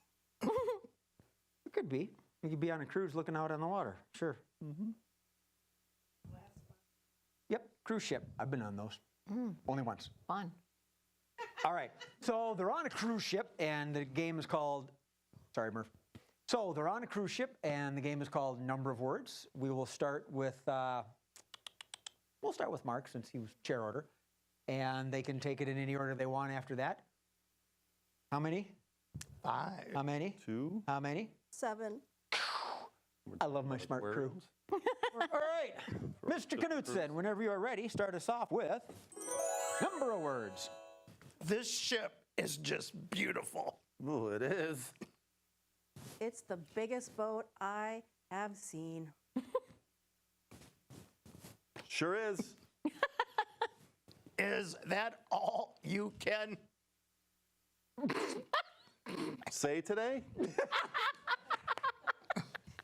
It could be. You could be on a cruise looking out on the water. Sure. Mm-hmm. Yep, cruise ship. I've been on those. Only once. Fun. All right, so they're on a cruise ship, and the game is called, sorry, Murph. So they're on a cruise ship, and the game is called Number of Words. We will start with, we'll start with Mark, since he was chair order, and they can take it in any order they want after that. How many? 5. How many? 2. How many? 7. I love my smart crew. All right, Mr. Knudsen, whenever you are ready, start us off with number of words. This ship is just beautiful. Oh, it is. It's the biggest boat I have seen. Sure is. Is that all you can say today?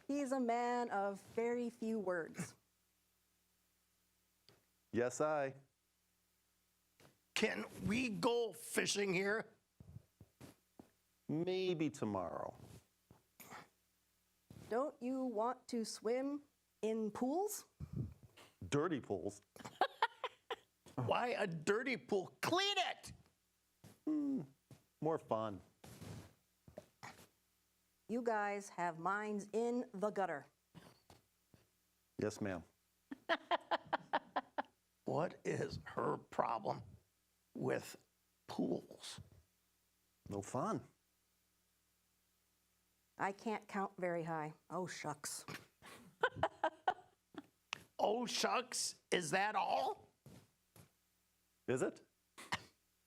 He's a man of very few words. Yes, I. Can we go fishing here? Maybe tomorrow. Don't you want to swim in pools? Dirty pools. Why a dirty pool? Clean it! More fun. You guys have minds in the gutter. Yes, ma'am. What is her problem with pools? No fun. I can't count very high. Oh, shucks. Oh, shucks, is that all? Is it?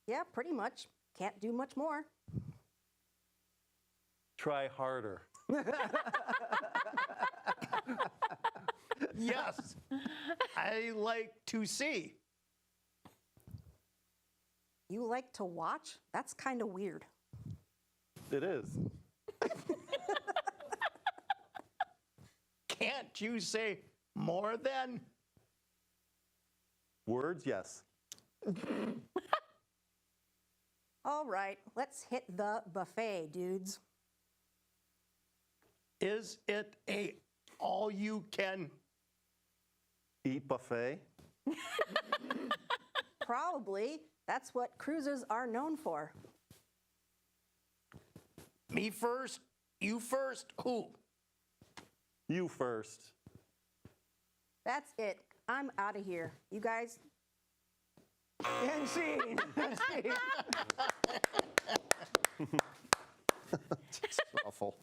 Yeah, pretty much. Can't do much more. Try harder. Yes, I like to see. You like to watch? That's kind of weird. It is. Can't you say more then? Words, yes. All right, let's hit the buffet, dudes. Is it a all-you-can? Eat buffet? Probably. That's what cruises are known for. Me first? You first? Who? You first. That's it. I'm out of here. You guys, And scene. It's awful.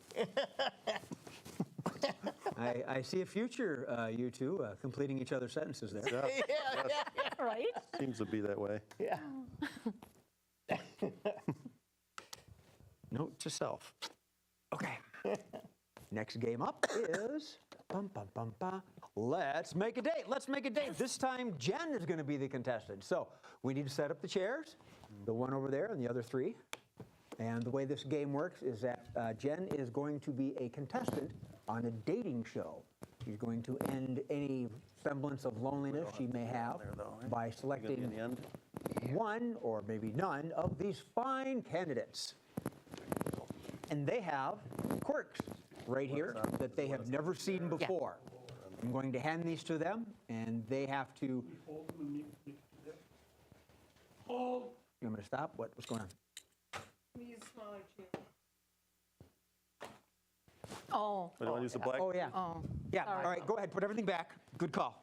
I see a future, you two, completing each other's sentences there. Yeah, Right? seems to be that way. Yeah. Note to self. Okay. Next game up is let's make a date. Let's make a date. This time Jen is going to be the contestant. So we need to set up the chairs, the one over there and the other three. And the way this game works is that Jen is going to be a contestant on a dating show. She's going to end any semblance of loneliness she may have by selecting one or maybe none of these fine candidates. And they have quirks right here that they have never seen before. I'm going to hand these to them, and they have to. Hold. You want me to stop? What's going on? Use smaller chair. Oh, Do you want to use the black? Oh, yeah. oh. Yeah, Sorry. all right, go ahead, put everything back. Good call.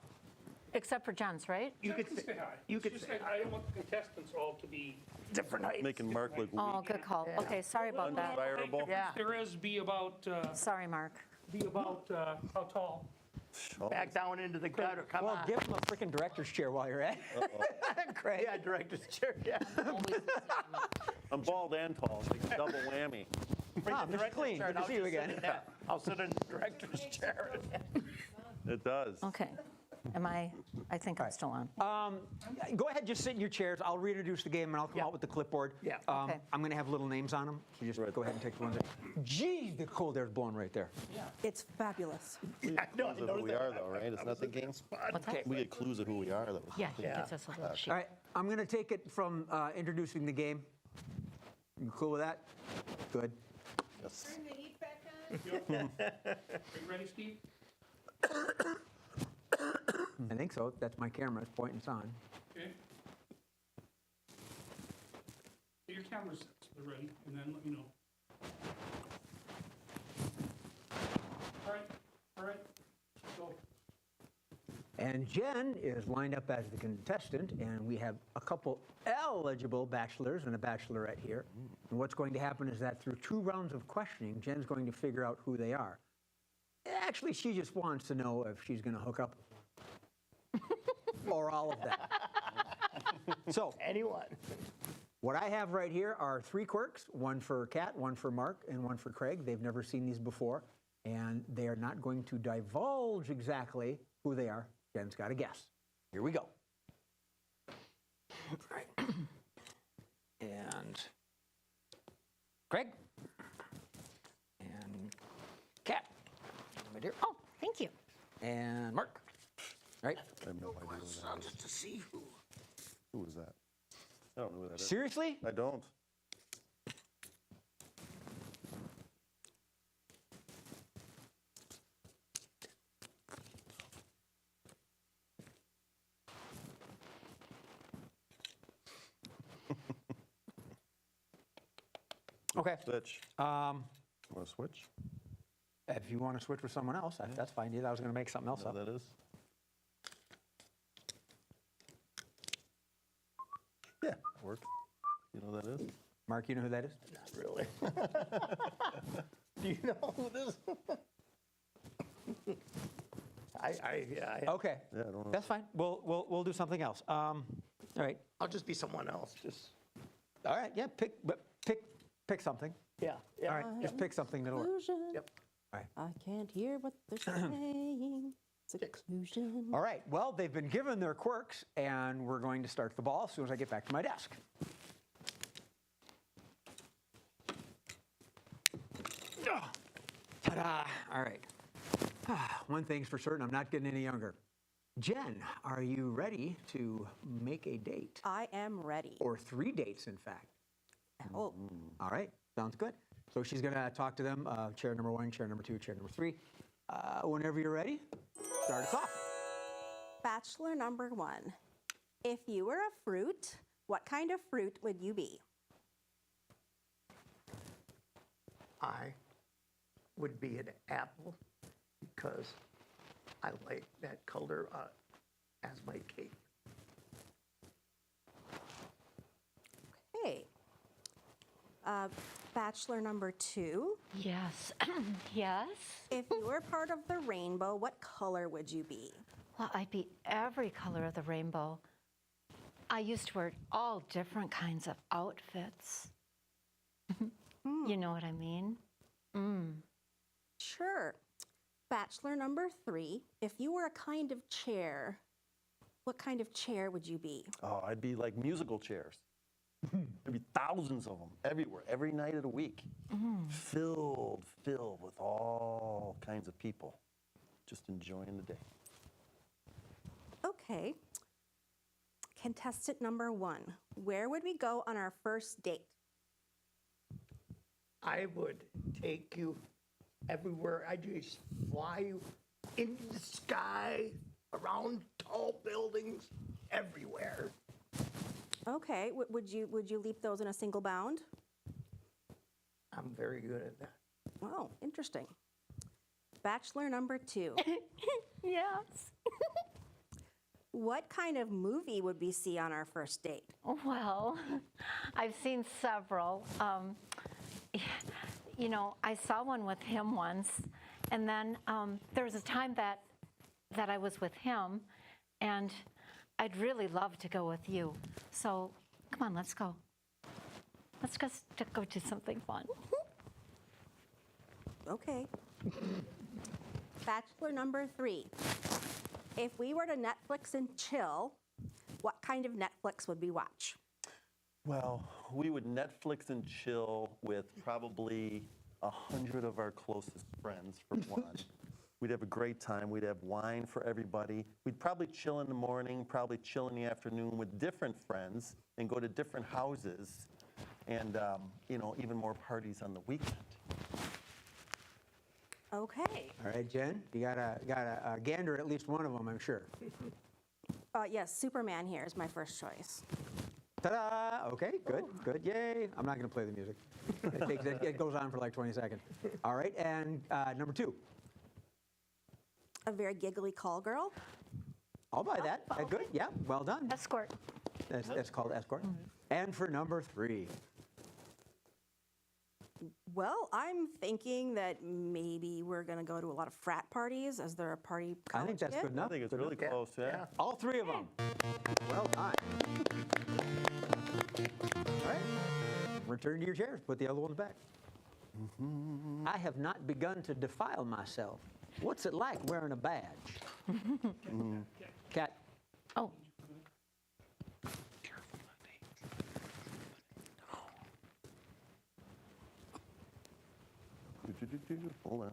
Except for Jen's, right? You could say hi. You could Just say say I want the contestants all to be different heights. Making Mark look weak. Oh, good call. Okay, sorry about that. Undesirable. There is be about Sorry, Mark. how tall? Back down into the gutter. Come Well, on. give them a freaking director's chair while you're at it. Craig. Yeah, director's chair. Yeah. I'm bald and tall. It's like double whammy. Bring Ah, the Mr. director's Clean, chair good and to I'll see you just sit again. in that. I'll sit in the director's chair. It does. Okay. I think I'm still on. Go ahead, just sit in your chairs. I'll reintroduce the game, and I'll come out with the clipboard. Yeah. Okay. I'm going to have little names on them, so just go ahead and take the ones. Geez, the cold air's blowing right there. it's fabulous. Clues of who we are, though, right? Isn't that the game? What's that? We get clues of who we are, though. Yeah, he gives us a little sheet. All right, I'm going to take it from introducing the game. You cool with that? Good. Yes. Turn the heat back on. Are you ready, Steve? I think so. That's my camera. It's pointing us on. Okay. Get your cameras set so they're ready, and then let me know. All right, go. And Jen is lined up as the contestant, and we have a couple eligible bachelors and a bachelorette here. And what's going to happen is that through 2 rounds of questioning, Jen's going to figure out who they are. Actually, she just wants to know if she's going to hook up or all of that. So, Anyone. what I have right here are 3 quirks, one for Kat, one for Mark, and one for Craig. They've never seen these before, and they are not going to divulge exactly who they are. Jen's got to guess. Here we go. All right. And Craig. And Kat. My dear. Oh, thank you. And Mark. Right? I have no idea who that is. To see who. Who is that? I don't know who that is. Seriously? I don't. Okay. Switch. Um, Want to switch? if you want to switch with someone else, that's fine. I was going to make something else Know up. who that is? Yeah, worked. You know who that is? Mark, you know who that is? Not really. Do you know who this? Yeah. Okay. Yeah, I don't know. That's fine. We'll do something else. All right. I'll just be someone else. Just. All right. Yeah. Pick something. Yeah. Yeah. All right. Just pick something that'll work. Conclusion. Yep. All right. I can't hear what they're saying. It's a conclusion. All right. Well, they've been given their quirks, and we're going to start the ball as soon as I get back to my desk. Ta-da! All right. One thing's for certain, I'm not getting any younger. Jen, are you ready to make a date? I am ready. Or 3 dates, in fact. Oh, All right. Sounds good. So she's going to talk to them, chair number 1, chair number 2, chair number 3. Whenever you're ready, start us off. Bachelor number 1. If you were a fruit, what kind of fruit would you be? I would be an apple because I like that color as my cake. Okay. Bachelor number 2. Yes. Yes. If you were part of the rainbow, what color would you be? Well, I'd be every color of the rainbow. I used to wear all different kinds of outfits. You know what I mean? Sure. Bachelor number 3. If you were a kind of chair, what kind of chair would you be? Oh, I'd be like musical chairs. There'd be thousands of them everywhere, every night of the week. Filled with all kinds of people, just enjoying the day. Okay. Contestant number 1. Where would we go on our first date? I would take you everywhere. I just fly you into the sky, around tall buildings, everywhere. Okay. Would you leap those in a single bound? I'm very good at that. Oh, interesting. Bachelor number 2. Yes. What kind of movie would we see on our first date? Well, I've seen several. You know, I saw one with him once, and then there was a time that I was with him, and I'd really love to go with you. So, come on, let's go. Let's just go do something fun. Okay. Bachelor number 3. If we were to Netflix and chill, what kind of Netflix would we watch? Well, we would Netflix and chill with probably 100 of our closest friends for one. We'd have a great time. We'd have wine for everybody. We'd probably chill in the morning, probably chill in the afternoon with different friends and go to different houses and, you know, even more parties on the weekend. Okay. All right, Jen, you got a gander at at least one of them, I'm sure. Yes, Superman here is my first choice. Ta-da! Okay, good, yay. I'm not going to play the music. It goes on for like 20 seconds. All right, and number 2. A very giggly call girl. I'll buy that. Good, yeah, well done. Escort. That's called escort. And for number 3. Well, I'm thinking that maybe we're going to go to a lot of frat parties as they're a party I think college that's kid. good enough. I think it's Good really enough. close, yeah. All 3 of them. Well done. All right. Return to your chairs. Put the other ones back. I have not begun to defile myself. What's it like wearing a badge? Cat. Oh. Hold on.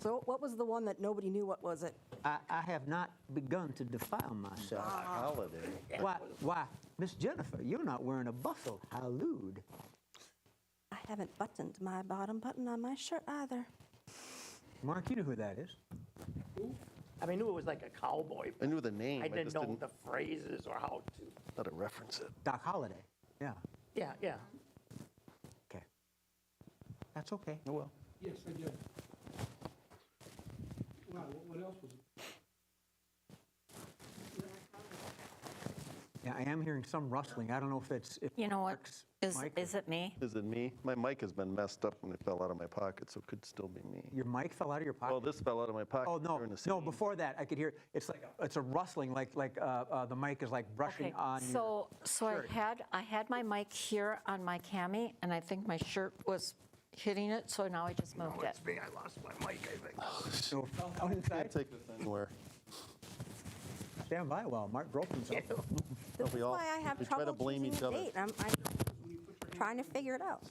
So what was the one that nobody knew? What was it? I have not begun to defile myself. Holiday. Why, Miss Jennifer, you're not wearing a bustle. How lewd. I haven't buttoned my bottom button on my shirt either. Mark, you know who that is. I mean, I knew it was like a cowboy. I knew the name. I didn't just know the phrases or how to. how to reference it. Doc Holliday. Yeah. Yeah, yeah. Okay. That's okay. Oh, well. Yes, I did. Wow, what else was it? Yeah, I am hearing some rustling. I don't know if it's. If You know what? Mark's Is mic or- it me? Is it me? My mic has been messed up when it fell out of my pocket, so it could still be me. Your mic fell out of your pocket? Well, this fell out of my pocket. Oh, no, during the no, scene. before that, I could hear, it's like, it's a rustling, like the mic is like brushing Okay, on your so shirt. I had my mic here on my cami, and I think my shirt was hitting it, so now I just moved it. It's me. I lost my mic, I think. So it fell down inside. Can't take this anywhere. Stand by while Mark broke himself. This we is all- why I have we try to trouble blame choosing each a other. date. I'm trying to figure it out.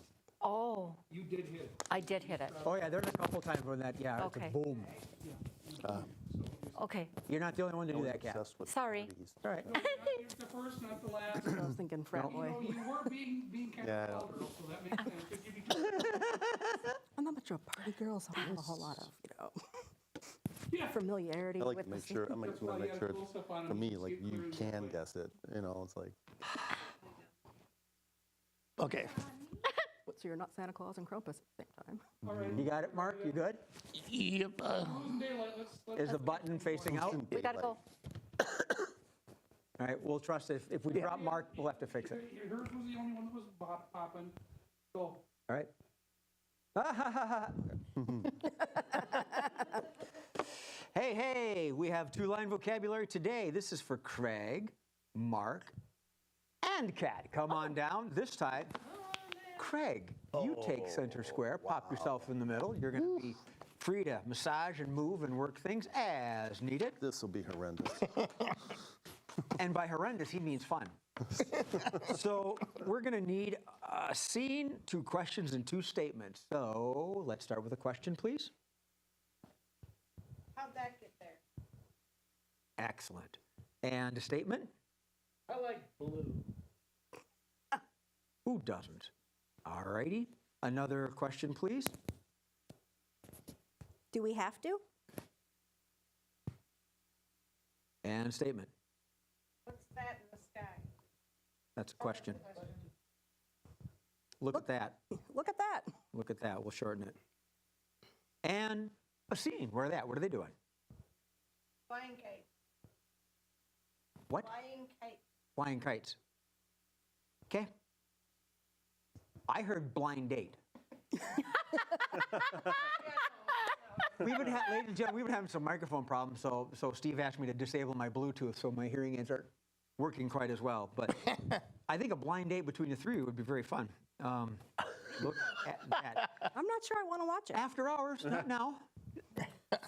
Oh, You did hit it. I did hit it. Oh, yeah, there's a couple times when that, yeah, Okay. it's a boom. Okay. You're not the only one to do that, Kat. Obsessed with Sorry. parties. All right. first, not the last. I was thinking frat You boy. know, you were being kind Yeah, I of a know. ball girl, so that makes sense. Could give you I'm not much of a party girl, so I don't have a whole lot of, Yeah. familiarity I like with to make this. sure, I like That's to why you make gotta sure, pull stuff on for them, me, see like, it clear you and can quick. guess it, you know, it's like, Okay. So you're not Santa Claus and Krampus at the same time. All right. You got it, Mark? You good? Yep. Losing daylight. Let's Is the button facing out? We gotta go. All right, we'll trust it. If we drop Mark, we'll have to fix it. Hers was the only one that was popping. So, All right. Hey, hey, we have two-line vocabulary today. This is for Craig, Mark, and Kat. Come on down. This time, Craig, you take center square, pop yourself in the middle. You're going to be free to massage and move and work things as needed. this will be horrendous. And by horrendous, he means fun. So we're going to need a scene, 2 questions, and 2 statements. So let's start with a question, please. How'd that get there? Excellent. And a statement? I like blue. Who doesn't? All righty. Another question, please. Do we have to? And a statement. What's that in the sky? That's a question. Look at that. Look at that. Look at that. We'll shorten it. And a scene. Where are they at? What are they doing? Flying kite. What? Flying kite. Flying kites. Okay. I heard blind date. Ladies and gentlemen, we've been having some microphone problems, so Steve asked me to disable my Bluetooth so my hearing aids aren't working quite as well. But I think a blind date between the 3 would be very fun. Look at that. I'm not sure I want to watch it. After hours, not now.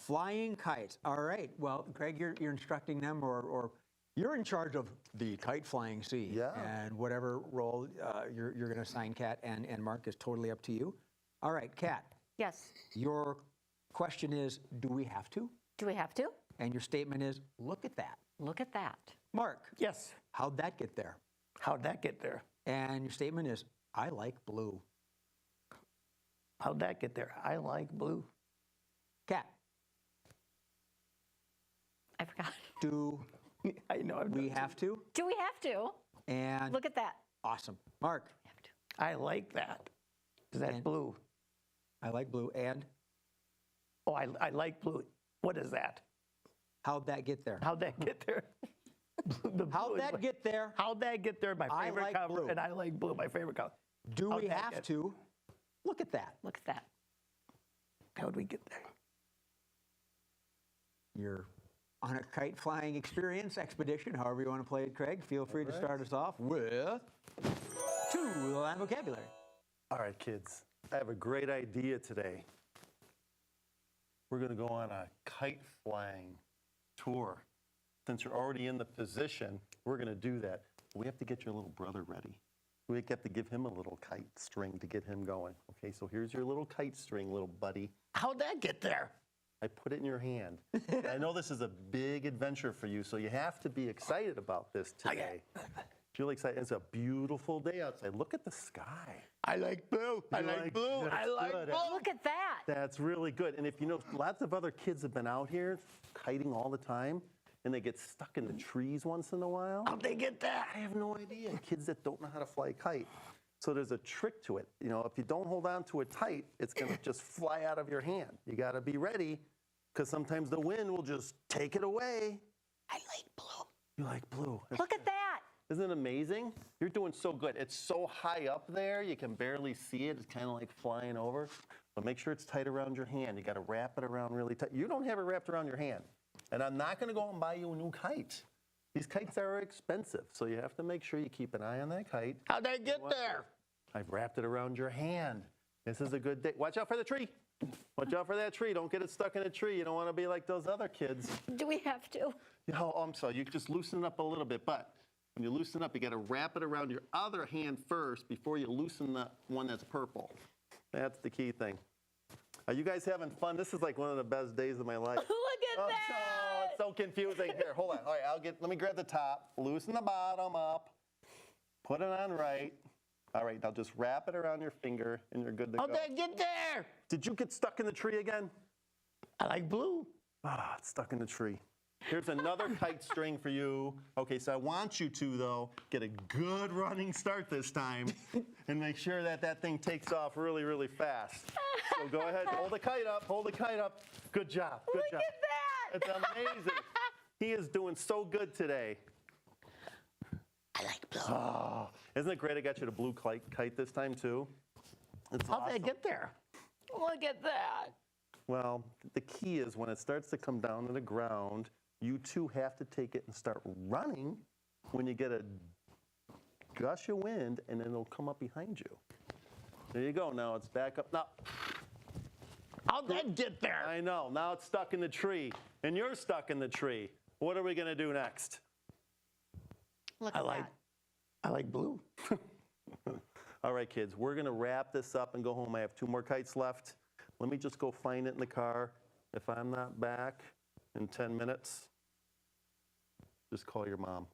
Flying kites. All right. Well, Craig, you're instructing them, or you're in charge of the kite flying sea. Yeah. And whatever role you're going to assign Kat and Mark is totally up to you. All right, Kat. Yes. Your question is, do we have to? Do we have to? And your statement is, look at that. Look at that. Mark, Yes. how'd that get there? How'd that get there? And your statement is, I like blue. How'd that get there? I like blue. Kat, I forgot. do I know. we have to? Do we have to? And Look at that. awesome. Mark, We have to. I like that. Is that And- blue? I like blue. And Oh, I like blue. What is that? how'd that get there? How'd that get there? The How'd blue is that my- get there? How'd that get there? My I favorite like color, blue. and I like blue. My favorite color. Do How'd we that have get- to? Look at that. Look at that. How'd we get there? You're on a kite flying experience, expedition, however you want to play it, Craig. Feel free to start us off with 2-line vocabulary. All right, kids, I have a great idea today. We're going to go on a kite flying tour. Since you're already in the position, we're going to do that. We have to get your little brother ready. We have to give him a little kite string to get him going. Okay, so here's your little kite string, little buddy. How'd that get there? I put it in your hand. I know this is a big adventure for you, so you have to be excited about this today. Really excited. It's a beautiful day outside. Look at the sky. I like blue. I You like like- blue. I that's like good. blue. Look at that. That's really good. And if you know, lots of other kids have been out here kiting all the time, and they get stuck in the trees once in a while. How'd they get that? I have no idea. Kids that don't know how to fly a kite. So there's a trick to it. You know, if you don't hold on to it tight, it's going to just fly out of your hand. You got to be ready, because sometimes the wind will just take it away. I like blue. You like blue. Look at that. Isn't it amazing? You're doing so good. It's so high up there, you can barely see it. It's kind of like flying over. But make sure it's tight around your hand. You got to wrap it around really tight. You don't have it wrapped around your hand. And I'm not going to go out and buy you a new kite. These kites are expensive, so you have to make sure you keep an eye on that kite. How'd they get there? I've wrapped it around your hand. This is a good day. Watch out for the tree. Watch out for that tree. Don't get it stuck in a tree. You don't want to be like those other kids. Do we have to? Oh, I'm sorry. You just loosen it up a little bit, but when you loosen up, you got to wrap it around your other hand first before you loosen the one that's purple. That's the key thing. Are you guys having fun? This is like one of the best days of my life. Look at Oh, that. it's It's so confusing. Here, hold on. All right, let me grab the top, loosen the bottom up, put it on right. All right, now just wrap it around your finger and you're good to go. How'd that get there? Did you get stuck in the tree again? I like blue. Ah, it's stuck in the tree. Here's another kite string for you. Okay, so I want you to, though, get a good running start this time and make sure that that thing takes off really, really fast. So go ahead, hold the kite up, hold the kite up. Good job, good job. Look at that. It's amazing. He is doing so good today. I like blue. Oh, isn't it great I got you the blue kite this time, too? It's How'd awesome. that get there? Look at that. Well, the key is when it starts to come down to the ground, you too have to take it and start running when you get a gush of wind, and then it'll come up behind you. There you go. Now it's back up. Now, how'd that get there? I know. Now it's stuck in the tree, and you're stuck in the tree. What are we going to do next? Look I at like, that. I like blue. All right, kids, we're going to wrap this up and go home. I have 2 more kites left. Let me just go find it in the car. If I'm not back in 10 minutes, just call your mom.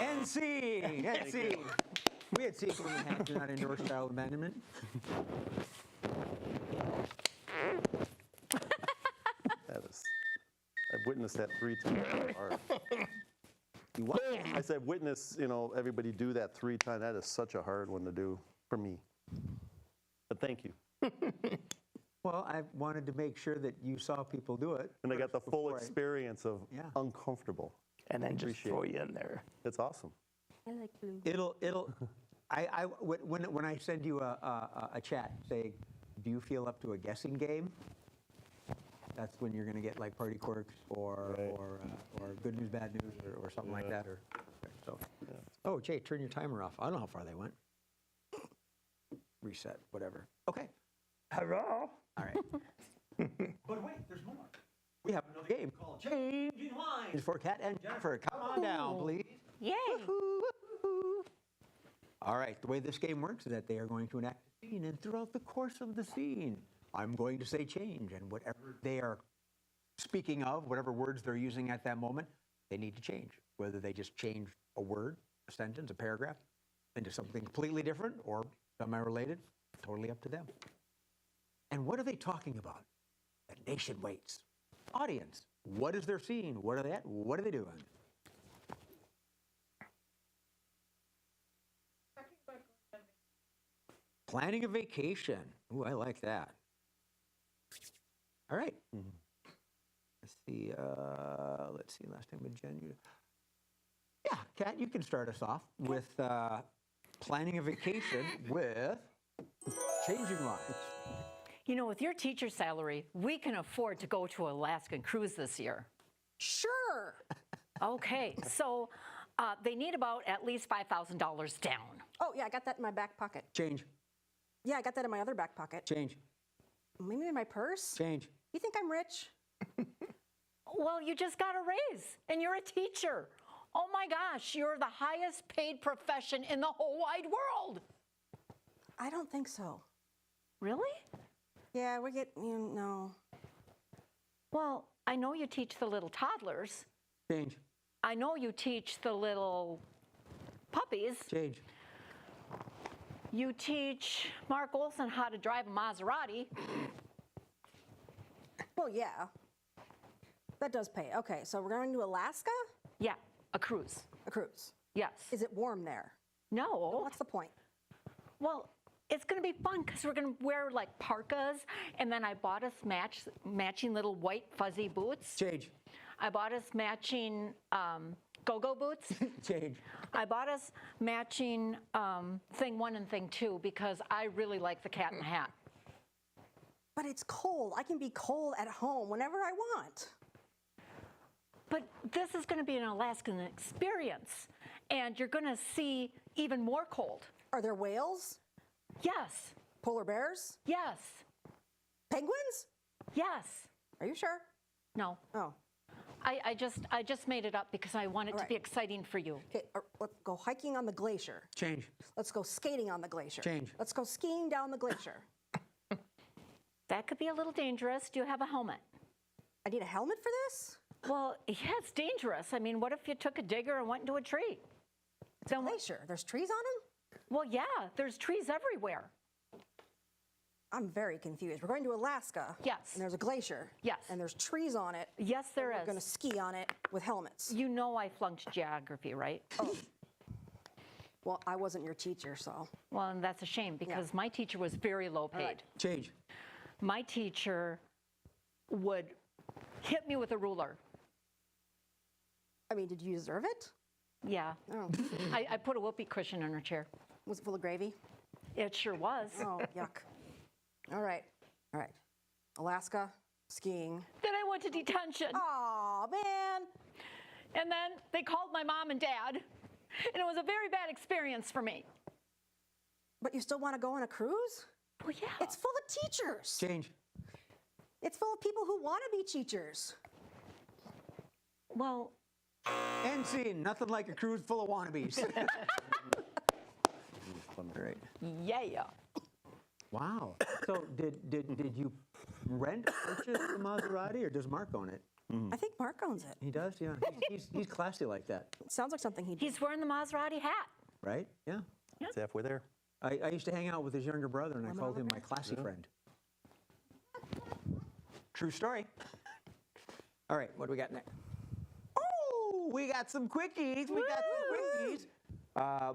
And scene, and scene. We had seen when we had not indoor style abandonment. I've witnessed that 3 times. You what? I said witness, everybody do that 3 times. That is such a hard one to do for me. But thank you. Well, I wanted to make sure that you saw people do it. And I got the full before I- experience of uncomfortable. And then just throw you in there. It's awesome. I like blue. When I send you a chat, say, do you feel up to a guessing game? That's when you're going to get like party quirks or good news, bad news, or something like that. Oh, Jay, turn your timer off. I don't know how far they went. Reset, whatever. Okay. Hello? All right. But wait, there's more. We have another game called Changing Lines for Kat and Jennifer. Come on down, please. Yay. All right, the way this game works is that they are going to enact a scene, and throughout the course of the scene, I'm going to say change, and whatever they are speaking of, whatever words they're using at that moment, they need to change. Whether they just change a word, a sentence, a paragraph, into something completely different or semi-related, totally up to them. And what are they talking about? The nation waits. Audience, what is their scene? What are they at? What are they doing? Planning a vacation. Ooh, I like that. All right. Let's see. Last time with Jen. Yeah, Kat, you can start us off with planning a vacation with changing lives. You know, with your teacher salary, we can afford to go to Alaskan cruise this year. Sure. Okay, so they need about at least $5,000 down. Oh, yeah, I got that in my back pocket. Change. Yeah, I got that in my other back pocket. Change. Maybe in my purse? Change. You think I'm rich? Well, you just got a raise, and you're a teacher. Oh my gosh, you're the highest paid profession in the whole wide world. I don't think so. Really? Yeah, we get, no. Well, I know you teach the little toddlers. Change. I know you teach the little puppies. Change. You teach Mark Olson how to drive a Maserati. Well, yeah. That does pay. Okay, so we're going to Alaska? Yeah, a cruise. A cruise. Yes. Is it warm there? No. What's the point? Well, it's going to be fun because we're going to wear like parkas, and then I bought us matching little white fuzzy boots. Change. I bought us matching go-go boots. Change. I bought us matching thing 1 and thing 2 because I really like the cat in the hat. But it's cold. I can be cold at home whenever I want. But this is going to be an Alaskan experience, and you're going to see even more cold. Are there whales? Yes. Polar bears? Yes. Penguins? Yes. Are you sure? No. Oh. I just made it up because I want it to be exciting for you. Okay, let's go hiking on the glacier. Change. Let's go skating on the glacier. Change. Let's go skiing down the glacier. That could be a little dangerous. Do you have a helmet? I need a helmet for this? Well, yeah, it's dangerous. I mean, what if you took a digger and went into a tree? It's a glacier. There's trees on them? Well, yeah, there's trees everywhere. I'm very confused. We're going to Alaska. Yes. And there's a glacier. Yes. And there's trees on it. Yes, there and is. We're going to ski on it with helmets. You know I flunked geography, right? Oh. Well, I wasn't your teacher, so. Well, and that's a shame because my teacher was very low paid. right. Change. My teacher would hit me with a ruler. I mean, did you deserve it? Yeah. Oh. I put a whoopee cushion in her chair. Was it full of gravy? It sure was. Oh, yuck. All right. All right. Alaska, skiing. Then I went to detention. Aw, man. And then they called my mom and dad, and it was a very bad experience for me. But you still want to go on a cruise? Well, yeah. It's full of teachers. Change. It's full of people who want to be teachers. Well, End scene. Nothing like a cruise full of wannabes. All right. yeah. Wow. So did you rent, purchase the Maserati, or does Mark own it? I think Mark owns it. He does, yeah. He's classy like that, Sounds like something he'd do. He's wearing the Maserati hat. right? Yeah. It's halfway there. I used to hang out with his younger brother, and I called him my classy friend. True story. All right, what do we got next? Oh, we got some quickies. We got some quickies.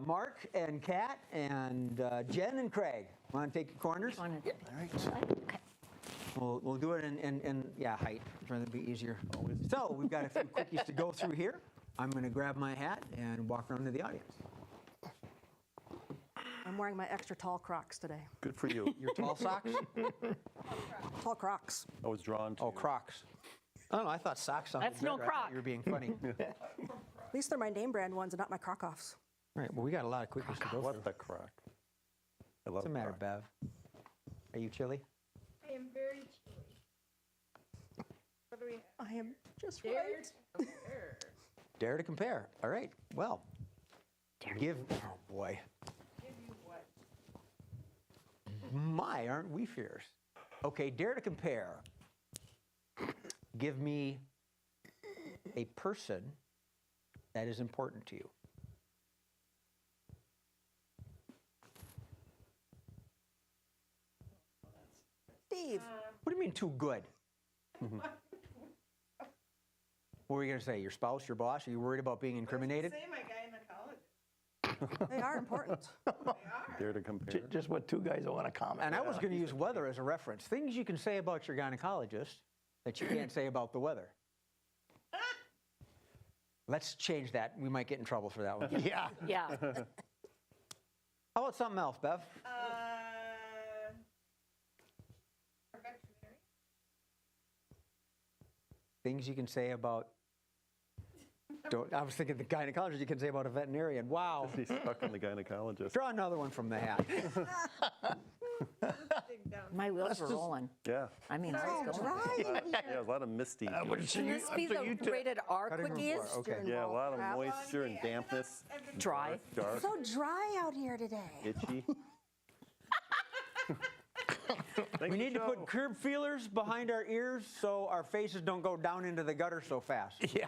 Mark and Kat and Jen and Craig. Want to take your corners? All right. Okay. We'll do it in height. Trying to be easier. So we've got a few quickies to go through here. I'm going to grab my hat and walk around to the audience. I'm wearing my extra tall Crocs today. Good for you. Your tall socks? Tall Crocs. I was drawn to. Oh, Crocs. I don't know. I thought socks sounded That's no better. I thought Croc. You were being funny. At least they're my name brand ones and not my Croc-offs. All right. Well, we got a lot of quickies to go through. What the crock? I love What's the matter, crock. Bev? Are you chilly? I am very chilly. What do we have? I am just Dare right. to compare. Dare to compare. All right. Well, give. Oh boy. Give you what? My, aren't we fierce? Okay. Dare to compare. Give me a person that is important to you. Steve. What do you mean too good? What were you going to say? Your spouse, your boss? Are you worried about being incriminated? Say my gynecologist. They are important. Dare to compare. Just what two guys want to comment. And I was going to use weather as a reference. Things you can say about your gynecologist that you can't say about the weather. Let's change that. We might get in trouble for that one. Yeah. Yeah. How about something else, Bev? Our veterinarian. Things you can say about. I was thinking the gynecologist you can say about a veterinarian. Wow. He's stuck on the gynecologist. Draw another one from the hat. Dig down. My wheels were rolling. Yeah. I mean, I Oh, was going. dry. Yeah, a lot of misty. Can this be the rated R Cutting room quickies? floor, okay. Yeah, a lot of Crap. moisture and dampness. Dry. Dark, So dry out here today. itchy. We need to put curb feelers behind our ears so our faces don't go down into the gutter so fast. Yeah.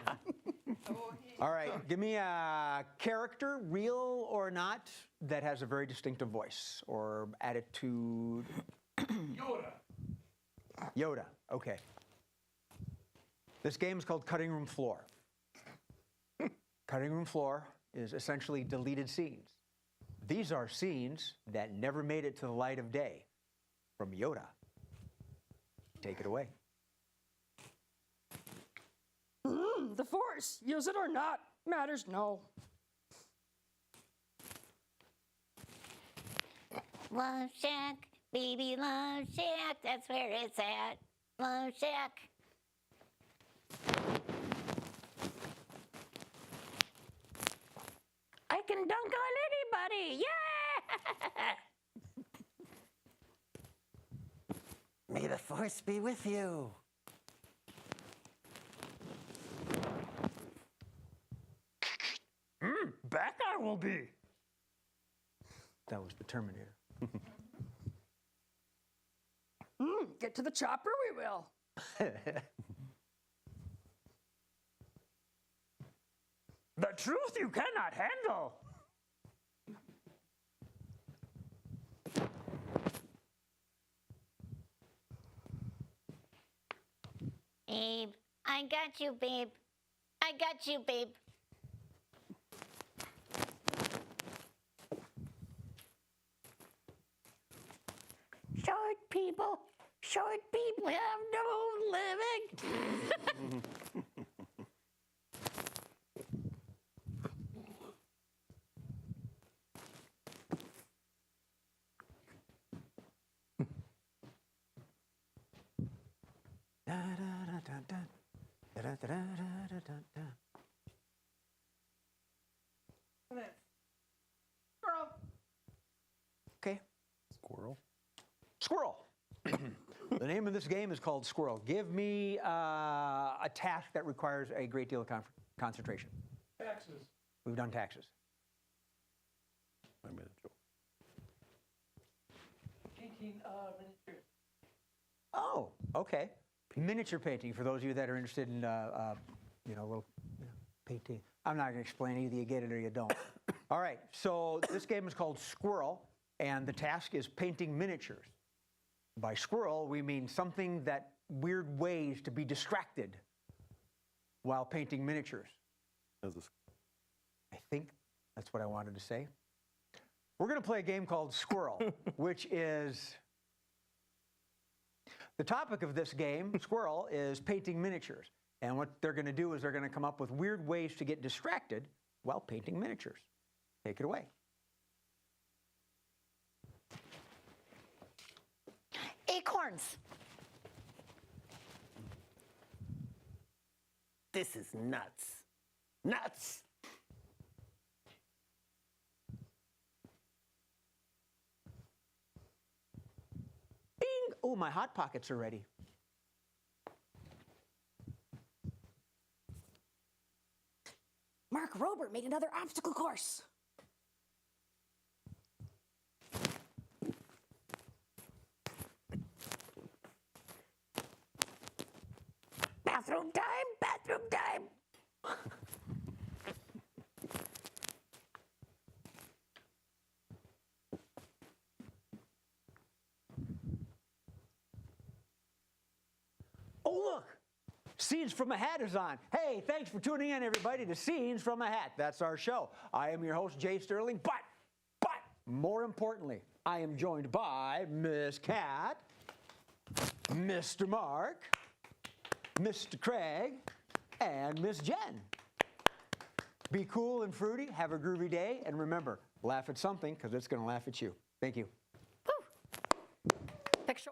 All right, give me a character, real or not, that has a very distinctive voice or attitude. Yoda, okay. This game is called Cutting Room Floor. Cutting Room Floor is essentially deleted scenes. These are scenes that never made it to the light of day from Yoda. Take it away. The Force, use it or not, matters no. Love Shack, baby Love Shack, that's where it's at. Love Shack. I can dunk on anybody. Yeah! May the force be with you. Back I will be. That was the Terminator. Get to the chopper, we will. The truth you cannot handle. Babe, I got you, babe. I got you, babe. Short people have no living. Squirrel. Okay. Squirrel. Squirrel. The name of this game is called Squirrel. Give me a task that requires a great deal of concentration. Taxes. We've done taxes. I made a joke. Painting miniatures. Oh, okay. Miniature painting, for those of you that are interested in, little painting. I'm not going to explain it. Either you get it or you don't. All right, so this game is called Squirrel, and the task is painting miniatures. By squirrel, we mean something that weird ways to be distracted while painting miniatures. I think that's what I wanted to say. We're going to play a game called Squirrel, which is... The topic of this game, Squirrel, is painting miniatures. And what they're going to do is they're going to come up with weird ways to get distracted while painting miniatures. Take it away. Acorns. This is nuts. Nuts. Bing! Oh, my Hot Pockets are ready. Mark Robert made another obstacle course. Bathroom time, bathroom time. Oh, look! Scenes from a Hat is on. Hey, thanks for tuning in, everybody, to Scenes from a Hat. That's our show. I am your host, Jay Sterling, but more importantly, I am joined by Miss Cat, Mr. Mark, Mr. Craig, and Miss Jen. Be cool and fruity, have a groovy day, and remember, laugh at something, because it's going to laugh at you. Thank you. Picture.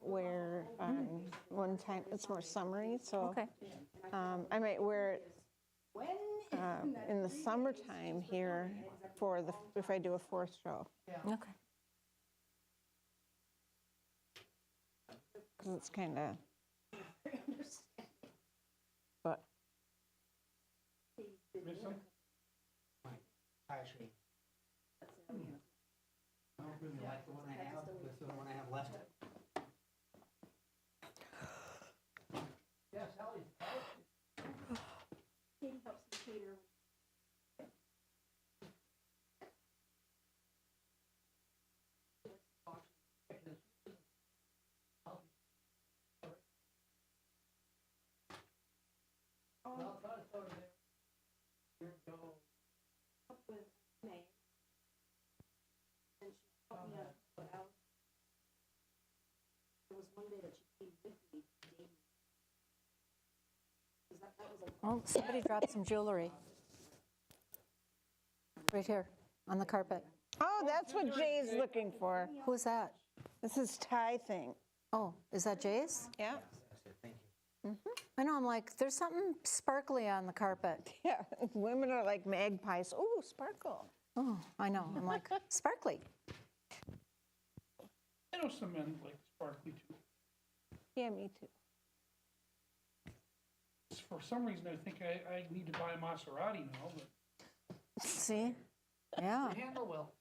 wear one time, it's more summery, so Okay. I might wear it in the summertime here for if I do a 4th show, Okay. because it's kind of, but Actually, I don't really like the one I have. This is the one I have left. Yeah, Sally. Katie helps me cater. With May. And she helped me out. There was one day that she came with me to date me. 'Cause that was like Oh, somebody dropped some jewelry. Right here, on the carpet. oh, that's what Jay's looking for. Who's that? This is Ty thing. Oh, is that Jay's? Yeah. I know, I'm like, there's something sparkly on the carpet. Yeah, women are like magpies. Ooh, sparkle. Oh, I know, I'm like, sparkly. I know some men like sparkly too. Yeah, me too. For some reason, I think I need to buy a Maserati now, but See? Yeah. Handle will.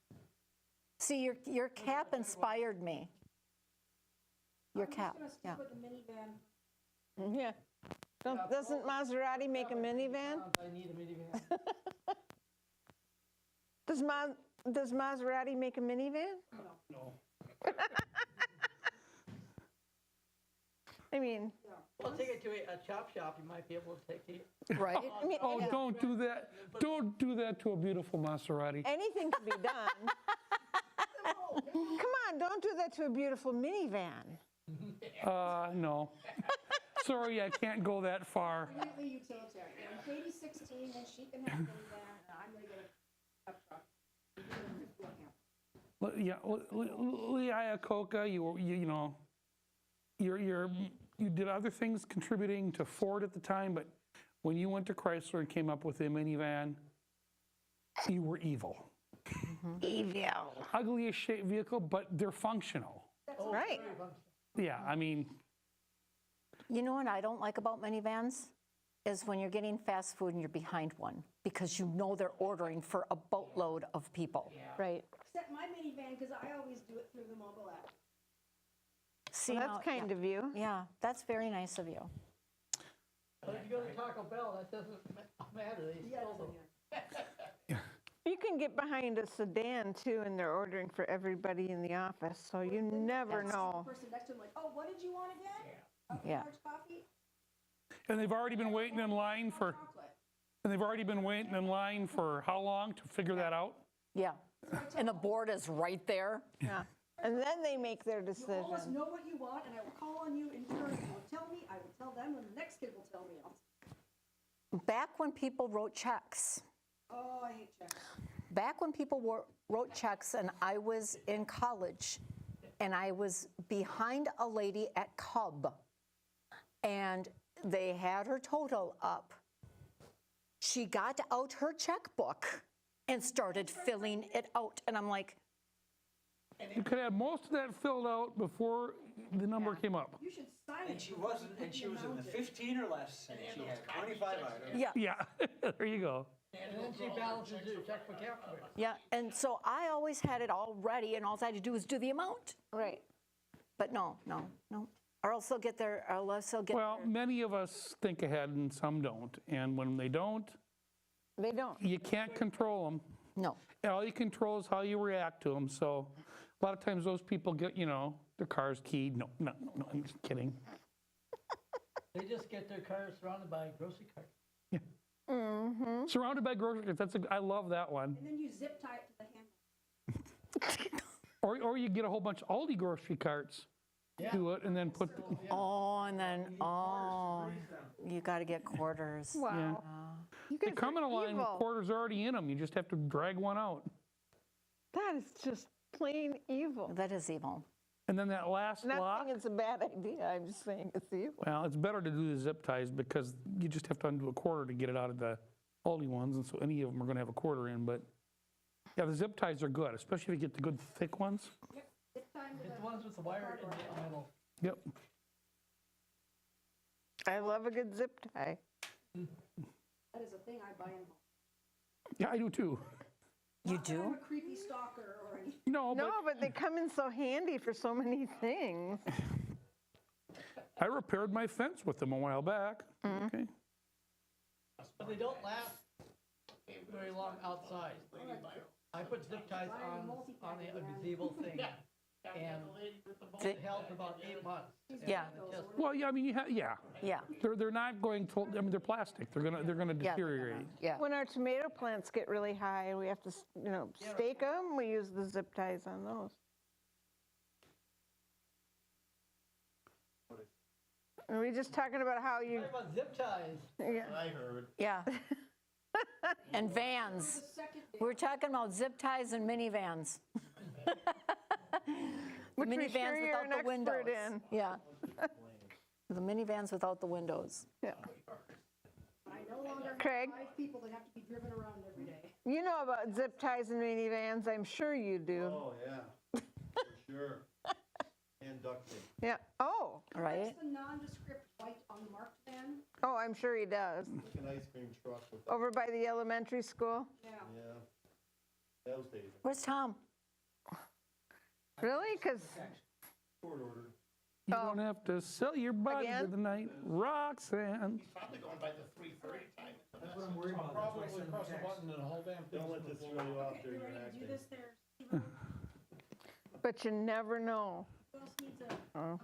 See, your cap inspired me. Your cap, I'm just yeah. gonna stick with the minivan. Yeah. Doesn't Maserati make a minivan? I need a minivan. Does Maserati make a minivan? no. I mean, Well, take it to a chop shop, you might be able to take it. Right? I mean, Oh, don't do that. Don't do that to a beautiful Maserati. anything can be done. Come on, don't do that to a beautiful minivan. No. Sorry, I can't go that far. Completely utilitarian. When Katie's 16, then she can have a minivan, and I'm gonna get a pickup truck. Yeah, Iacocca, you did other things contributing to Ford at the time, but when you went to Chrysler and came up with a minivan, you were evil. Evil. Ugliest shaped vehicle, but they're functional. Right. Yeah, I mean, You know what I don't like about minivans? Is when you're getting fast food and you're behind one, because you know they're ordering for a boatload of people. Right. Except my minivan, because I always do it through the mobile app. See, Well, now- that's kind of you. Yeah, that's very nice of you. But if you go to Taco Bell, that doesn't matter, they still do. You can get behind a sedan too, and they're ordering for everybody in the office, so you never know. The person next to him like, oh, what did you want again? A Yeah. large coffee? and they've already been waiting in line for, Chocolate. and they've already been waiting in line for how long to figure that out? Yeah. And the board is right there. Yeah. And then they make their You always decision. know what you want, and I will call on you in turn. You will tell me, I will tell them, and the next kid will tell me. Back when people wrote checks, Oh, I hate checks. back when people wrote checks and I was in college and I was behind a lady at Cub and they had her total up, she got out her checkbook and started filling it out. And I'm like, You could have most of that filled out before the number came up. You should sign it. And she wasn't, and she was in the 15 or less, and she had 25 items. yeah. Yeah, there you go. And then she balances her checkbook afterwards. Yeah, and so I always had it all ready, and all I had to do was do the amount. Right. But no. Or else they'll get their, Well, many of us think ahead and some don't. And when they don't, They don't. you can't control them. No. And all you control is how you react to them. So a lot of times those people get, their cars keyed. No, I'm just kidding. They just get their cars surrounded by grocery carts. Surrounded by grocery carts. I love that one. And then you zip tie it to the handle. Or you get a whole bunch of Aldi grocery carts to it and then put. And then, you got to get quarters. Wow. You They guys come in a are line with evil. quarters already in them. You just have to drag one out. That is just plain evil. That is evil. And then that last Not lock, saying it's a bad idea, I'm just saying it's you. well, it's better to do the zip ties because you just have to undo a quarter to get it out of the Aldi ones, and so any of them are going to have a quarter in. But yeah, the zip ties are good, especially if you get the good thick ones. Zip tie with Get a the ones with the wire in the middle. Yep. I love a good zip tie. That is a thing I buy in home. Yeah, I do too. You Not that I'm do? a creepy stalker or anything. No, No, but they come in so handy for so many things. I repaired my fence with them a while back. Okay. But they don't last very long outside. I put zip ties on the gazebo thing, and it held for about 8 months. Yeah. Well, yeah, I mean, yeah. Yeah. They're not going to. I mean, they're plastic. They're gonna deteriorate. Yeah. When our tomato plants get really high, we have to, stake them, we use the zip ties on those. Are we just talking about how you, Talk about zip ties. yeah. I heard. Yeah. And vans. We're talking about zip ties and minivans. Which we minivans sure you're without an the windows. expert in. Yeah. The minivans without the windows. Yeah. I no longer have Craig? 5 people that have to be driven around every day. You know about zip ties and minivans, I'm sure you do. Oh, yeah, for sure. And duct tape. Yeah, oh, Right? That's the nondescript white unmarked van. oh, I'm sure he does. Like an ice cream truck with, Over by the elementary school? Yeah. yeah, those days. Where's Tom? Really? Because, Court order. You don't have to sell your body Again? for the night, Roxanne. Probably going by the 3:30 time. That's what I'm worried about. Probably press a button and the whole damn thing. Don't let this throw you off during You your ready to do acting. this there, Steve? but you never know. Who else needs a phone?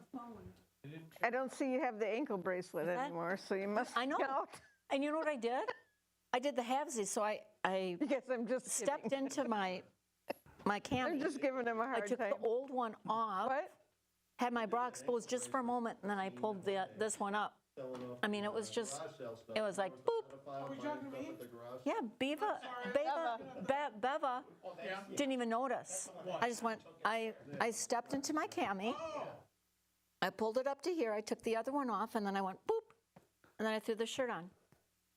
I don't see you have the ankle bracelet that- anymore, so you must I know. be out. And you know what I did? I did the halvesies, so I Because I'm just stepped kidding. into my I'm cami. just giving him a I hard took time. the old one off, What? had my bra exposed just for a moment, and then I pulled this one up. I mean, it was just, it was like, boop. Yeah, Beva didn't even notice. I just went, I stepped into my cami. I pulled it up to here. I took the other one off, and then I went, boop. And then I threw the shirt on.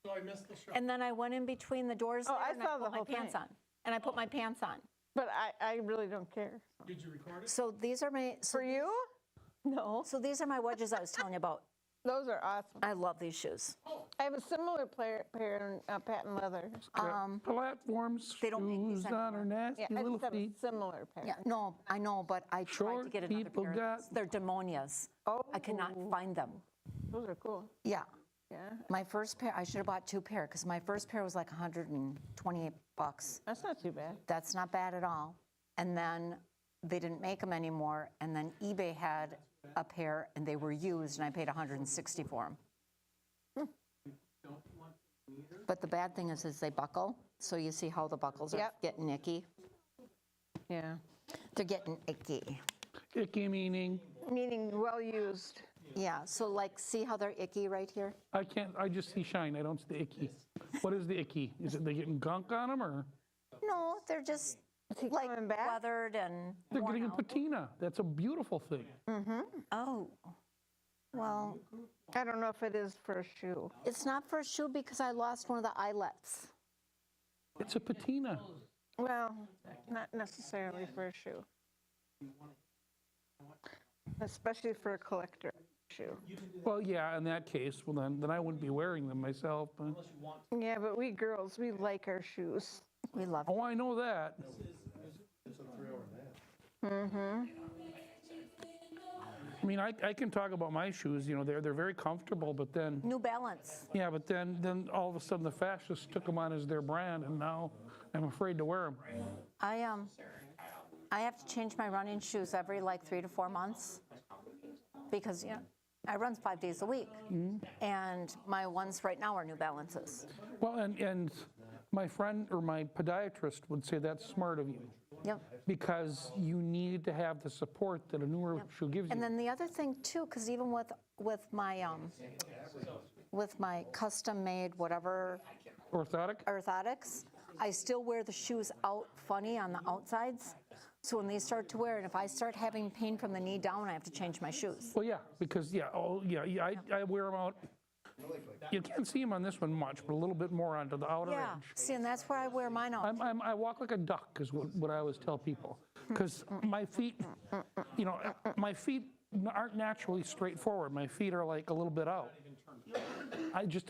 So I missed the show. And then I went in between the doors Oh, there, I and saw I the put my whole pants thing. on. And I put my pants on. But I really don't care. Did you record it? So these are my, For you? No. so these are my wedges I was telling you about. Those are awesome. I love these shoes. I have a similar pair in patent leather. Platforms, they don't make these shoes on her nasty Yeah, I little just have a feet. similar pair. Yeah, no, I know, but I tried to Short get another people pair. of got- these. They're demonias. Oh. I cannot find them. Those are cool. Yeah. Yeah. My first pair, I should have bought 2 pair because my first pair was like $128. That's not too bad. That's not bad at all. And then they didn't make them anymore. And then eBay had a pair and they were used and I paid $160 for them. But the bad thing is they buckle. So you see how the buckles are Yep. getting icky? Yeah. They're getting icky. Icky meaning, Meaning well used. Yeah, so like see how they're icky right here? I just see shine, I don't see the icky. What is the icky? Is it they getting gunk on them or? No, they're just he like coming back? weathered and They're worn getting a out. patina. That's a beautiful thing. Oh, well, I don't know if it is for a shoe. it's not for a shoe because I lost one of the eyelets. It's a patina. Well, not necessarily for a shoe. Especially for a collector shoe. Well, yeah, in that case, well then I wouldn't be wearing them myself. But, Yeah, but we girls, we like our shoes. We love oh, I know that. I mean, I can talk about my shoes. You know, they're very comfortable, but then New Balance. yeah, but then all of a sudden the fascists took them on as their brand, and now I'm afraid to wear them. I have to change my running shoes every like 3 to 4 months because I run 5 days a week, and my ones right now are New Balances. Well, and my friend or my podiatrist would say that's smart of you. Yep. Because you need to have the support that a newer shoe gives you. And then the other thing too, because even with my custom-made whatever Orthotic? orthotics, I still wear the shoes out funny on the outsides. So when they start to wear it, if I start having pain from the knee down, I have to change my shoes. Well, yeah, because, I wear them out. You can't see them on this one much, but a little bit more onto the outer Yeah, edge. see, and that's where I wear mine out. I walk like a duck is what I always tell people. Because my feet, my feet aren't naturally straightforward. My feet are like a little bit out.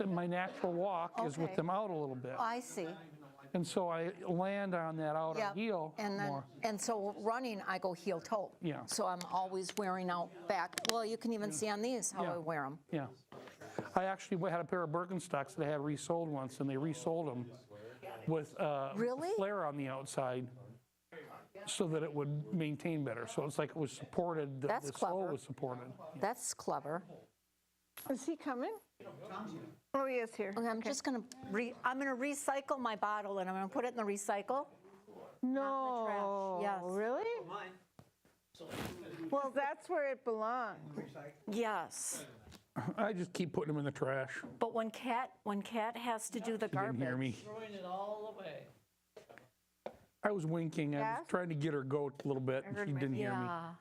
My natural walk is with Okay. them out a little bit. I see. And so I land on that outer Yep. heel And then, more. and so running, I go heel toe. Yeah. So I'm always wearing out back. Well, you can even see on these how Yeah. I wear them. Yeah. I actually had a pair of Birkenstocks that I had resold once, and they resold them with Really? flare on the outside so that it would maintain better. So it's like it was supported, the That's sole clever. was supported. That's clever. Is he coming? Oh, he is here. Okay, I'm just gonna recycle my bottle and I'm gonna put it in the recycle. No. Yes. Really? Well, that's where it belongs. Yes. I just keep putting them in the trash. But when Kat has to do the She didn't hear me. Throwing it all away. I was winking. I was Yes? trying to get her goat a little bit, and heard she my- didn't hear me. Yeah.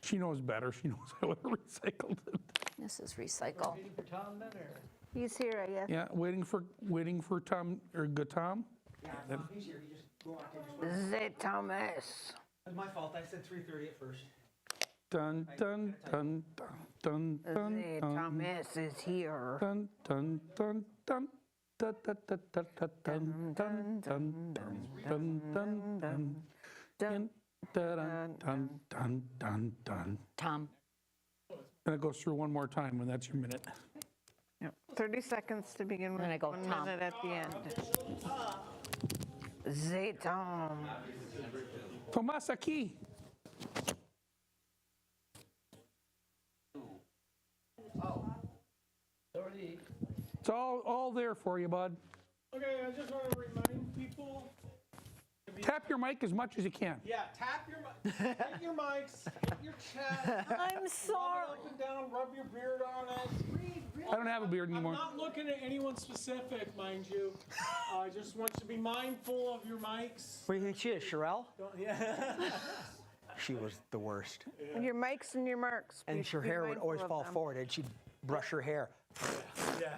She knows better. She knows I would have recycled it. This is recycle. Waiting for Tom then, or? He's here, I guess. Yeah, waiting for Tom or good Tom. Zay Thomas. That's my fault. I said 3:30 at first. Dun dun dun dun dun dun. Zay dun. Thomas is here. Dun dun dun dun. Dun dun dun dun dun dun dun dun dun dun. Dun dun dun dun dun dun. Tom. And it goes through one more time when that's your minute. Yep. 30 seconds to begin with. Then I go, 1 Tom. minute at the end. Zay Tom. Tomas aquí. It's all there for you, bud. Okay, I just want to remind people. Tap your mic as much as you can. Yeah, tap your hit your mics, hit your chat. I'm sorry. Rub it up and down, rub your beard on it. I don't have a beard anymore. I'm not looking at anyone specific, mind you. I just want you to be mindful of your mics. What do you think she is, Sherelle? Yeah. She was the worst. Your mics and your marks. And her Be hair would mindful always of fall them. forward, and she'd brush her hair. Yeah.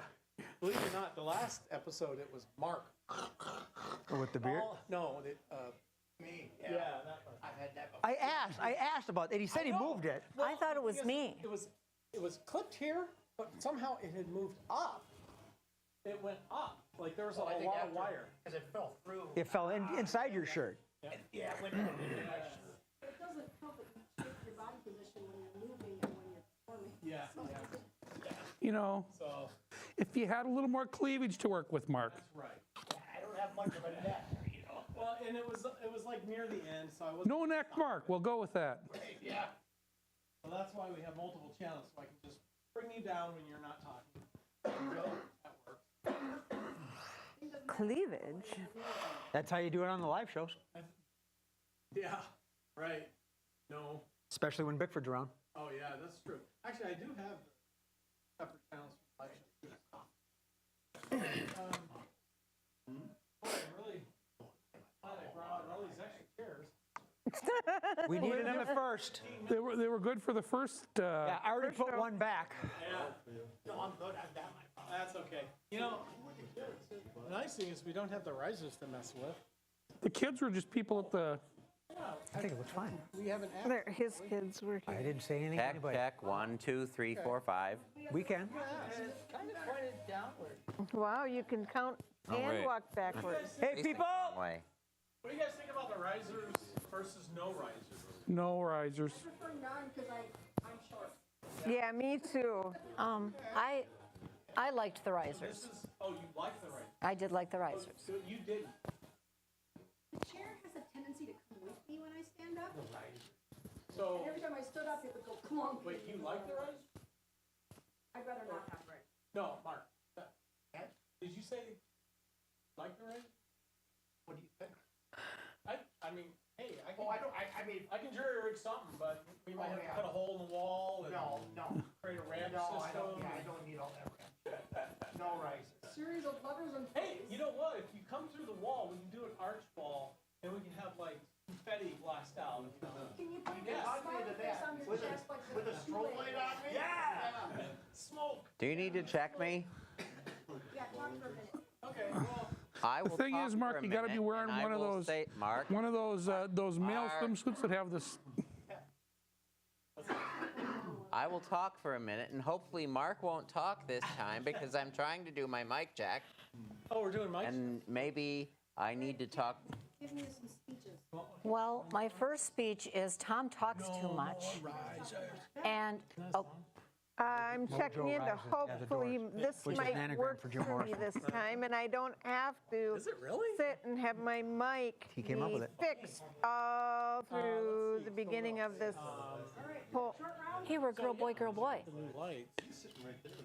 Believe it or not, the last episode it was Mark. With the beard? No, me. Yeah, that one. I've had that before. I asked about it. He said he moved it. I thought it was me. It was clipped here, but somehow it had moved up. It went up. Like there was a lot of wire. Because it fell through. It fell inside your shirt. Yeah, it went in. It doesn't help that you shift your body position when you're moving and when you're performing. Yeah. You know, So if you had a little more cleavage to work with, Mark. that's right. I don't have much of a neck, you know. Well, and it was like near the end, so I wasn't. No neck, Mark. We'll go with that. Yeah. Well, that's why we have multiple channels, so I can just bring you down when you're not talking. There you go. That works. Cleavage. That's how you do it on the live shows, Yeah. Right. No. especially when Bickford's around. Oh yeah, that's true. Actually, I do have separate channels for live shows. Boy, I'm really glad I brought out all these extra chairs. We needed them at first. They were good for the first. Yeah, I already put one back. Yeah. No, I'm good. I've got my problem. That's okay. You know, the nice thing is we don't have the risers to mess with. The kids were just people at the. I think it looks fine. We have an app. There, his kids were I here. didn't say anything to Check, anybody. check. 1, 2, 3, 4, 5. We can. Kind of pointed downward. Wow, you can count and wait. walk backwards. Hey, Facing people! the wrong way. What do you guys think about the risers versus no risers? No risers. I prefer none because I'm short. Yeah, me too. I liked the This risers. is, oh, you like the risers. I did like the risers. So you didn't. The chair has a tendency to come with me when I stand up. So, And every time I stood up, it would go clunk. wait, you like the risers? I'd rather not have right. No, Mark. Did you say you like the risers? What do you think? I mean, hey, I can. I can jury rig something, but we might have to cut a hole in the wall and create a ramp system. I don't need all that ramp. No risers. Series of levers and Hey, you know what? If you come through the wall, we can do an arch wall, and we can have like confetti blast out. Can you put Yeah. a smiley face on your chest like With a strobe light on me? Yeah. Smoke. Do you need to check me? Yeah, talk for a minute. Okay, well. I The will thing talk is, for Mark, a you got to be minute, wearing and I one of will those, say- Mark, one of those male Mark. swimsuits that have this. I will talk for a minute, and hopefully Mark won't talk this time because I'm trying to do my mic check, Oh, we're doing mics? and maybe I need to talk. Give me some speeches. Well, my first speech is Tom talks too much. And, oh, I'm checking in to hopefully this Which is an might anagram work for Jim for me this time, and I don't have to sit and have my mic He came up be with it. fixed all through the beginning of this whole. hey, we're girl, boy, girl, boy.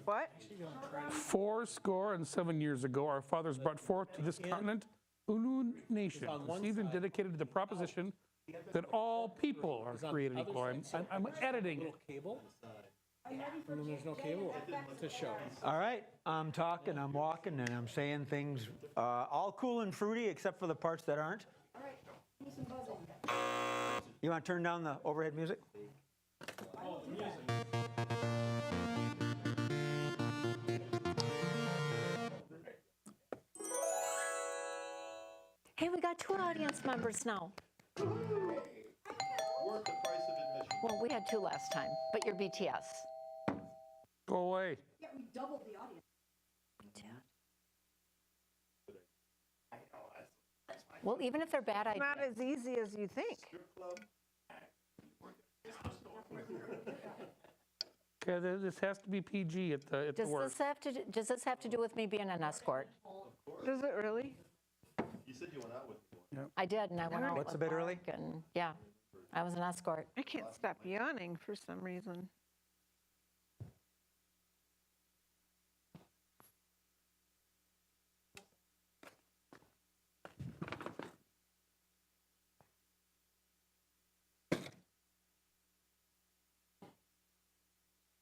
What? 87 years ago, our fathers brought forth to this continent a new nation, conceived and dedicated to the proposition that all people are created equal. I'm editing. Cable? And then there's no cable to show. All right, I'm talking, I'm walking, and I'm saying things all cool and fruity except for the parts that aren't. All right, give me some buzzing. You want to turn down the overhead music? Oh, music. Hey, we got 2 audience members now. Worth the price of admission. Well, we had 2 last time, but you're BTS. Go away. Yeah, we doubled the audience. Well, even if they're bad It's not ideas. as easy as you think. Okay, this has to be PG at the Does work. does this have to do with me being an escort? Does it really? You said you went out with one. I did, and I went out What's with a bit early? Mark, and yeah, I was an escort. I can't stop yawning for some reason.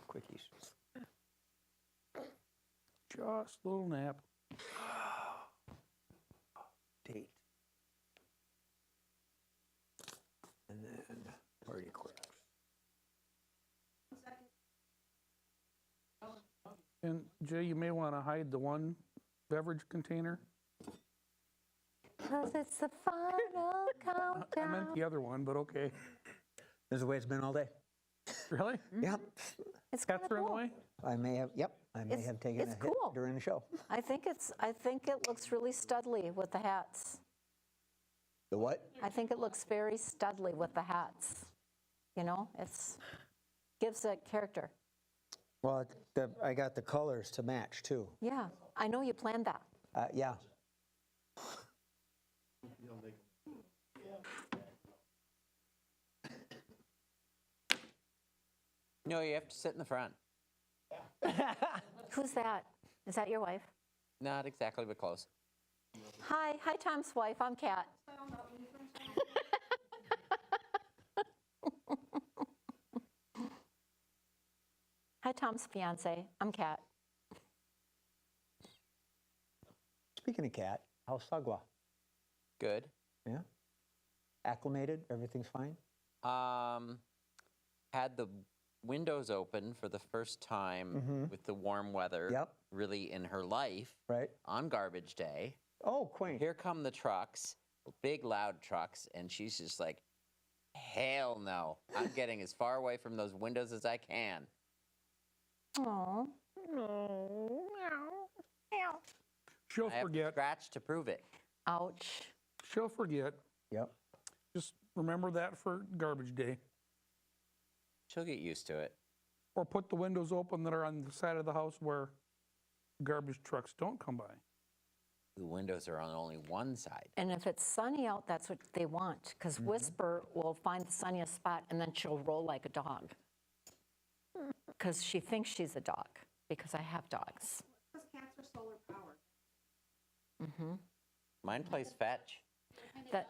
Quickies. Just a little nap. Date. And then party quicks. And Jay, you may want to hide the one beverage container. Because it's the final I meant countdown. the other one, but okay. This is the way it's been all day. Really? Yep. It's kind Cats of are in the cool. way? I may have, I may It's- have taken a it's hit cool. during the show. I think it looks really studly with the hats. The what? I think it looks very studly with the hats. You know, gives it character. Well, I got the colors to match too. Yeah, I know you planned that. Yeah. No, you have to sit in the front. Who's that? Is that your wife? Not exactly, but close. Hi, Tom's wife. I'm Kat. Hi, Tom's fiance. I'm Kat. Speaking of cat, how's Sagwa? Good. Yeah? Acclimated? Everything's fine? Had the windows open for the first time with the warm weather. Yep. Really in her life. Right. On garbage day. Oh, quaint. Here come the trucks, big loud trucks, and she's just like, hell no. I'm getting as far away from those windows as I can. Oh. No. Meow. She'll I have to forget. scratch to prove it. Ouch. She'll forget. Yep. Just remember that for garbage day. She'll get used to it. Or put the windows open that are on the side of the house where garbage trucks don't come by. The windows are on only one side. And if it's sunny out, that's what they want. Because Whisper will find the sunniest spot and then she'll roll like a dog. Because she thinks she's a dog. Because I have dogs. Because cats are solar powered. Mine plays fetch. That,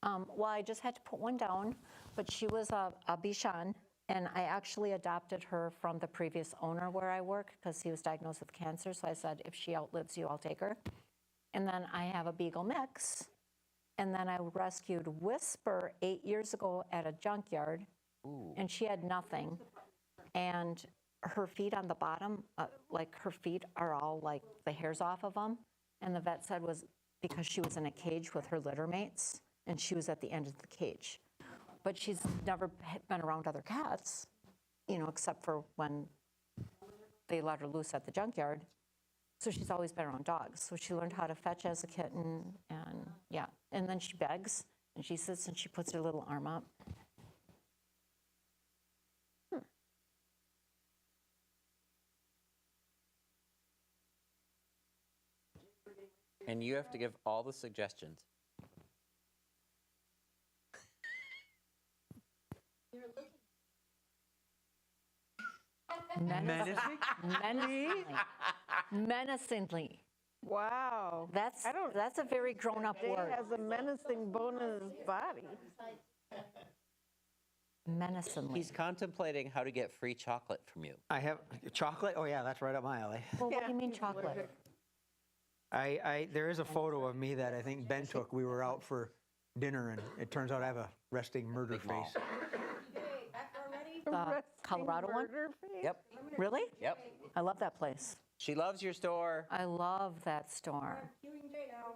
well, I just had to put one down, but she was a Bichon, and I actually adopted her from the previous owner where I work because he was diagnosed with cancer. So I said, if she outlives you, I'll take her. And then I have a Beagle mix, And then I rescued Whisper 8 years ago at a junkyard, and she had nothing. And her feet on the bottom, like her feet are all like the hairs off of them. And the vet said was because she was in a cage with her litter mates, and she was at the end of the cage. But she's never been around other cats, you know, except for when they let her loose at the junkyard. So she's always been around dogs. So she learned how to fetch as a kitten, and yeah. And then she begs, and she sits and she puts her little arm up. And you have to give all the suggestions. Menacingly. Wow. That's a very grown-up Jay word. has a menacing bone in his body. Menacingly. He's contemplating how to get free chocolate from you. I have chocolate. Oh yeah, that's right up my alley. Well, what do you mean chocolate? There is a photo of me that I think Ben took. We were out for dinner, and it turns out I have a resting murder face. The Colorado one? Yep. Really? Yep. I love that place. She loves your store. I love that store. Queuing Jay now.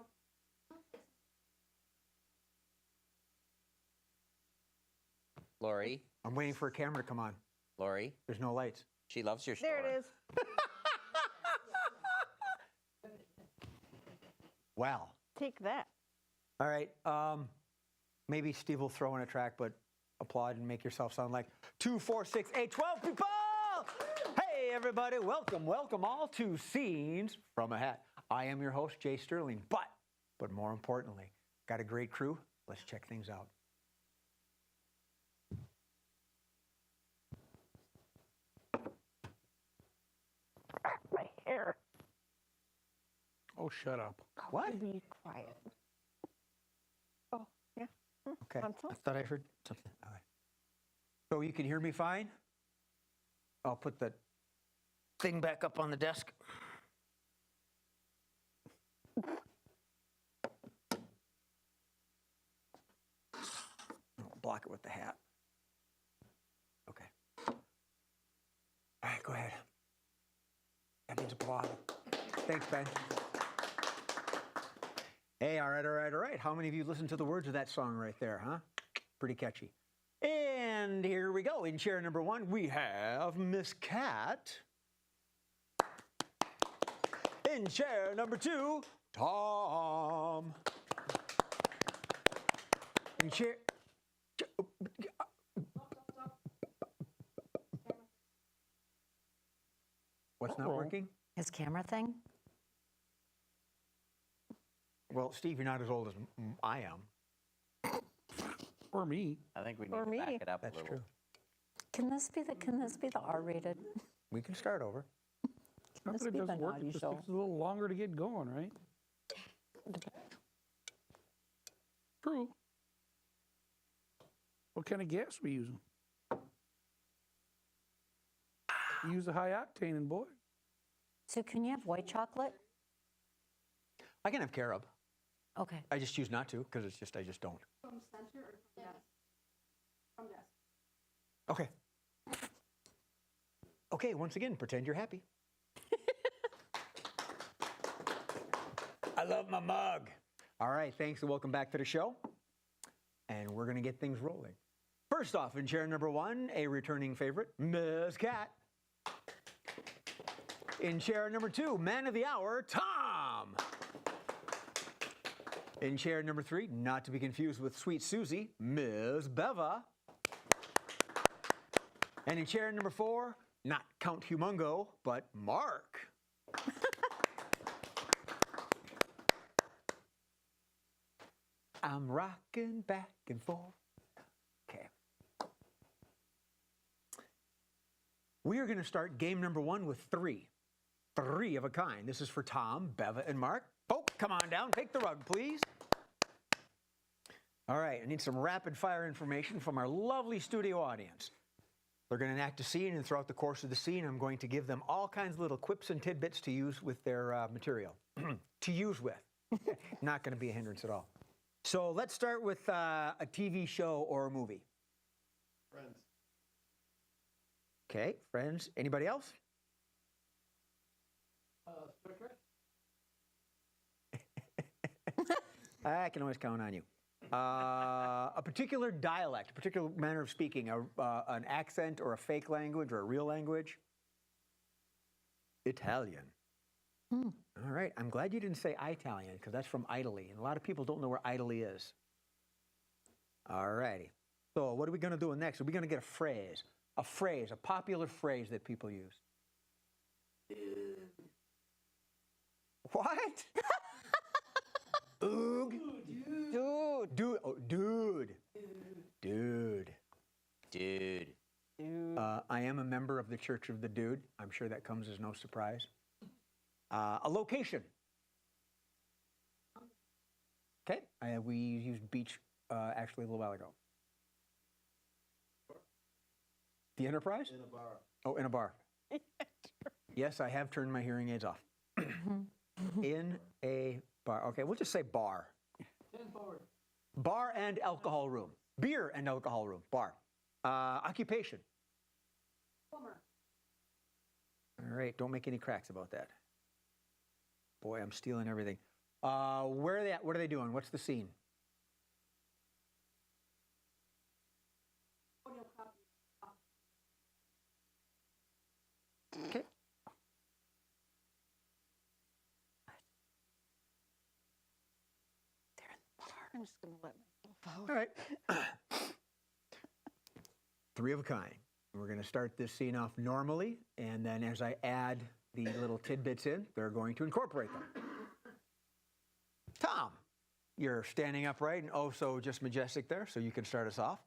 Lori. I'm waiting for a camera to come on. Lori. There's no lights. She loves your store. There it is. Wow. Take that. All right. Maybe Steve will throw in a track, but applaud and make yourself sound like 2, 4, 6, 8, 12 people. Hey, everybody. Welcome all to Scenes from a Hat. I am your host, Jay Sterling. But more importantly, got a great crew. Let's check things out. My hair. Oh, shut up. What? Be quiet. Oh, yeah. Okay. On top. I thought I heard something. All right. So you can hear me fine? I'll put the thing back up on the desk. I'll block it with the hat. Okay. All right, go ahead. That means applaud. Thanks, Ben. Hey, all right. How many of you listened to the words of that song right there, huh? Pretty catchy. And here we go. In chair number 1, we have Miss Cat. In chair number 2, Tom. In chair... What's not working? His camera thing? Well, Steve, you're not as old as I am. Or me. I think we need Or to me. back it up That's a little. true. Can this be the R-rated? We can start over. Not This that it be the doesn't work, naughty it just show. takes a little longer to get going, right? True. What kind of gas we using? We use a high octane, and boy. So can you have white chocolate? I can have carob. Okay. I just choose not to because I just don't. From center or from desk? From desk. Okay. Okay, once again, pretend you're happy. I love my mug. All right, thanks and welcome back to the show. And we're going to get things rolling. First off, in chair number 1, a returning favorite, Miss Cat. In chair number 2, man of the hour, Tom. In chair number 3, not to be confused with Sweet Susie, Ms. Beva. And in chair number 4, not Count Humongo, but Mark. I'm rocking back and forth. Okay. We are going to start game number 1 with 3. 3 of a kind. This is for Tom, Beva, and Mark. Folk, come on down. Take the rug, please. All right, I need some rapid fire information from our lovely studio audience. They're going to enact a scene, and throughout the course of the scene, I'm going to give them all kinds of little quips and tidbits to use with their material. To use with. Not going to be a hindrance at all. So let's start with a TV show or a movie. Friends. Okay, Friends. Anybody else? Star Trek? I can always count on you. A particular dialect, a particular manner of speaking, an accent or a fake language or a real language. Italian. All right, I'm glad you didn't say Italian because that's from Italy, and a lot of people don't know where Italy is. All righty. So what are we going to do next? Are we going to get a popular phrase that people use? What? Oog. Dude. Dude. Oh, dude. Dude. Dude. I am a member of the Church of the Dude. I'm sure that comes as no surprise. A location. Okay. We used beach actually a little while ago. The Enterprise? In a bar. Oh, in a bar. Yes, I have turned my hearing aids off. In a bar. Okay, we'll just say bar. Stand forward. Bar and alcohol room. Beer and alcohol room. Bar. Occupation. Plumber. All right, don't make any cracks about that. Boy, I'm stealing everything. Where are they at? What are they doing? What's the scene? Okay. I'm just going to let myself out. All right. Three of a kind. We're going to start this scene off normally, and then as I add the little tidbits in, they're going to incorporate them. Tom, you're standing upright and oh so just majestic there, so you can start us off.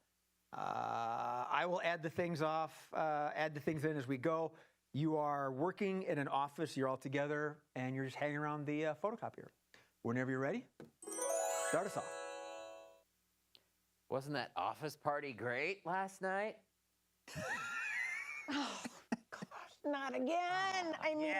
I will add the things in as we go. You are working in an office, you're all together, and you're just hanging around the photocopier. Whenever you're ready, start us off. Wasn't that office party great last night? Oh, gosh, not again. I mean,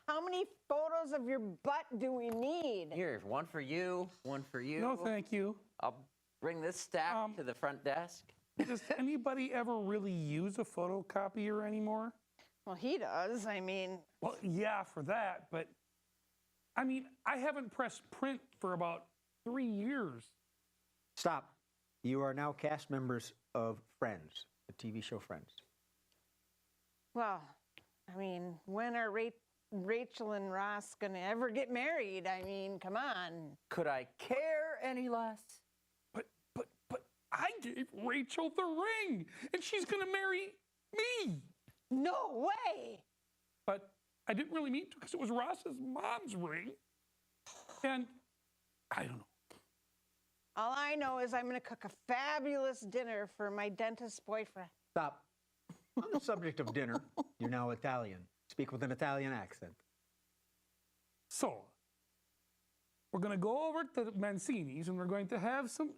how many photos of your butt do we need? Here, one for you, one for you. No, thank you. I'll bring this stack to the front desk. Does anybody ever really use a photocopier anymore? Well, he does. I mean, Well, yeah, for that, but I mean, I haven't pressed print for about 3 years. Stop. You are now cast members of Friends, the TV show Friends. well, I mean, when are Rachel and Ross going to ever get married? I mean, come on. Could I care any less? But I gave Rachel the ring, and she's gonna marry me. No way. But I didn't really mean to because it was Ross's mom's ring. And I don't know. All I know is I'm going to cook a fabulous dinner for my dentist boyfriend. Stop. On the subject of dinner, you're now Italian. Speak with an Italian accent. So, we're gonna go over to Mancini's and we're going to have some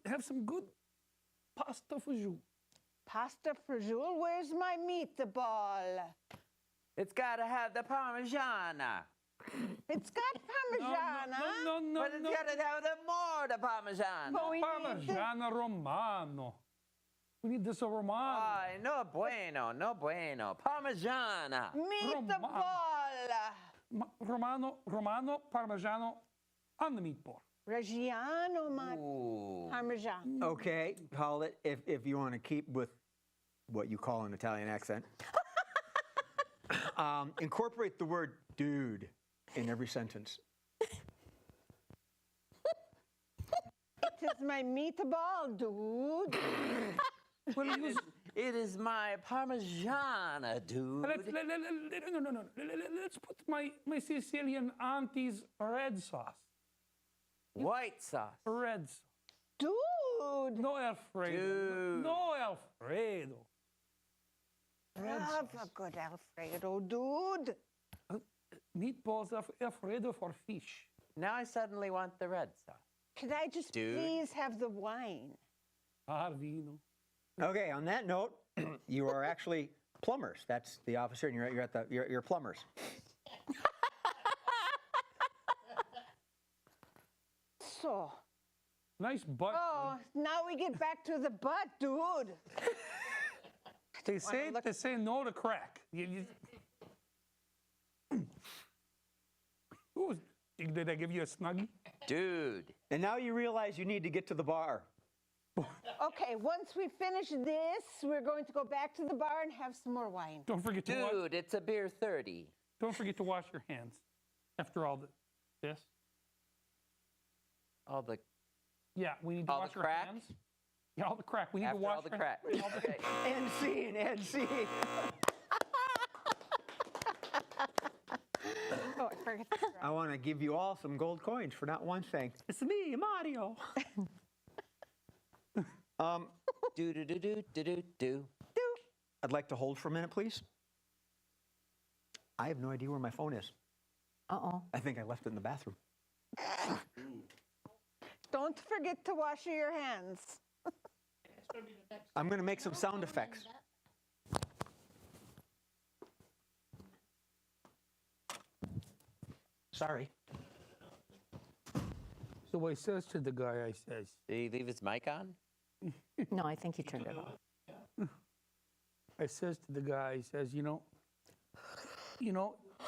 good pasta fagioli. Pasta fagioli? Where's my meatball? It's got to have the Parmigiana. It's got Parmigiana. No, But it's got to have the more the Parmigiana. But we need Parmigiana Romano. We need this Romano. Ay, no bueno, no bueno. Parmigiana. meatball. Romano Parmigiano on the meatball. Reggiano, Ooh. Parmesan. Okay, call it, if you want to keep with what you call an Italian accent. Incorporate the word dude in every sentence. It is my meatball, dude. It is my Parmigiana, dude. No. Let's put my Sicilian auntie's red sauce. White sauce. Red sauce. Dude. No Alfredo. Dude. No Alfredo. Love a good Alfredo, dude. Meatballs Alfredo for fish. Now I suddenly want the red sauce. Could I just please have the wine? Vino. Okay, on that note, you are actually plumbers. That's the officer, and you're plumbers. So, Nice butt. Oh, now we get back to the butt, dude. They say no to crack. Ooh, did I give you a snuggie? Dude. And now you realize you need to get to the bar. Okay, once we finish this, we're going to go back to the bar and have some more wine. Don't forget to wash. Dude, it's a beer 30. Don't forget to wash your hands after all this. All the Yeah, we need to All wash the our crack? hands. Yeah, all the crack. We need to after wash all the our crack. Okay. End scene, end scene. Oh, I forgot. I want to give you all some gold coins for not one thing. It's me, Mario. Do do do do do do do. I'd like to hold for a minute, please. I have no idea where my phone is. Uh-oh. I think I left it in the bathroom. Don't forget to wash your hands. I'm going to make some sound effects. Sorry. So I says to the guy, I says, Did he leave his mic on? No, I think he turned it off. I says to the guy, he says, you know,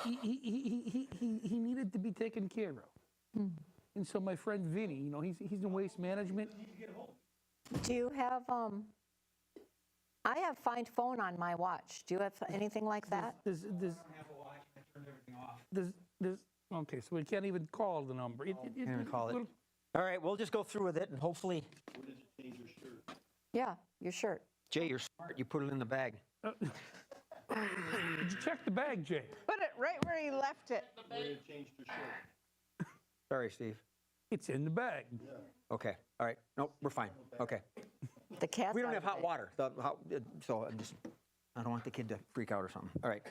he needed to be taken care of. And so my friend Vinny, you know, he's in waste management. Do you have, I have Find Phone on my watch. Do you have anything like that? Okay, so we can't even call the number. Can't even call it. All right, we'll just go through with it and hopefully. Yeah, your shirt. Jay, you're smart. You put it in the bag. Did you check the bag, Jay? Put it right where he left it. Sorry, Steve. It's in the bag. Okay. All right. Nope, we're fine. Okay. The cat's We don't out have of hot it. water, so I don't want the kid to freak out or something. All right.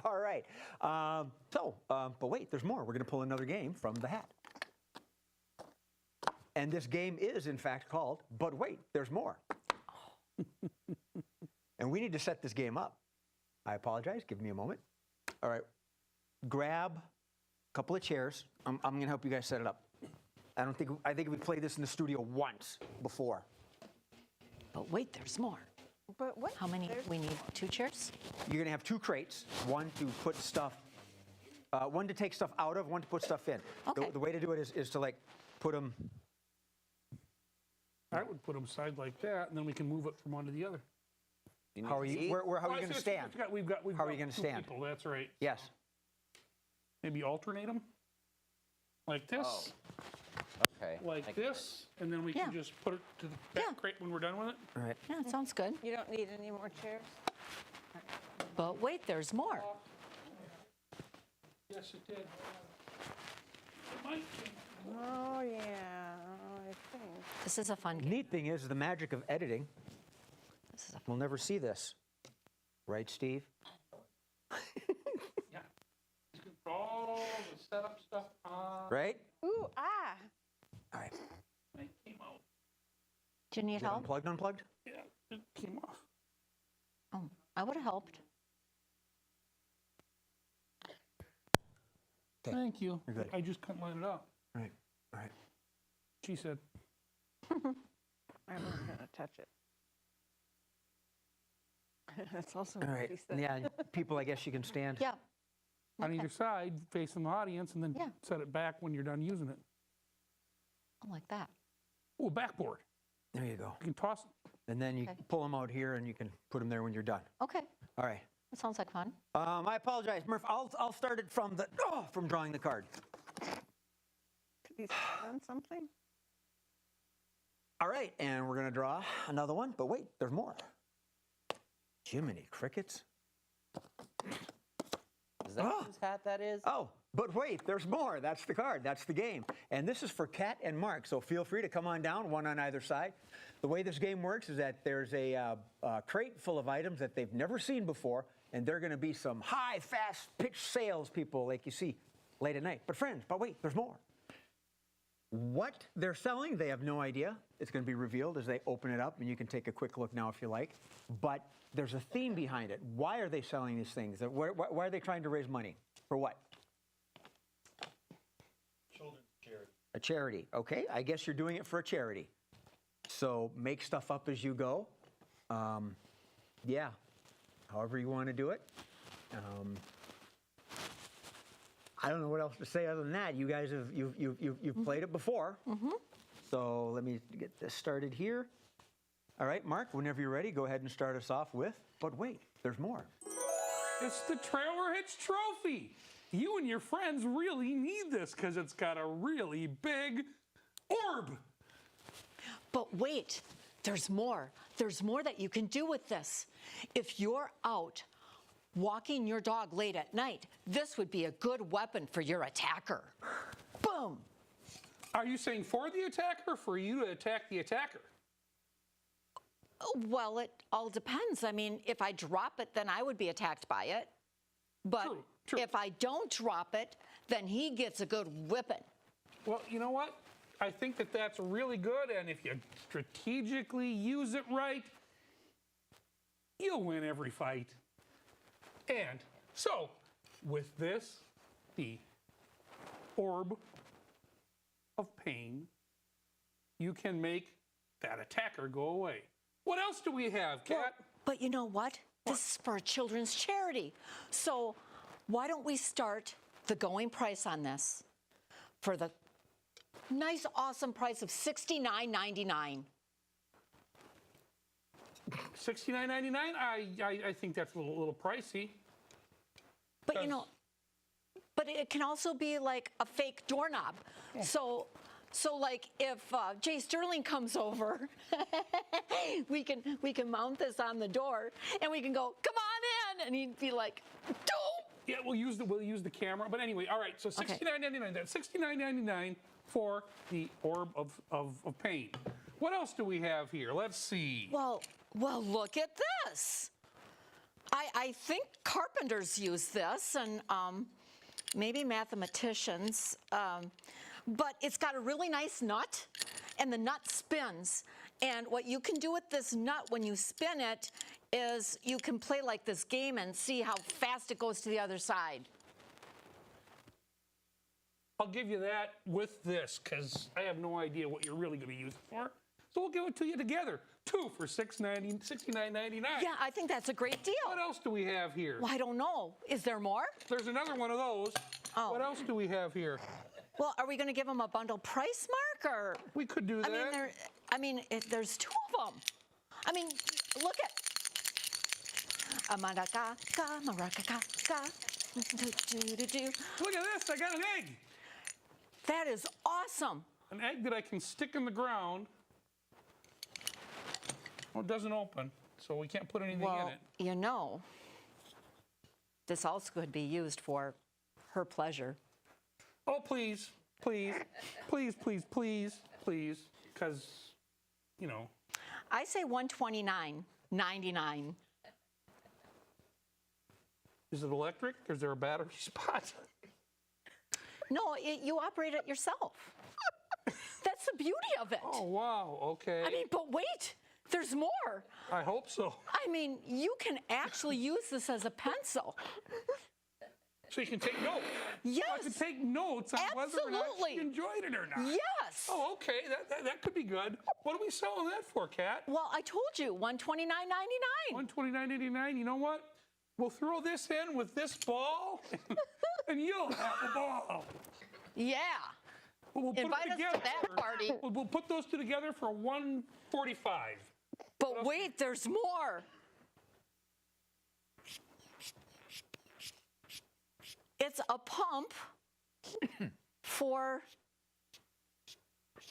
All right. But wait, there's more. We're going to pull another game from the hat. And this game is, in fact, called But Wait, There's More. And we need to set this game up. I apologize. Give me a moment. All right. Grab a couple of chairs. I'm going to help you guys set it up. I think we played this in the studio once before. But wait, there's more. But what? How many? We need 2 chairs? You're going to have 2 crates, one to put stuff, one to take stuff out of, one to put stuff in. Okay. The way to do it is to like put them. I would put them side like that, and then we can move it from one to the other. How are you? How are you going to stand? We've got How are you going to 2 stand? people, that's right. Yes. Maybe alternate them? Like this, Okay. like this, and then we can just put it to the back crate when we're done with it. All right. Yeah, it sounds good. You don't need any more chairs? But wait, there's more. Yes, it did. It might be. Oh, yeah, I think. This is a fun game. Neat thing is the magic of editing. This is a We'll never see this, right, Steve? Yeah. All the setup stuff on. Right. Ooh, ah. All right. It came out. Do you need Is it help? unplugged? Unplugged? Yeah, it came off. Oh, I would have helped. Okay. Thank you. You're good. I just couldn't line it up. All right. All right. She said. I'm not going to touch it. That's also All what right. he said. Yeah. People, I guess you can stand. Yeah. On either side, facing the audience, and then Yeah. set it back when you're done using it. I like that. Oh, a backboard. There you go. You can toss it. And then you Okay. pull them out here, and you can put them there when you're done. Okay, All right. that sounds like fun. I apologize, Murph. I'll start it from from drawing the card. Could he done something? All right, and we're gonna draw another one. But wait, there's more. Jiminy crickets. Is that whose hat that is? Oh, but wait, there's more. That's the card. That's the game. And this is for Kat and Mark, so feel free to come on down, one on either side. The way this game works is that there's a crate full of items that they've never seen before, and they're going to be some high, fast-pitch salespeople like you see late at night. But friends, but wait, there's more. What they're selling, they have no idea. It's going to be revealed as they open it up, and you can take a quick look now if you like. But there's a theme behind it. Why are they selling these things? Why are they trying to raise money? For what? A charity. Okay, I guess you're doing it for a charity. So make stuff up as you go. Yeah, however you want to do it. I don't know what else to say other than that. You guys have you've played it before. So let me get this started here. All right, Mark, whenever you're ready, go ahead and start us off with, but wait, there's more. It's the Trailer Hitch Trophy. You and your friends really need this because it's got a really big orb. But wait, there's more. There's more that you can do with this. If you're out walking your dog late at night, this would be a good weapon for your attacker. Boom. Are you saying for the attacker or for you to attack the attacker? Well, it all depends. I mean, if I drop it, then I would be attacked by it. But True. if I don't drop it, then he gets a good whipping. Well, you know what? I think that that's really good, and if you strategically use it right, you'll win every fight. And so, with this, the orb of pain, you can make that attacker go away. What else do we have, Kat? Well, but you know what? This is for a children's charity. So why don't we start the going price on this for the nice, awesome price of $69.99. $69.99? I think that's a little pricey. But you know, but it can also be like a fake doorknob. So like if Jay Sterling comes over, we can mount this on the door and we can go, come on in, and he'd be like, dope. Yeah, we'll use the camera. But anyway, all right. So $69.99. That's $69.99 for the orb of pain. What else do we have here? Let's see. Well, look at this. I think carpenters use this, and maybe mathematicians. But it's got a really nice nut, and the nut spins. And what you can do with this nut when you spin it is you can play like this game and see how fast it goes to the other side. I'll give you that with this, because I have no idea what you're really going to use it for. So we'll give it to you together. Two for $69.99. Yeah, I think that's a great deal. What else do we have here? Well, I don't know. Is there more? There's another one of those. Oh. What else do we have here? Well, are we going to give them a bundle price, Mark, or? We could do that. There's two of them. I mean, look at. Look at this. I got an egg. That is awesome. An egg that I can stick in the ground. Well, it doesn't open, so we can't put anything in it. You know, this also could be used for her pleasure. Oh, please, please, please, please, please, please, because, you know. I say $129.99. Is it electric? Is there a battery spot? No, you operate it yourself. That's the beauty of it. Oh, wow, okay. I mean, but wait, there's more. I hope so. I mean, you can actually use this as a pencil. So you can take notes. Yes. I can take notes on whether or not you enjoyed it or not. Yes. Oh, okay. That could be good. What are we selling that for, Kat? Well, I told you, $129.99. $129.99. You know what? We'll throw this in with this ball, and you'll have a ball. Yeah. We'll put Invite us to that party. We'll put those two together for $145. But wait, there's more. It's a pump for.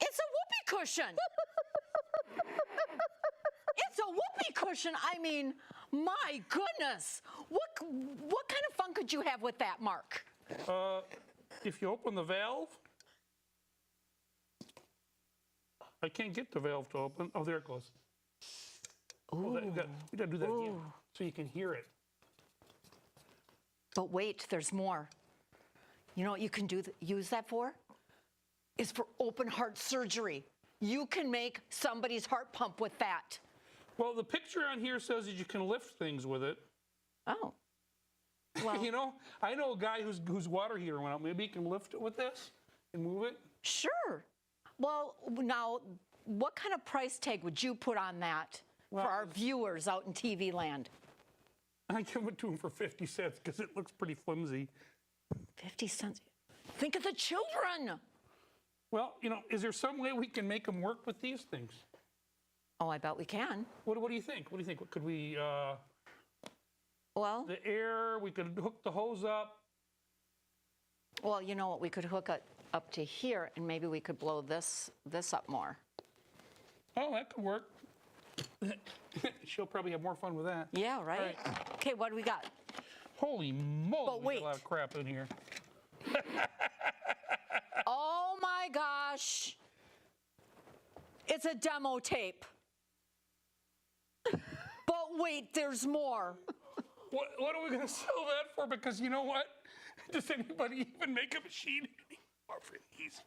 It's a whoopee cushion. It's a whoopee cushion. I mean, my goodness. What kind of fun could you have with that, Mark? If you open the valve, I can't get the valve to open. Oh, there it goes. Ooh. We got to do that again so you can hear it. But wait, there's more. You know what you can use that for? Is for open heart surgery. You can make somebody's heart pump with that. Well, the picture on here says that you can lift things with it. Oh. Well. You know, I know a guy whose water heater went out. Maybe he can lift it with this. And move it? Sure. Well, now, what kind of price tag would you put on that for our viewers out in TV land? I give it to him for 50 cents because it looks pretty flimsy. 50 cents. Think of the children. Well, you know, is there some way we can make them work with these things? Oh, I bet we can. What do you think? What do you think? Could we, well, the air, we could hook the hose up. Well, you know what? We could hook it up to here, and maybe we could blow this up more. Oh, that could work. She'll probably have more fun with that. Yeah, right? Okay, what do we got? Holy moly, But wait. there's a lot of crap in here. Oh my gosh. It's a demo tape. But wait, there's more. What are we going to sell that for? Because you know what? Does anybody even make a machine anymore for these?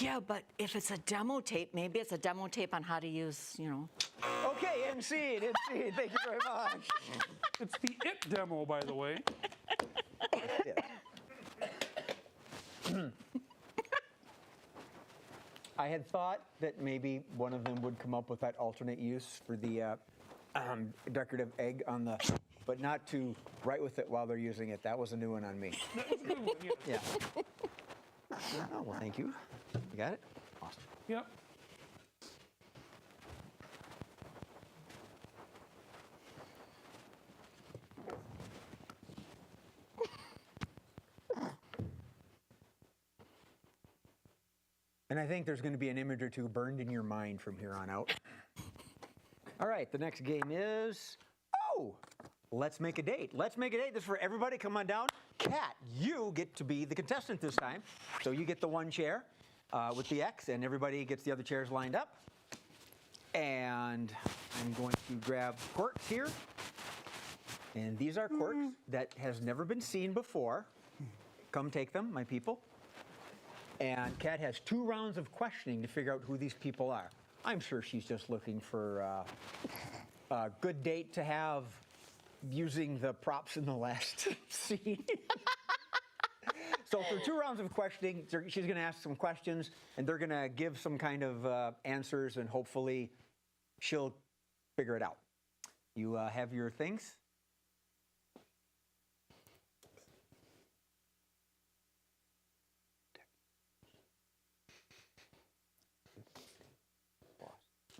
Yeah, but if it's a demo tape, maybe it's a demo tape on how to use, you know. Okay, MC, thank you very much. It's the IT demo, by the way. I had thought that maybe one of them would come up with that alternate use for the decorative egg on the, but not to write with it while they're using it. That was a new one on me. That was a good one, yes. Yeah. Oh, well, thank you. You got it? Awesome. Yep. And I think there's going to be an image or two burned in your mind from here on out. All right, the next game is, let's make a date. Let's make a date. This is for everybody. Come on down. Kat, you get to be the contestant this time. So you get the one chair with the X, and everybody gets the other chairs lined up. And I'm going to grab corks here. And these are corks that has never been seen before. Come take them, my people. And Kat has 2 rounds of questioning to figure out who these people are. I'm sure she's just looking for a good date to have using the props in the last scene. So through 2 rounds of questioning, she's going to ask some questions, and they're going to give some kind of answers, and hopefully she'll figure it out. You have your things?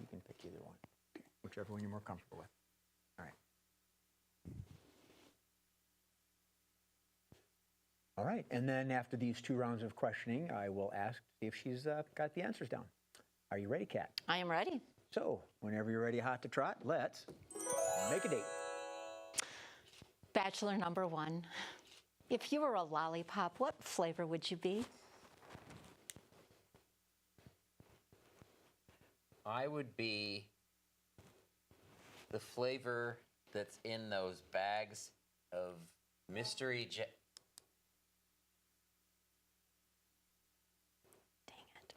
You can pick either one, whichever one you're more comfortable with. All right. All right, and then after these 2 rounds of questioning, I will ask to see if she's got the answers down. Are you ready, Kat? I am ready. So, whenever you're ready, hot to trot, let's make a date. Bachelor number 1. If you were a lollipop, what flavor would you be? I would be the flavor that's in those bags of mystery Dang it.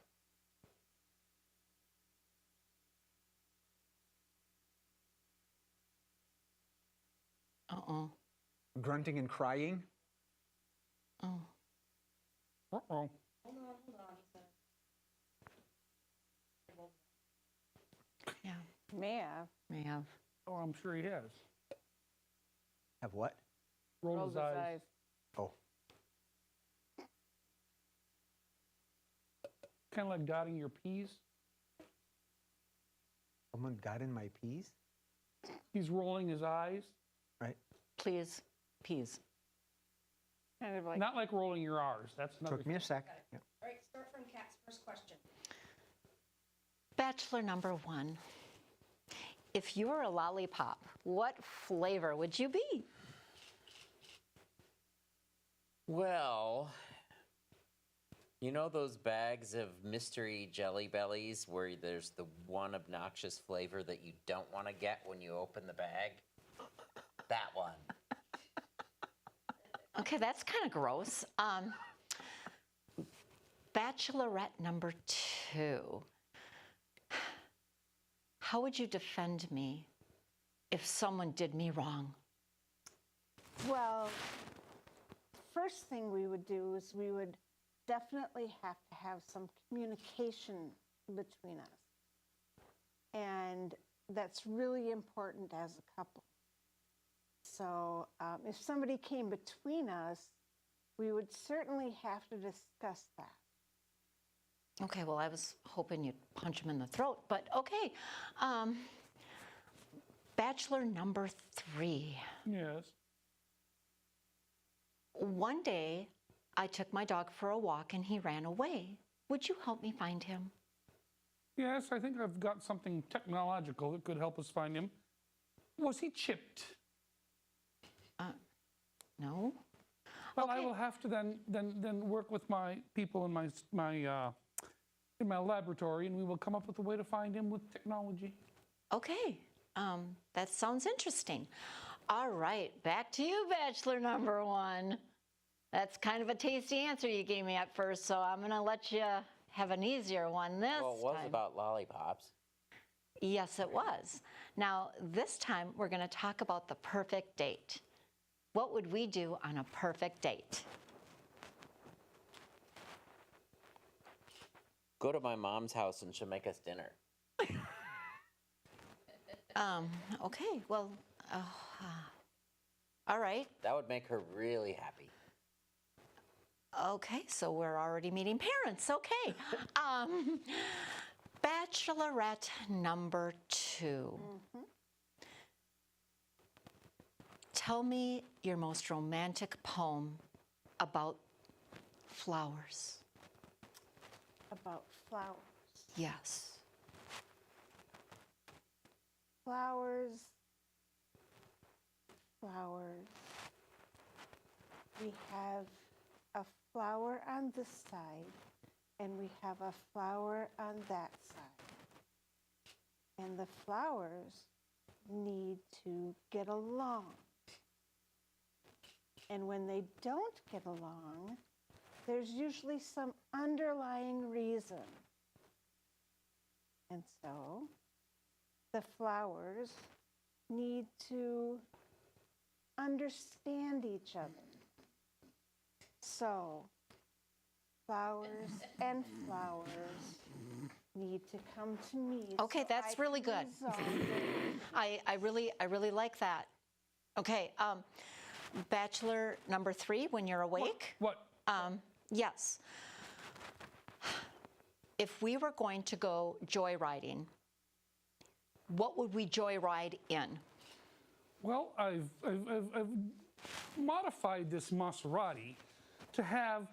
Uh-oh. Grunting and crying. Oh. Uh-oh. Hold on, he said. Yeah. May have. May have. Oh, I'm sure he has. Have what? Rolled his eyes. Oh. Kind of like dotting your P's. Someone got in my peas? He's rolling his eyes. Right. Please, peas. Kind of like. Not like rolling your R's. That's another. Took me a sec. Yeah. All right, start from Kat's first question. Bachelor number 1. If you were a lollipop, what flavor would you be? Well, you know those bags of mystery Jelly Bellies where there's the one obnoxious flavor that you don't want to get when you open the bag? That one. Okay, that's kind of gross. Bachelorette number 2. How would you defend me if someone did me wrong? Well, first thing we would do is we would definitely have to have some communication between us. And that's really important as a couple. So if somebody came between us, we would certainly have to discuss that. Okay, well, I was hoping you'd punch him in the throat, but okay. Bachelor number 3. Yes. One day, I took my dog for a walk and he ran away. Would you help me find him? Yes, I think I've got something technological that could help us find him. Was he chipped? No. Well, I will have to then work with my people in in my laboratory, and we will come up with a way to find him with technology. Okay, that sounds interesting. All right, back to you, Bachelor number 1. That's kind of a tasty answer you gave me at first, so I'm gonna let you have an easier one this time. Well, it was about lollipops. Yes, it was. Now, this time we're gonna talk about the perfect date. What would we do on a perfect date? Go to my mom's house and she'll make us dinner. Okay, well, all right. That would make her really happy. Okay, so we're already meeting parents. Okay. Bachelorette number 2. Tell me your most romantic poem about flowers. About flowers. Yes. Flowers. Flowers. We have a flower on this side, and we have a flower on that side. And the flowers need to get along. And when they don't get along, there's usually some underlying reason. And so the flowers need to understand each other. So flowers and flowers need to come to me. Okay, so that's I really can good. resolve it. I really like that. Okay, Bachelor number 3, when you're awake. What? Yes. If we were going to go joyriding, what would we joyride in? Well, I've modified this Maserati to have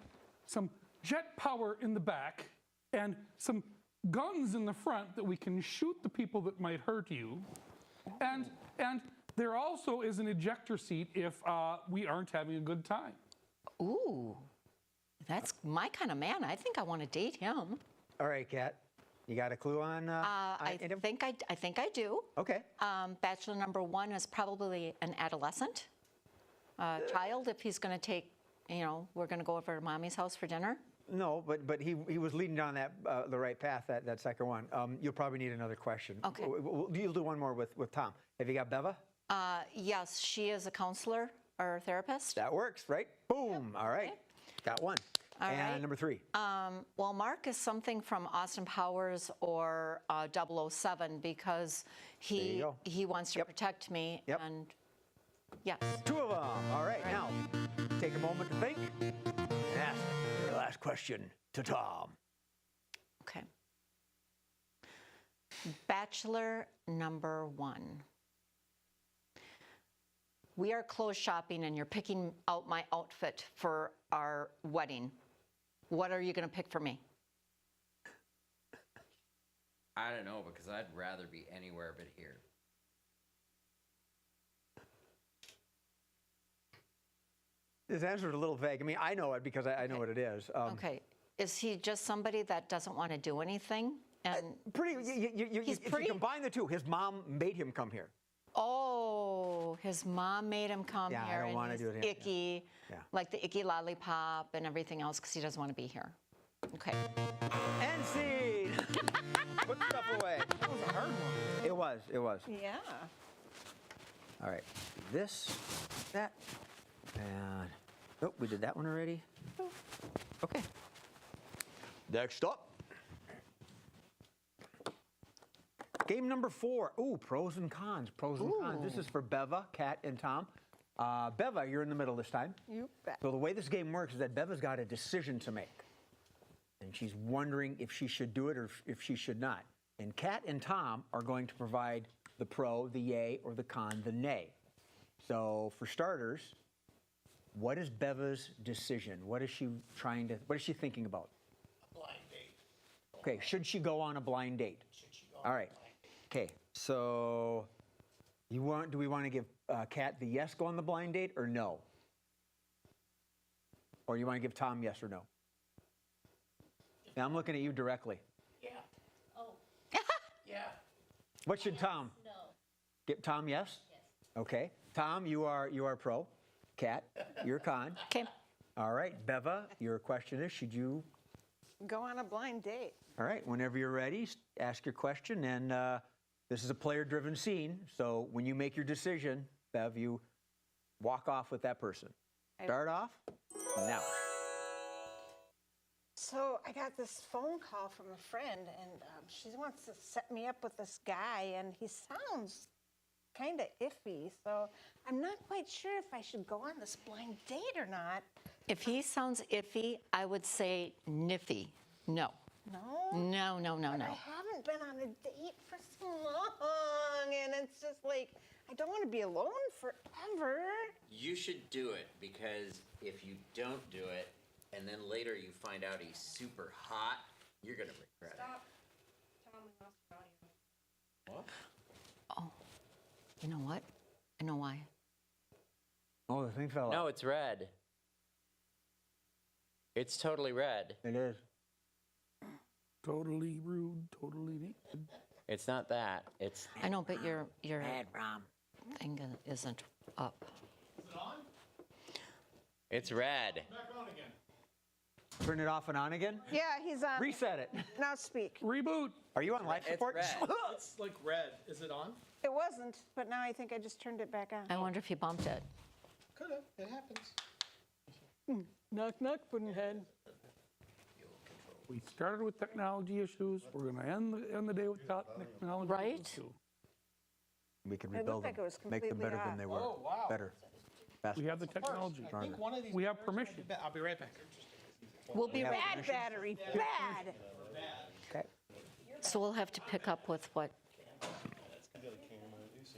some jet power in the back and some guns in the front that we can shoot the people that might hurt you. And there also is an ejector seat if we aren't having a good time. Ooh, that's my kind of man. I think I want to date him. All right, Kat, you got a clue on? I think I do. Okay. Bachelor number 1 is probably an adolescent child. If he's going to take, we're going to go over to mommy's house for dinner. No, but he was leading down the right path, that second one. You'll probably need another question. Okay. You'll do one more with Tom. Have you got Beva? Yes, she is a counselor or therapist. That works, right? Boom. All right. Okay. Got one. All and right. number 3. Well, Mark is something from Austin Powers or 007 because he wants to protect me. Yep. And yes. 2 of them. All right. Now, take a moment to think and ask your last question to Tom. Okay. Bachelor number 1. We are clothes shopping and you're picking out my outfit for our wedding. What are you going to pick for me? I don't know, because I'd rather be anywhere but here. This answer is a little vague. I mean, I know it because I know what it is. Okay. Is he just somebody that doesn't want to do anything? And If you combine the two, his mom made him come here. Oh, his mom made him come Yeah, I here don't wanna and do he's it here. icky, Yeah. like the icky lollipop and everything else because he doesn't want to be here. Okay. End scene. Put stuff away. That was a hard one. It was. Yeah. All right. This, that, and oh, we did that one already. Okay. Next up. Game number 4. Ooh, pros and cons. Pros and cons. This is for Beva, Kat, and Tom. Beva, you're in the middle this time. You bet. So the way this game works is that Beva's got a decision to make. And she's wondering if she should do it or if she should not. And Kat and Tom are going to provide the pro, the yay, or the con, the nay. So for starters, what is Beva's decision? What is she thinking about? A blind date. Okay, should she go on a blind date? All right. Okay, so do we want to give Kat the yes, go on the blind date, or no? Or you want to give Tom yes or no? Now I'm looking at you directly. Yeah. Oh. Yeah. What should Tom? No. Get Tom yes? Yes. Okay. Tom, you are pro. Kat, you're con. Okay. All right. Beva, your question is, should you? Go on a blind date. All right. Whenever you're ready, ask your question. And this is a player-driven scene. So when you make your decision, Bev, you walk off with that person. Start off now. So I got this phone call from a friend, and she wants to set me up with this guy, and he sounds kind of iffy. So I'm not quite sure if I should go on this blind date or not. If he sounds iffy, I would say niffy. No. No? No, no, no, But no. I haven't been on a date for so long, and it's just like, I don't want to be alone forever. You should do it, because if you don't do it, and then later you find out he's super hot, you're gonna regret it. Stop. Tom, we lost your audio. What? Oh, you know what? I know why. Oh, the thing fell out. No, it's red. It's totally red. It is. Totally rude, totally naked. It's not that. It's I know, but your Bad Rom. thing isn't up. Is it on? it's red. Back on again. Turn it off and on again? Yeah, he's on. Reset it. Now speak. Reboot. Are you on life It's support? red. It's like red. Is it on? It wasn't, but now I think I just turned it back on. I wonder if you bumped it. Could have. It happens. Knock, knock, Puddinhead. We started with technology issues. We're going to end the day with technology Right? issues too. We can It looked rebuild like them. it was Make them completely better than off. they were. Oh, wow. Better. Faster. We have the technology. I think one of these. We have cars might be permission. bad. I'll be right back. We'll be have ready. Bad battery, bad. Okay. So we'll have to pick up with what?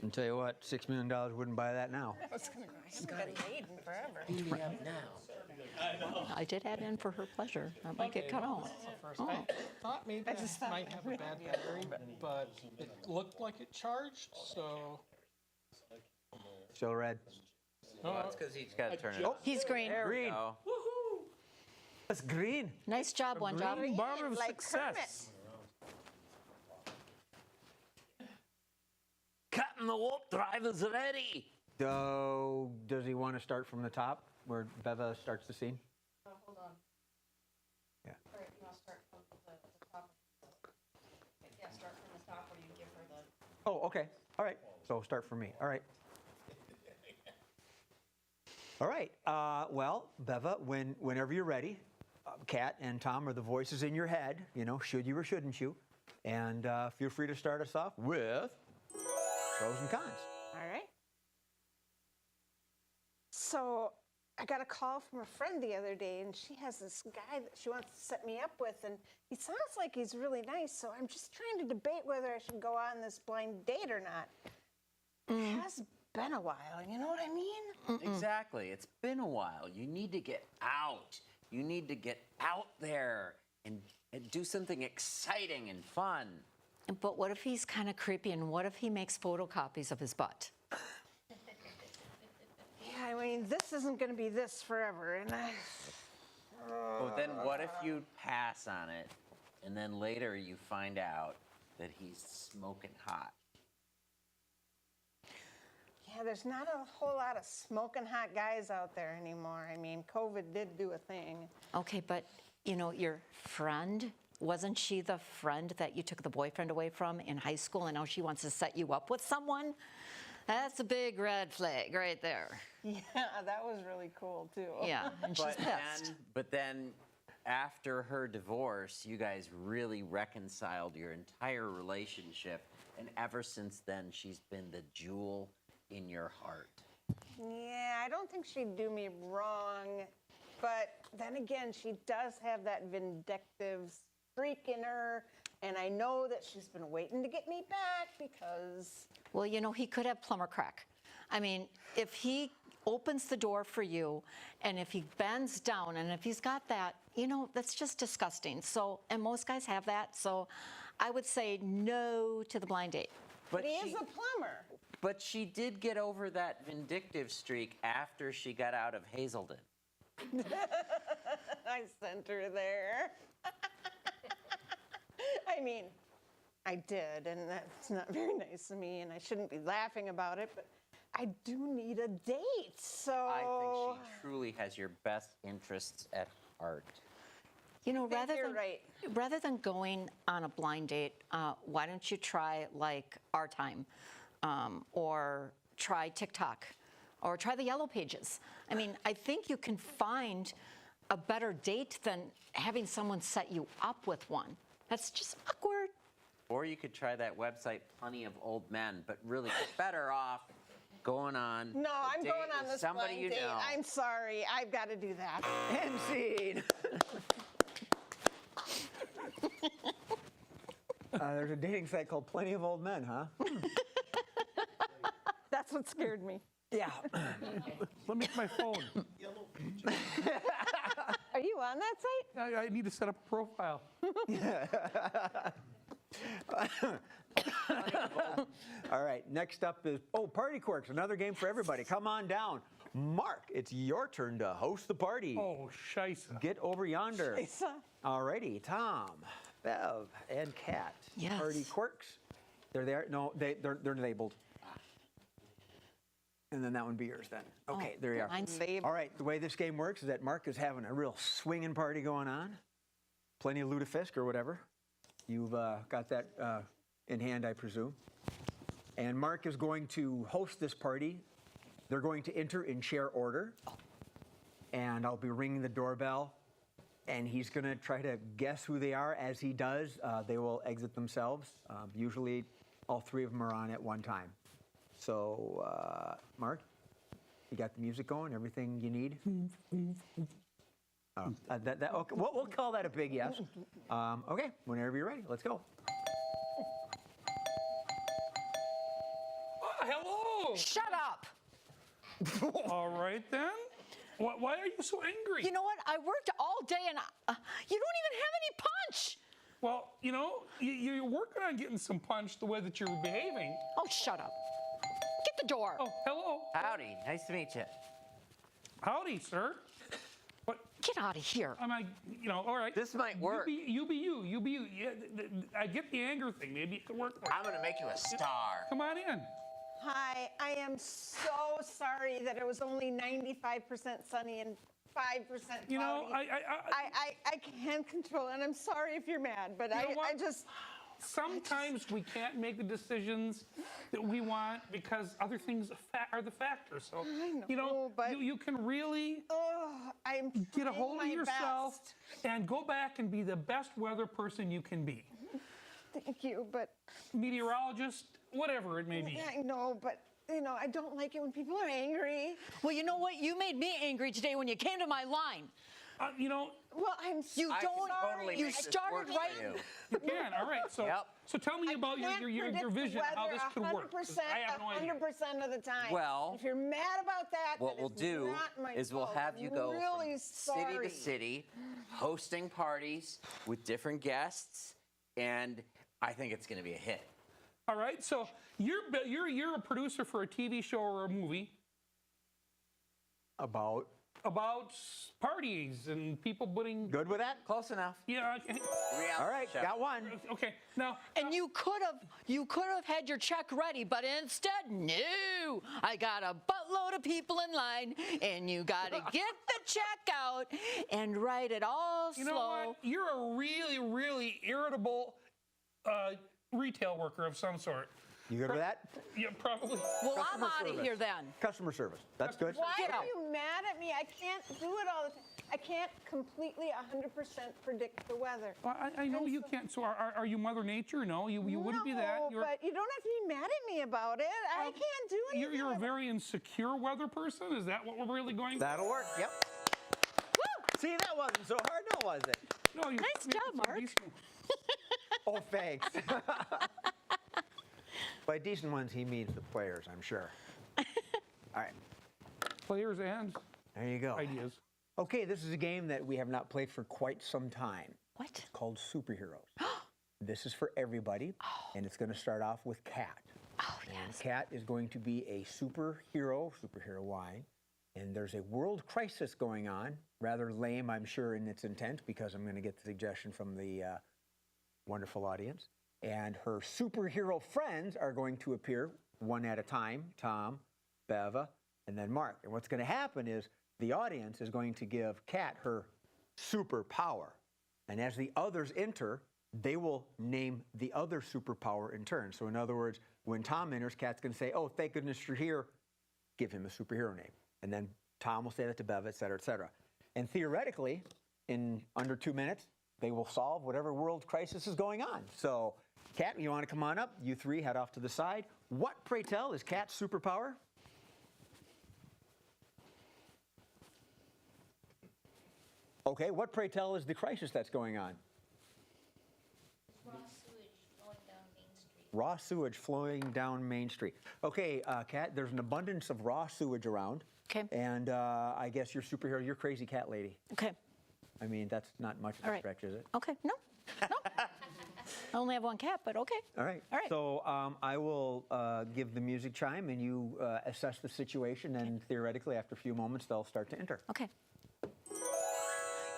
I'll tell you what, $6 million wouldn't buy that now. I haven't been made in forever. Who do we have now? I did add in for her pleasure. That might get cut out. Oh. I thought maybe I might have a bad battery, but it looked like it charged, so. Still red. Well, it's because he's got to turn it on. He's green. There we Green. go. That's green. Nice job, one job. Green bar of like success. Cutting the warp drive is ready. So, does he want to start from the top where Beva starts the scene? Hold on. Yeah. All right, you want to start from the top? Yeah, start from the top where you give her the. Oh, okay. All right. So start for me. All right. All right. Well, Beva, whenever you're ready, Kat and Tom are the voices in your head. You know, should you or shouldn't you? And feel free to start us off with pros and cons. All right. So I got a call from a friend the other day, and she has this guy that she wants to set me up with, and he sounds like he's really nice, so I'm just trying to debate whether I should go on this blind date or not. It has been a while, you know what I mean? Exactly. It's been a while. You need to get out. You need to get out there and do something exciting and fun. But what if he's kind of creepy, and what if he makes photocopies of his butt? Yeah, I mean, this isn't going to be this forever, and But then what if you pass on it and then later you find out that he's smoking hot? yeah, there's not a whole lot of smoking hot guys out there anymore. I mean, COVID did do a thing. Okay, but you know, your friend, wasn't she the friend that you took the boyfriend away from in high school, and now she wants to set you up with someone? That's a big red flag right there. Yeah, that was really cool, too. Yeah, and she's pissed. But then after her divorce, you guys really reconciled your entire relationship. And ever since then, she's been the jewel in your heart. Yeah, I don't think she'd do me wrong. But then again, she does have that vindictive streak in her. And I know that she's been waiting to get me back because... Well, you know, he could have plumber crack. I mean, if he opens the door for you, and if he bends down, and if he's got that, you know, that's just disgusting. So, and most guys have that. So I would say no to the blind date. But he is a plumber. But she did get over that vindictive streak after she got out of Hazelden. I sent her there. I mean, I did, and that's not very nice of me, and I shouldn't be laughing about it, but I do need a date, so... I think she truly has your best interests at heart. You know, right. rather than going on a blind date, why don't you try like Our Time, or try TikTok, or try the Yellow Pages? I mean, I think you can find a better date than having someone set you up with one. That's just awkward. Or you could try that website, Plenty of Old Men, but really better off going on. No, a I'm date going on with this somebody blind you date. know. I'm sorry. I've got to do that. End scene. There's a dating site called Plenty of Old Men, huh? That's what scared me. Yeah. Let me get my phone. Are you on that site? I need to set up a profile. All right, next up is, Party Quirks, another game for everybody. Come on down. Mark, it's your turn to host the party. Oh, scheisse. Get over yonder. Scheisse. All righty, Tom, Bev, and Kat. Yes. Party Quirks. They're there. No, they're labeled. And then that one be yours then. Okay, there you are. mine's All right, the way this game works is that Mark is having a real swinging party going on. Plenty of lutefisk or whatever. You've got that in hand, I presume. And Mark is going to host this party. They're going to enter in chair order. And I'll be ringing the doorbell. And he's going to try to guess who they are. As he does, they will exit themselves. Usually, all three of them are on at one time. So, Mark, you got the music going, everything you need? Okay, we'll call that a big yes. Okay, whenever you're ready, let's go. Hello. Shut up. All right then. Why are you so angry? You know what? I worked all day and you don't even have any punch. Well, you know, you're working on getting some punch the way that you're behaving. Oh, shut up. Get the door. Oh, hello. Howdy, nice to meet you. Howdy, sir. What? Get out of here. All right. This might work. You be you. Yeah, I get the anger thing. Maybe it could work. I'm gonna make you a star. Come on in. Hi, I am so sorry that it was only 95% sunny and 5% cloudy. You know, I can't control it, and I'm sorry if you're mad, but I just... Sometimes we can't make the decisions that we want because other things are the factor. So, I know, but you can really I'm get a hold of my yourself best. and go back and be the best weather person you can be. Thank you, but... Meteorologist, whatever it may be. I know, but, I don't like it when people are angry. Well, you know what? You made me angry today when you came to my line. Well, I'm You I don't. can totally You make this started work for right. you. You can. All right. So, so tell me about your vision, how this could work. 'Cause I have no idea. 100% of the time. Well, if you're mad about that, What then we'll it's do not my is we'll fault. have you I'm go really from sorry. city to city, hosting parties with different guests, and I think it's going to be a hit. All right. So you're a producer for a TV show or a movie About parties and people putting. good with that? Close enough. Yeah. Okay. All right, got one. Okay. Now. And you could have had your check ready, but instead, no. I got a buttload of people in line, and you got to get the check out and write it all You slow. know what? You're a really, really irritable retail worker of some sort. You good with that? Yeah, probably. Well, I'm Customer out of service. here then. Customer service. That's good. Why Get are out. you mad at me? I can't do it all the time. I can't completely 100% predict the weather. Well, I know you can't. So are you Mother Nature? No, you wouldn't be that. No, but you don't have to be mad at me about it. I can't do anything. You're a very insecure weather person? Is that what we're really going? That'll work, yep. See, that wasn't so hard, no, was it? No, you Nice job, Mark. Oh, thanks. By decent ones, he means the players, I'm sure. All right. Players and there you go. Ideas. Okay, this is a game that we have not played for quite some time. What? It's called Superheroes. This is for everybody, and it's going to start off with Kat. Oh, And yes. Kat is going to be a superhero line, and there's a world crisis going on. Rather lame, I'm sure, in its intent, because I'm going to get the suggestion from the wonderful audience. And her superhero friends are going to appear one at a time, Tom, Beva, and then Mark. And what's going to happen is the audience is going to give Kat her superpower. And as the others enter, they will name the other superpower in turn. So in other words, when Tom enters, Kat's going to say, oh, thank goodness you're here. Give him a superhero name. And then Tom will say that to Beva, et cetera, et cetera. And theoretically, in under 2 minutes, they will solve whatever world crisis is going on. So, Kat, you want to come on up? You three head off to the side. What, pray tell, is Kat's superpower? Okay, what, pray tell, is the crisis that's going on? Raw sewage flowing down Main Street. Raw sewage flowing down Main Street. Okay, Kat, there's an abundance of raw sewage around. Okay. And I guess your superhero, you're crazy cat lady. Okay. I mean, that's not much of a stretch, is it? Okay. No. I only have one cat, but okay. All right. All right. So I will give the music chime, and you assess the situation, and theoretically, after a few moments, they'll start to enter. Okay.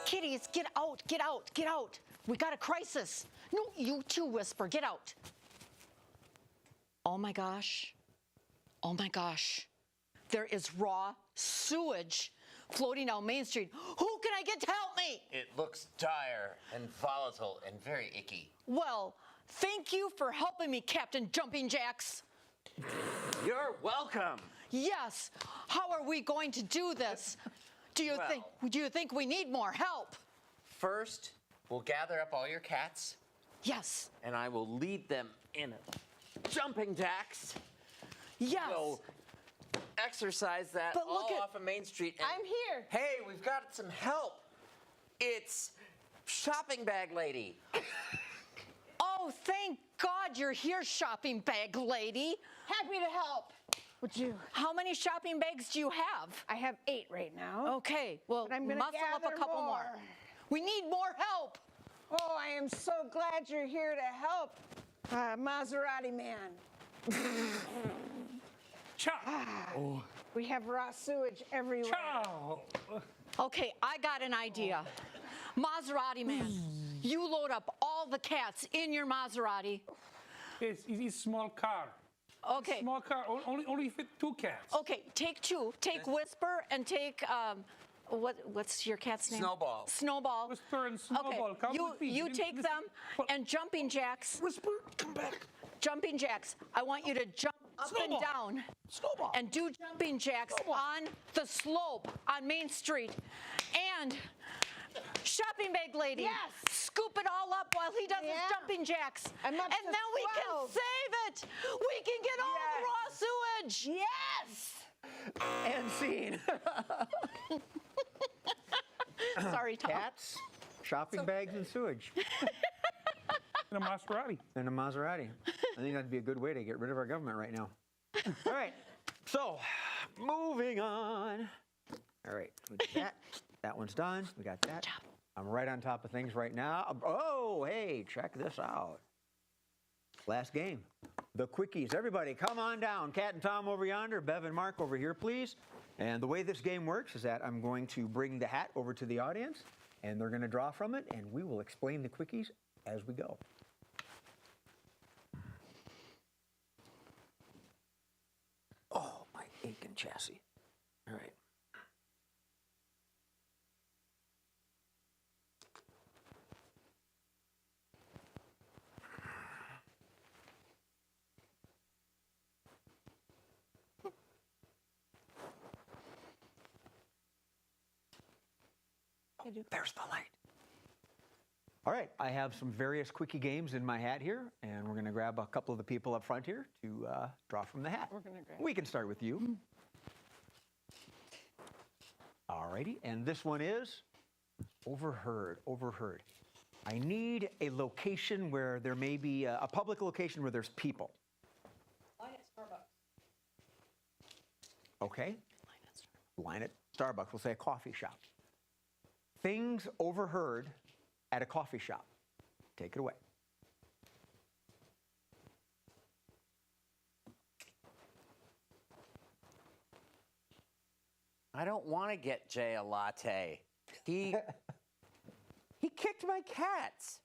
Kitties, get out, get out, get out. We got a crisis. No, you too, Whisper, get out. Oh my gosh. Oh my gosh. There is raw sewage floating down Main Street. Who can I get to help me? It looks dire and volatile and very icky. Well, thank you for helping me, Captain Jumping Jacks. You're welcome. Yes. How are we going to do this? Do you think we need more help? First, we'll gather up all your cats. Yes. And I will lead them in jumping jacks. Yes. We'll exercise that But look all at- off of Main Street. And, I'm here. Hey, we've got some help. It's shopping bag lady. Oh, thank God you're here, shopping bag lady. Happy to help. Would you? How many shopping bags do you have? I have 8 right now. Okay, well, But I'm gonna muscle up a gather couple more. We need more help. Oh, I am so glad you're here to help, Maserati man. Ciao. We have raw sewage everywhere. Ciao. Okay, I got an idea. Maserati man, you load up all the cats in your Maserati. It's a small car. Okay. Small car, only fit 2 cats. Okay, take 2. Take Whisper and take what's your cat's name? Snowball. Snowball. Whisper and Snowball, Okay, come you with me. you take them and Jumping Jacks. Whisper, come back. Jumping Jacks. I want you to jump up Snowball. and down. Snowball. And do Jumping Jacks on the slope on Main Street. And shopping bag lady. Yes. Scoop it all up while he does his Yeah. Jumping Jacks. I'm up and to then we 12. can save it. We can get all the raw sewage. Yes. And scene. Sorry, Tom. Cats, shopping bags, and sewage. In a Maserati. And a Maserati. I think that'd be a good way to get rid of our government right now. All right. So, moving on. All right. We did that. That one's done. We got that. I'm right on top of things right now. Oh, hey, check this out. Last game. The quickies. Everybody, come on down. Kat and Tom over yonder. Bev and Mark over here, please. And the way this game works is that I'm going to bring the hat over to the audience, and they're going to draw from it, and we will explain the quickies as we go. Oh, my aching chassis. All right. There's the light. All right, I have some various quickie games in my hat here, and we're going to grab a couple of the people up front here to draw from the hat. We can start with you. All righty, and this one is overheard, overheard. I need a location where there may be a public location where there's people. Line at Starbucks. Okay. Line at Starbucks. We'll say a coffee shop. Things overheard at a coffee shop. Take it away. I don't want to get Jay a latte. He kicked my cats.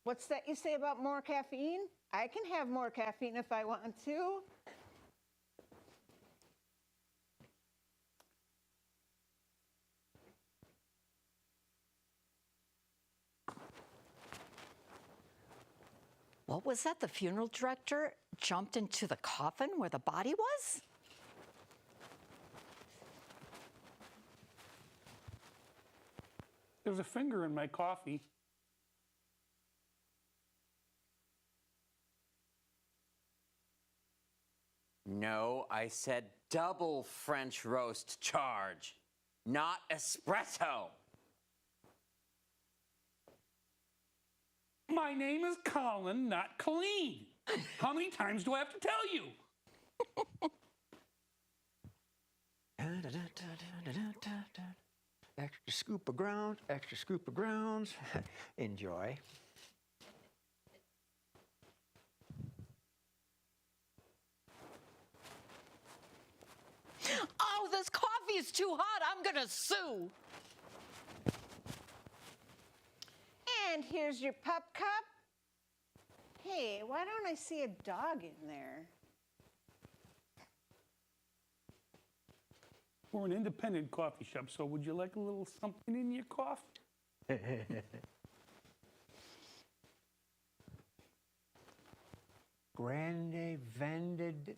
What's that you say about more caffeine? I can have more caffeine if I want to. What was that? The funeral director jumped into the coffin where the body was? There's a finger in my coffee. No, I said double French roast charge, not espresso. My name is Colin, not Colleen. How many times do I have to tell you? Extra scoop of grounds, extra scoop of grounds. Enjoy. Oh, this coffee is too hot. I'm going to sue. And here's your pup cup. Hey, why don't I see a dog in there? We're an independent coffee shop, so would you like a little something in your coffee? Grande vended.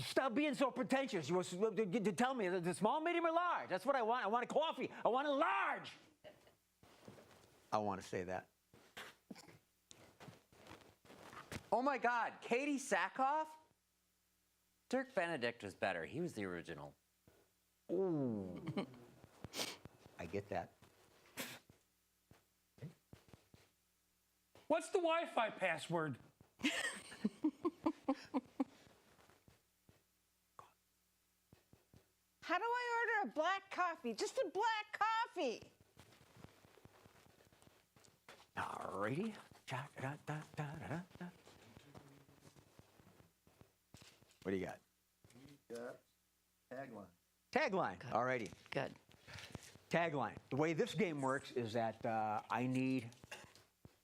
Stop being so pretentious. You was to tell me the small, medium, or large. That's what I want. I want a coffee. I want it large. I want to say that. Oh my God, Katie Sackhoff? Dirk Benedict was better. He was the original. Ooh. I get that. What's the Wi-Fi password? How do I order a black coffee? Just a black coffee. Alrighty. What do you got? We got tagline. Tagline. Alrighty. Good. Tagline. The way this game works is that I need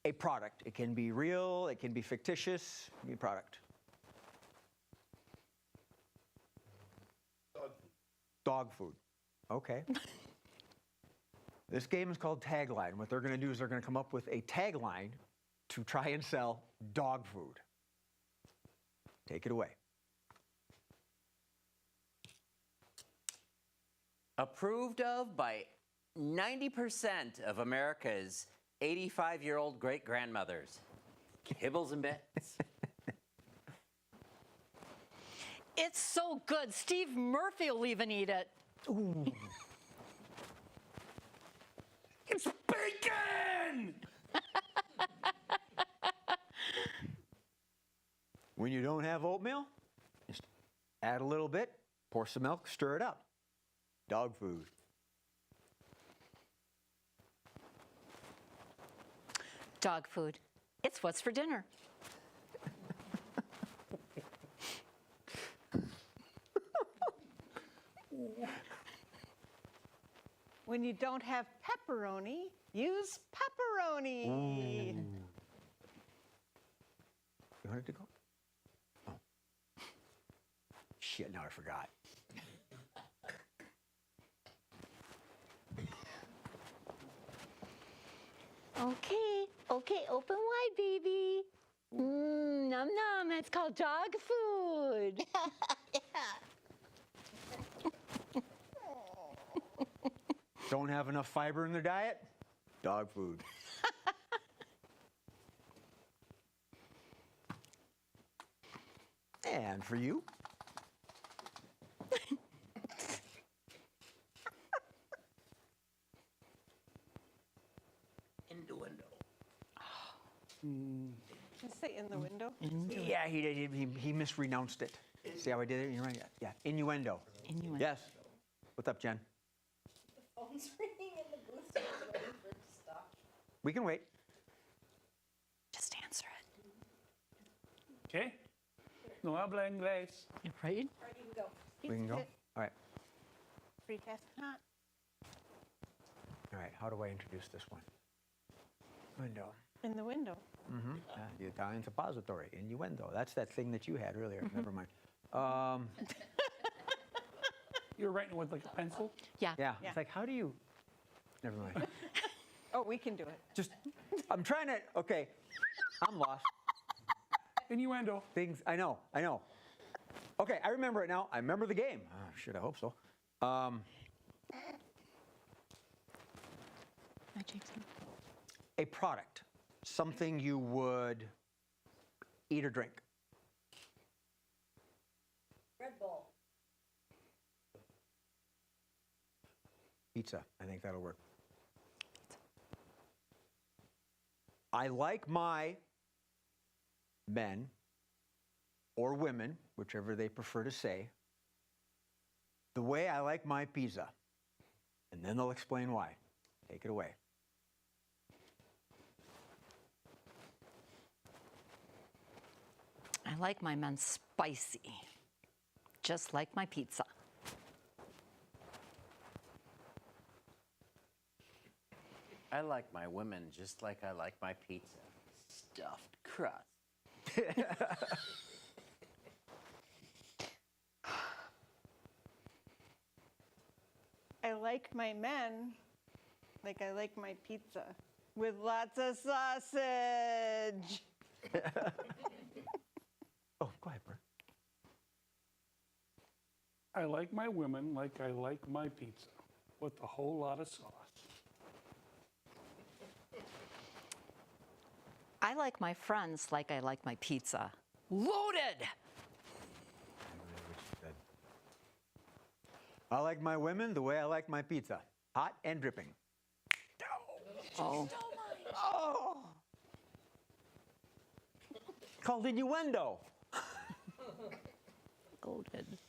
a product. It can be real, it can be fictitious, it can be a product. Dog food. Dog food. Okay. This game is called Tagline. What they're going to do is they're going to come up with a tagline to try and sell dog food. Take it away. Approved of by 90% of America's 85-year-old great-grandmothers. Kibbles and bits. It's so good. Steve Murphy will even eat it. Ooh. It's bacon! When you don't have oatmeal, just add a little bit, pour some milk, stir it up. Dog food. Dog food. It's what's for dinner. When you don't have pepperoni, use pepperoni. Ooh. You wanted to go? Oh. Shit, now I forgot. Okay, open wide, baby. Nom nom, that's called dog food. Don't have enough fiber in their diet? Dog food. And for you? Innuendo. Did I say in the window? Yeah, he did. He misrenounced it. See how I did it? You're right. Yeah, innuendo. Innuendo. Yes. What's up, Jen? The phone's ringing in the booth, so I was waiting for it to stop. We can wait. Just answer it. Okay? No habla inglés. Right? All right, you can go. We can go? All right. Free cast hot. All right. How do I introduce this one? Window. In the window. Mm-hmm. The Italian suppository. Innuendo. That's that thing that you had earlier. Never mind. You were writing with like a pencil? Yeah. Yeah. Yeah. It's like, how do you? Never mind. Oh, we can do it. Just, I'm trying to. Okay. I'm lost. Innuendo. Things. I know. Okay, I remember it now. I remember the game. Should I hope so? Hi, Jason. A product, something you would eat or drink. Red Bull. Pizza. I think that'll work. I like my men or women, whichever they prefer to say, the way I like my pizza. And then they'll explain why. Take it away. I like my men spicy, just like my pizza. I like my women just like I like my pizza. Stuffed crust. I like my men like I like my pizza with lots of sausage. Oh, go ahead, Bert. I like my women like I like my pizza, with a whole lot of sauce. I like my friends like I like my pizza. Loaded! I like my women the way I like my pizza. Hot and dripping. Oh. Oh! Called innuendo. Loaded.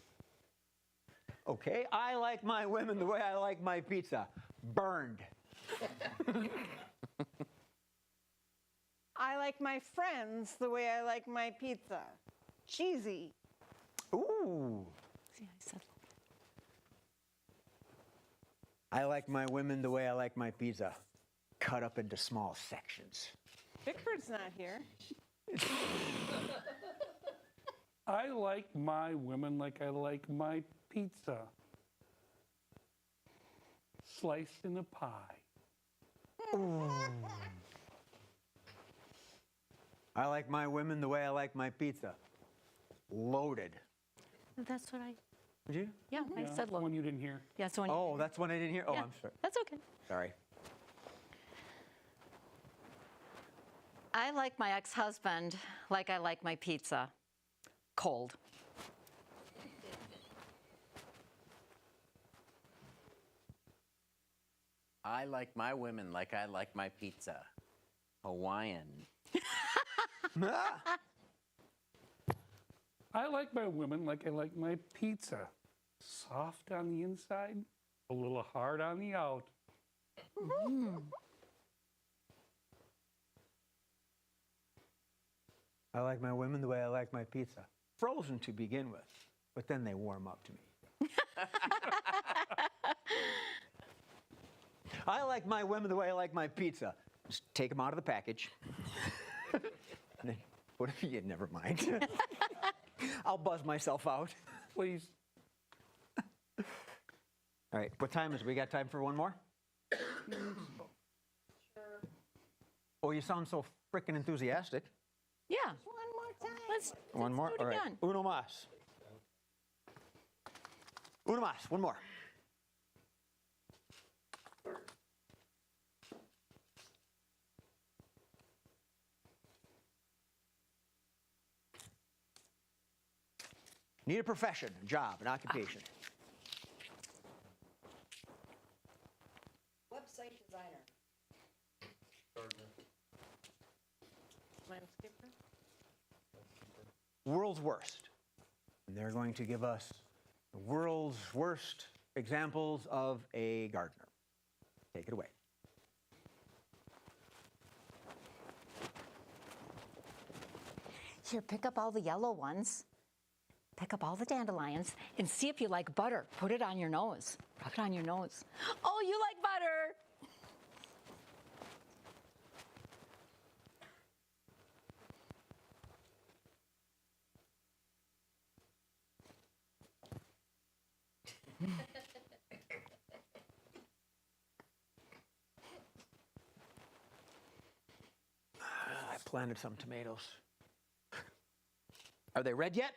Okay, I like my women the way I like my pizza. Burned. I like my friends the way I like my pizza. Cheesy. Ooh. See, I said I like my women the way I like my pizza. Cut up into small sections. Bickford's not here. I like my women like I like my pizza. Sliced in a pie. Ooh. I like my women the way I like my pizza. Loaded. That's what I. Did you? Yeah, I said loaded. One you didn't hear. Yeah, so when Oh, that's one I didn't hear. Oh, yeah, I'm sorry. That's okay. Sorry. I like my ex-husband like I like my pizza. Cold. I like my women like I like my pizza. Hawaiian. I like my women like I like my pizza. Soft on the inside, a little hard on the out. I like my women the way I like my pizza. Frozen to begin with, but then they warm up to me. I like my women the way I like my pizza. Just take them out of the package. What if you never mind? I'll buzz myself out. Please. All right, what time is it? We got time for one more? Sure. Oh, you sound so freaking enthusiastic. Yeah. One more time. One more? do it All right. again. Uno más. Uno más. One more. Need a profession, a job, an occupation. Website designer. Landscaper. World's worst. And they're going to give us the world's worst examples of a gardener. Take it away. Here, pick up all the yellow ones. Pick up all the dandelions and see if you like butter. Put it on your nose. Rub it on your nose. Oh, you like butter. I planted some tomatoes. Are they red yet?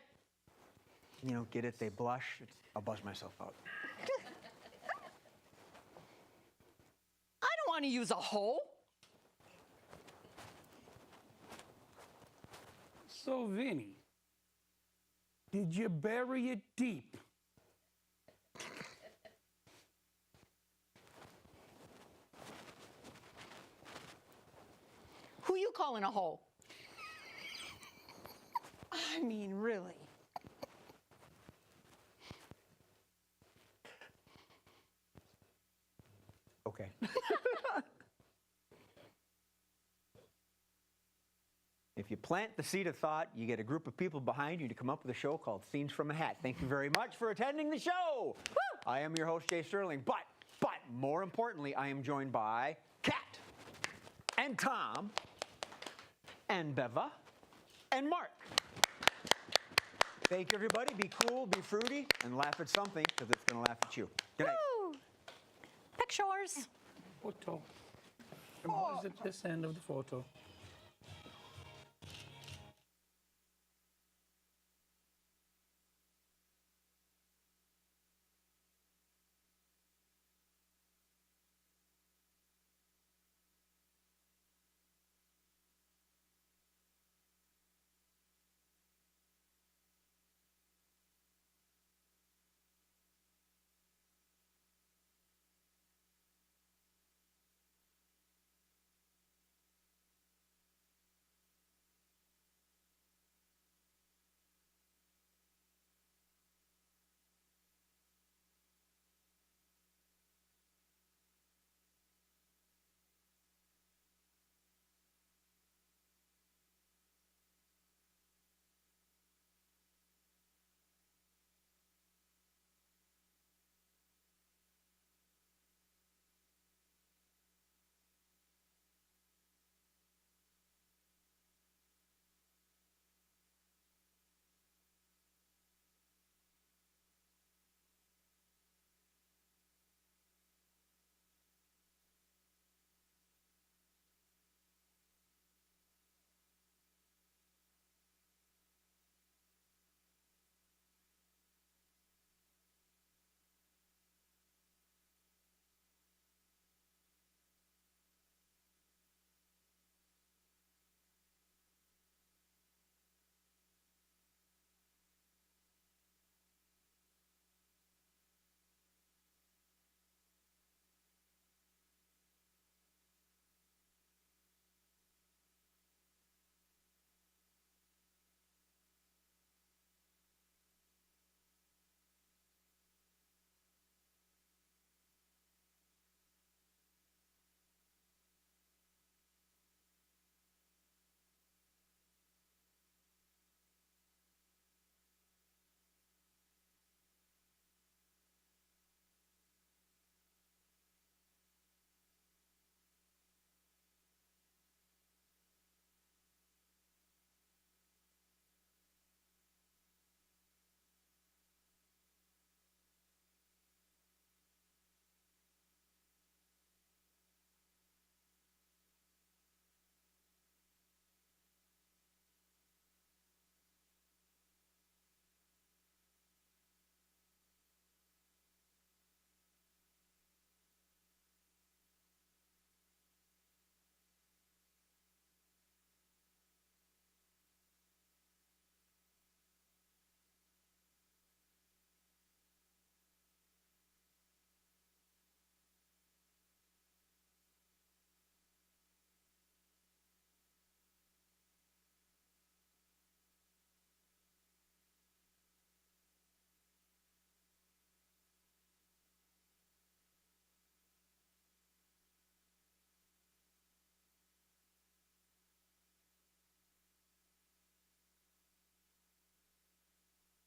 You know, get it, they blush. I'll buzz myself out. I don't want to use a hoe. So, Vinny, did you bury it deep? Who you calling a hoe? I mean, really. Okay. If you plant the seed of thought, you get a group of people behind you to come up with a show called Scenes from a Hat. Thank you very much for attending the show. Woo! I am your host, Jay Sterling, but more importantly, I am joined by Kat and Tom and Beva and Mark. Thank you, everybody. Be cool, be fruity, and laugh at something, because it's going to laugh at you. Good night. Woo! Pictures. Photo. And what is at this end of the photo?